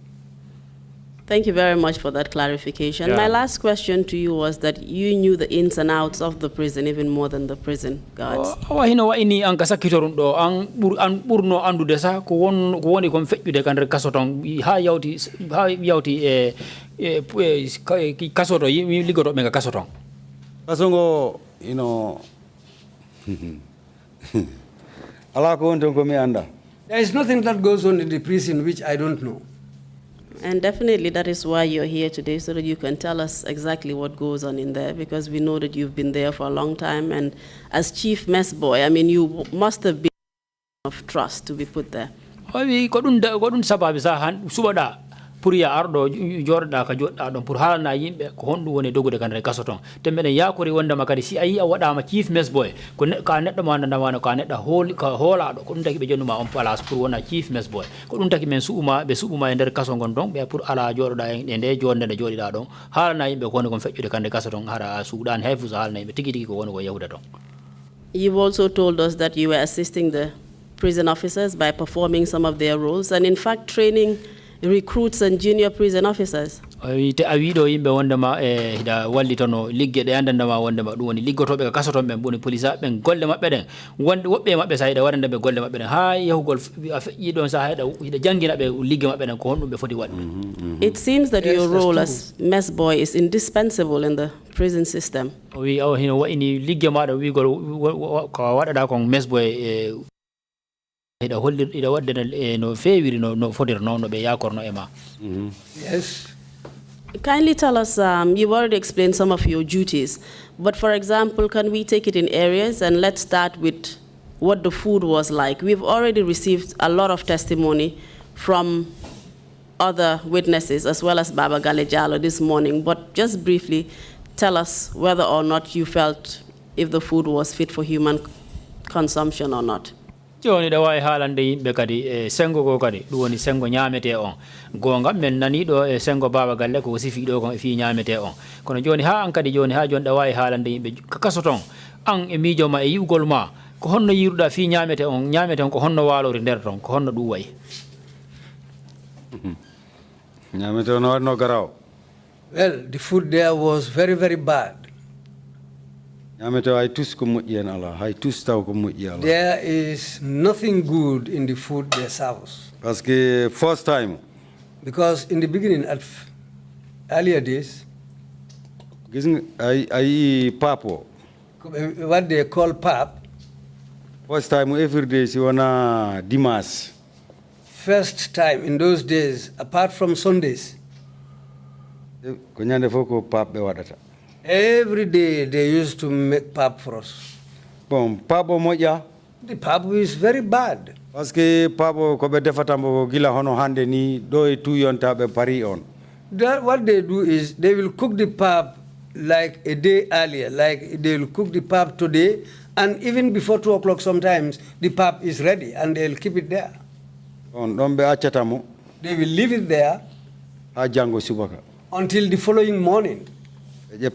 Thank you very much for that clarification. Yeah. My last question to you was that you knew the ins and outs of the prison even more than the prison guards. Awa hino wa ini an kasakitorum do an burno andude sa ko woni kon fejjude kan kasoton ha yawti kasoto yimi ligoto be kasoton. Kasongo ala ko wonton ko mi anda. There is nothing that goes on in the prison which I don't know. And definitely that is why you're here today, so that you can tell us exactly what goes on in there, because we know that you've been there for a long time. And as chief mess boy, I mean, you must have been of trust to be put there. Pour ya ardo jorda ka jodda don pour halna yimbe ko hondu woni dogude kan re kasoton tembe ne yakori wonda makadi si ayi a wada ma chief mess boy ko ka neddo ma nanda wana ka nedda holi ka hola do ko dum taki be jonnuma on place pour wona chief mess boy ko dum taki men suuma be suuma e der kaso gon don be pour ala jorda e nde jonde ne jodida don halna yimbe ko woni kon fejjude kan re kasoton hara suudan hefu halna yimbe tigi tigi ko woni ko yahuda don. You've also told us that you were assisting the prison officers by performing some of their roles and in fact training recruits and junior prison officers. Ite awido yimbe wondema hida wallitono ligge de andandama wondema dum woni liggotobe ka kasoton ben boni police ben golle mabbe den wonde wobbe mabbe sa hida warande be golle mabbe den ha yahugol yidon sa hida jangina be ligge mabbe den ko hondum be foti wadde. It seems that your role as mess boy is indispensable in the prison system. We hino wa ini ligge mada wi gol ko wadada ko mess boy ida hollir ida wadde no fewiri no fodir no be yakorno ema. Yes. Kindly tell us, you've already explained some of your duties, but for example, can we take it in areas, and let's start with what the food was like. We've already received a lot of testimony from other witnesses as well as Baba Galejalo this morning, but just briefly tell us whether or not you felt if the food was fit for human consumption or not. joni da wawi haalande yimɓe kadi sengo ko kadi ɗum woni sengo ñamete on gonga men nani ɗo sengo baba galle ko sifi ɗo kon fi ñamete on kono joni ha an kadi joni ha joni da wawi haalande yimɓe kaso ton an e miijo ma e yiwgol ma ko honno yiruɗa fi ñamete on ko honno walori nder ton ko honno ɗum wayi ñamete on wanno garaw. Well, the food there was very, very bad. There is nothing good in the food they serve us. Parce que first time. Because in the beginning, at earlier days, papo. What they call pap. First time every day you wanna dimas. First time in those days, apart from Sundays. Every day they used to make pap for us. Bon, pabo moja. The pap is very bad. Parce que pabo ko be defatambo gila hono hande ni do e tu yonta be pari on. What they do is they will cook the pap like a day earlier, like they will cook the pap today, and even before 2 o'clock sometimes the pap is ready and they'll keep it there. On don't be achatamo. They will leave it there until the following morning. They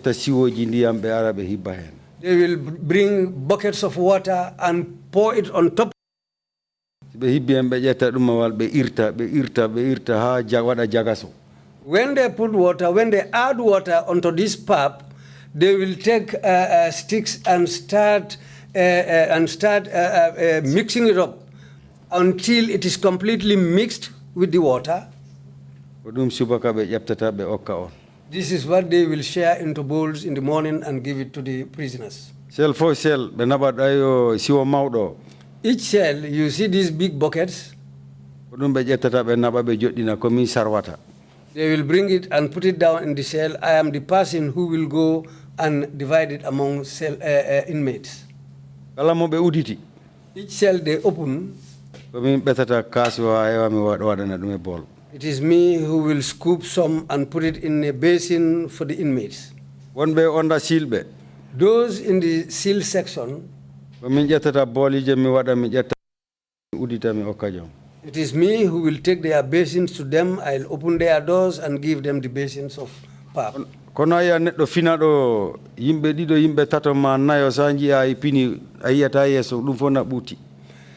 will bring buckets of water and pour it on top. When they put water, when they add water onto this pap, they will take sticks and start mixing it up until it is completely mixed with the water. This is what they will share into bowls in the morning and give it to the prisoners. Each cell, you see these big buckets. They will bring it and put it down in the cell. I am the person who will go and divide it among cell inmates. Each cell they open. It is me who will scoop some and put it in a basin for the inmates. Those in the seal section, it is me who will take their basins to them. I'll open their doors and give them the basins of pap.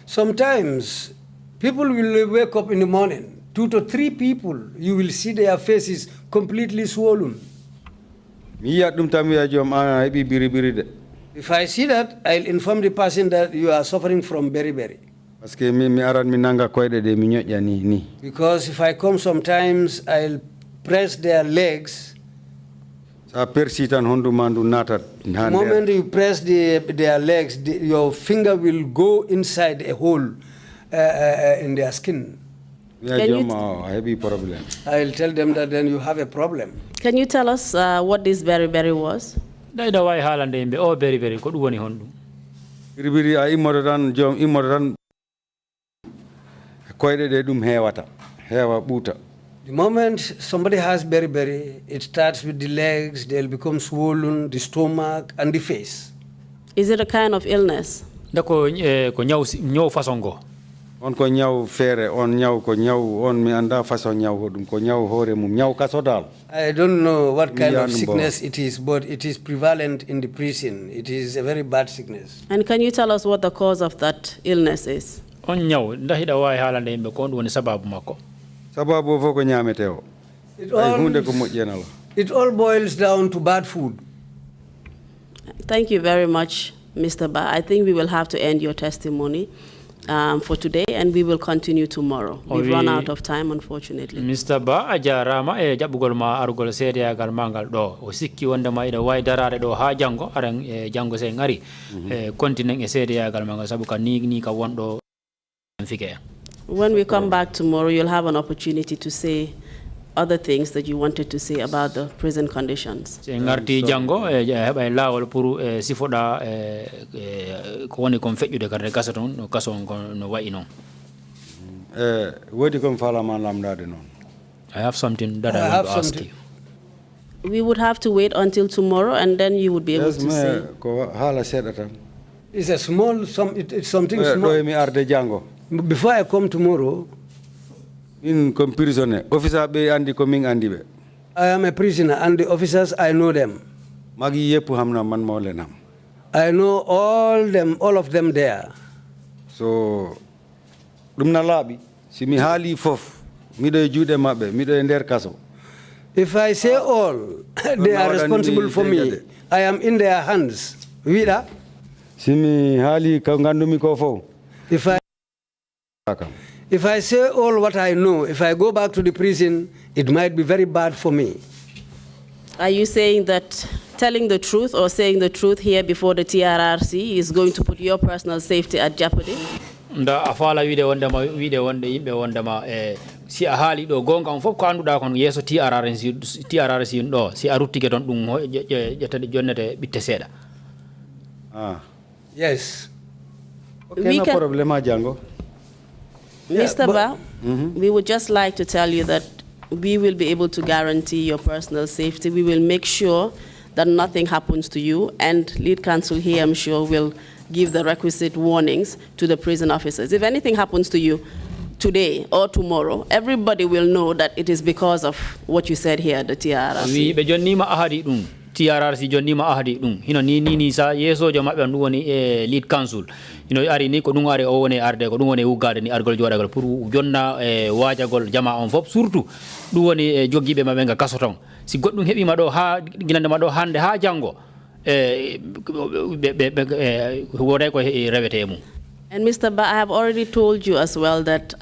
Sometimes people will wake up in the morning, 2 to 3 people, you will see their faces completely swollen. If I see that, I'll inform the person that you are suffering from beriberi. Because if I come sometimes, I'll press their legs. The moment you press their legs, your finger will go inside a hole in their skin. I'll tell them that then you have a problem. Can you tell us what this beriberi was? The moment somebody has beriberi, it starts with the legs, they'll become swollen, the stomach, and the face. Is it a kind of illness? On ko nyaw fere on nyaw ko nyaw on mi anda façon nyaw hodum ko nyaw hore mum nyaw kaso dal. I don't know what kind of sickness it is, but it is prevalent in the prison. It is a very bad sickness. And can you tell us what the cause of that illness is? On nyaw ndahida way halande yimbe ko woni sababu makko. Sababu fo ko nyamete o. It all boils down to bad food. Thank you very much, Mr. Ba. I think we will have to end your testimony for today, and we will continue tomorrow. We've run out of time, unfortunately. Mr. Ba ajarama e jabugol ma arugol seedeyagal mangal do o sikki wonde ma ida way darade do ha jango aran e jango se ngari continue e seedeyagal mangal sabu ka ni ka wondo fike. When we come back tomorrow, you'll have an opportunity to say other things that you wanted to say about the prison conditions. Se ngarti jango heba lawol pour sifoda ko woni kon fejjude karde kasaton no kaso no wayi non. Wodi kon fala man lamdade non. I have something that I want to ask you. We would have to wait until tomorrow, and then you would be able to say. Ko hala sedata. It's a small, it's something small. mi arde jango. Before I come tomorrow, In comparison, officer be andi coming andi be. I am a prisoner, and the officers, I know them. Magi yepu hamna man maulenam. I know all of them there. So, dumna labi, si mi hali fof, mi do jude mabe, mi do ender kaso. If I say all, they are responsible for me. I am in their hands. Vida? Si mi hali ka ngandumi ko fo. If I say all what I know, if I go back to the prison, it might be very bad for me. Are you saying that telling the truth or saying the truth here before the TRRC is going to put your personal safety at jeopardy? Nda afala wide wonde yimbe wondema si a haali do gonga on fof ko anduda kon yeso TRRC do si a ruttike don dum jettade jonnete bitte seeda. Yes. Okay, no problema jango. Yeah, Mr. Ba, we would just like to tell you that we will be able to guarantee your personal safety. We will make sure that nothing happens to you, and lead counsel here, I'm sure, will give the requisite warnings to the prison officers. If anything happens to you today or tomorrow, everybody will know that it is because of what you said here at the TRRC. Be jonnima ahadi dum. TRRC jonnima ahadi dum hino ni sa yesojo mabbe ndu woni lead council hino ari ni ko dum are o woni arde ko dum woni ugade ni argol jodagal pour jonna waajagol jama on fop surtout dum woni joggibe mabbe nga kasoton si goddum hebi ma do ha ginande ma do hande ha jango wore ko rewete mum. And Mr. Ba, I have already told you as well that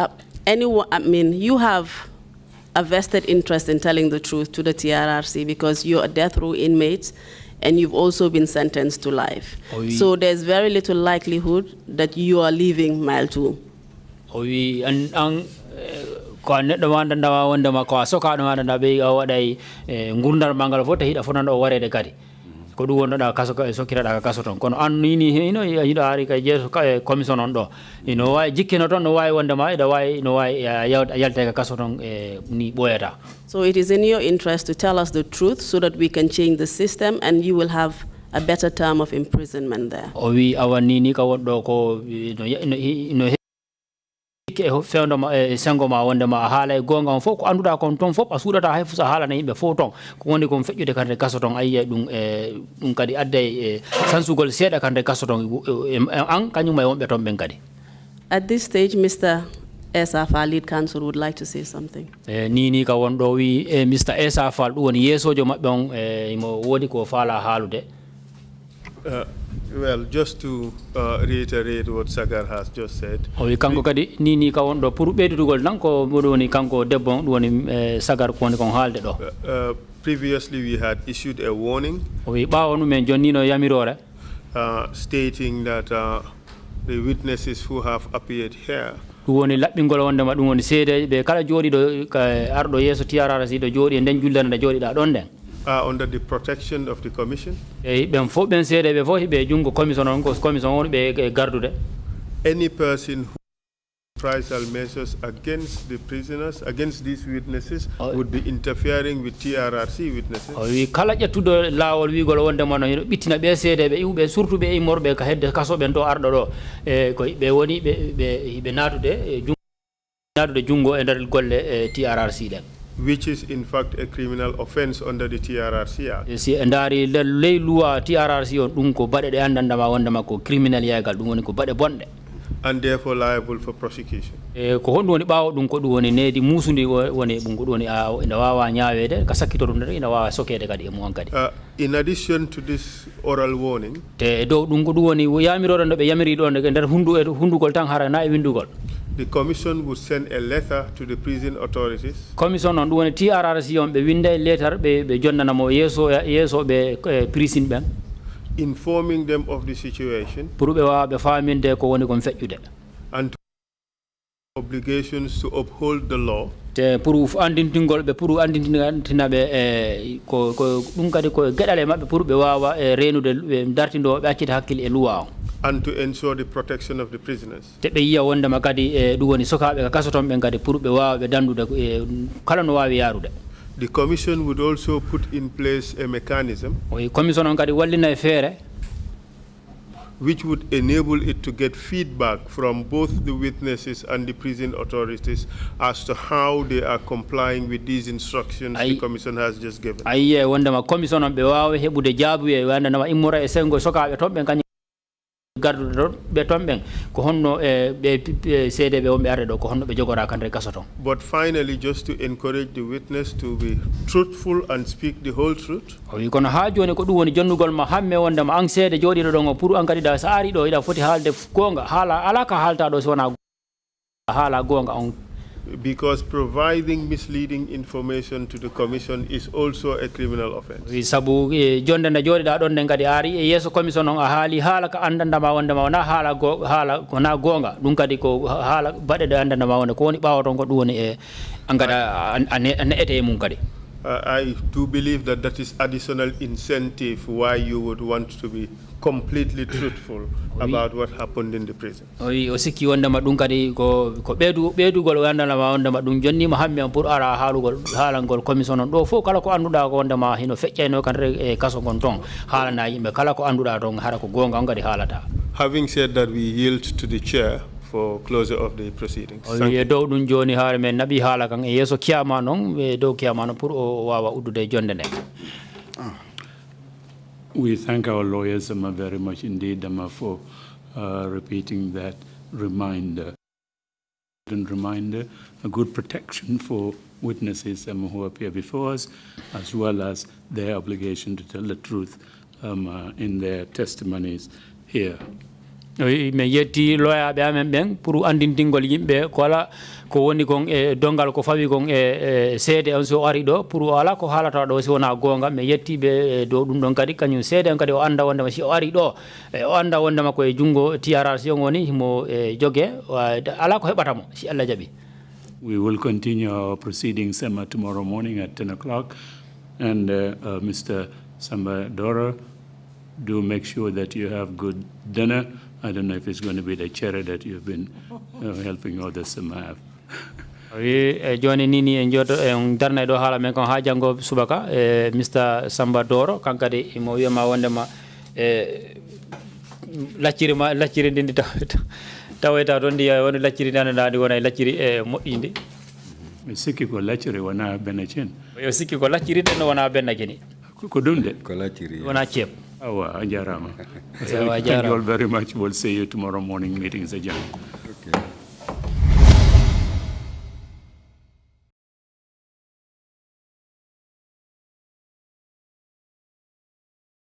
you have a vested interest in telling the truth to the TRRC because you're a death row inmate and you've also been sentenced to life. So there's very little likelihood that you are leaving Mile 2. Ko neddo wanda wonde ma ko soka do wanda be wadai ngurdar mangal fota hida fonando warede kadi ko du wonda kaso sokira da kaso ton kono an ni hino yida ari kay jeso commission on do ino way jikkino ton no way wonde ma ida way no way yalte ka kaso ton ni boyata. So it is in your interest to tell us the truth so that we can change the system and you will have a better term of imprisonment there. O wi awani ni ka woddo ko no fewndo ma sango ma wonde ma haala gonga on fof ko anduda kon ton fof a suudata hay fusa haala na yimbe fof ton ko woni ko fejjude kande kaso ton ayye dum kadi adde sansugol seeda kande kaso ton an kanyum may wonbe ton ben kadi. At this stage, Mr. Esa Fall, lead counsel, would like to say something. Ni ka wondo wi Mr. Esa Fall du woni yesojo mabbe on mo wodi ko faala haalude. Well, just to reiterate what Sagar has just said. Kanko kadi ni ka wondo pour beydugol nan ko woni kanko debbo du woni Sagar ko woni kon haalde do. Previously we had issued a warning. Bawo no men jonni no yamirore. Stating that the witnesses who have appeared here woni labbingol wonde ma dum woni seede be kala jodi do ardo yeso TRRC do jodi den jullande da jodi da don den under the protection of the commission. Ben fo ben seede be fo be jungo commission on ko commission on be gardude. Any person who reprisal measures against the prisoners, against these witnesses, would be interfering with TRRC witnesses. Wi kala jettudo lawol wi gol wonde mono bitina be seede be iwbe surtout be morbe ka hedde kaso ben to ardo do ko be woni be natude jungo e der golle TRRC den, which is in fact a criminal offense under the TRRC Act. Si ndari ley loi TRRC on dum ko bade de andanda ma wonde makko criminal yagal dum woni ko bade bonde, and therefore liable for prosecution. Ko hondu woni bawo dum ko dum woni needi musundi woni bungo dum woni ina wawa nyaawede ka sakkito dum ina wawa sokede kadi e mo kadi. In addition to this oral warning, te do dum ko dum woni yamirore do be yamiri do der hundugol tan hara na e windugol. The commission would send a letter to the prison authorities. Commission on woni TRRC on be winde letter be jonnana mo yeso be prison ben, informing them of the situation pour be wa be faminde ko woni kon fejjude, and obligations to uphold the law. te pour andintingol be pour andintina be ko dum kadi ko gedale mabbe pour be wawa renude be dartindo be accita hakkil e luwa, and to ensure the protection of the prisoners. Te be yiya wonde makadi dum woni sokabe ka kasoton ben kadi pour be wawa be dandude kala no wawi yarude. The commission would also put in place a mechanism commission on kadi wallina e feere which would enable it to get feedback from both the witnesses and the prison authorities as to how they are complying with these instructions the commission has just given. Aye, wanda ma commission on be wawe hebude jaabu e wanda na immora e sengo soka be tombe kany gardu be tombe ko honno be CDB on be arde do ko honno be jogora kan re kasoton. But finally, just to encourage the witness to be truthful and speak the whole truth. O kono ha joni ko dum woni jonnugol ma hamme wonda ma an seede jodi do ngo pour an kadi da sa ari do ida foti haalde gonga hala alaka halta do so wana hala gonga on. Because providing misleading information to the commission is also a criminal offense. Sabu jonde na jodi da don ne ngadi ari e yeso commission on haali hala ka andanda ma wonda ma na hala kona gonga dum kadi ko hala bade da andanda ma wonda ko woni bawo ton ko dum woni e angada an ete mum kadi. I do believe that that is additional incentive why you would want to be completely truthful about what happened in the prison. O sikki wonda ma dum kadi ko bedugol wanda ma wonda ma dum jonni ma hamme pour ara halangol commission on do fo kala ko anduda ko wonda ma hino fecceno kan e kaso gon ton halana yimbe kala ko anduda ton hara ko gonga on kadi halata. Having said that, we yield to the chair for closure of the proceedings. Do dum joni haare men nabi hala kan e yeso kiyama non e do kiyama non pour o wawa uddude jonde ne. We thank our lawyers very much indeed for repeating that reminder. A good protection for witnesses who appear before us, as well as their obligation to tell the truth in their testimonies here. Me yetti lawyer be amen ben pour andintingol yimbe ko ala ko woni kon e dongal ko fawi kon e seede on so ari do pour ala ko halata do so wona gonga me yetti be do dum don kadi kanyum seede on kadi o anda wonde ma si o ari do e o anda wonde ma ko e jungo TRC on woni mo joge ala ko hebata mo si Allah jabi. We will continue our proceedings tomorrow morning at 10 o'clock, and Mr. Samba Doro, do make sure that you have good dinner. I don't know if it's going to be the cherry that you've been helping others have. Joni nini en jodo en darna do hala men kon ha jango subaka Mr. Samba Doro kankade mo wiema wonde ma lacciri ndindi taweta don di woni lacciri nana dadi wona lacciri moddindi mi sikki ko lacciri wona benacin yo sikki ko lacciri den wona benakini ko dunde ko lacciri wona ciep awa jarama. Thank you all very much. We'll see you tomorrow morning. Meeting is adjourned.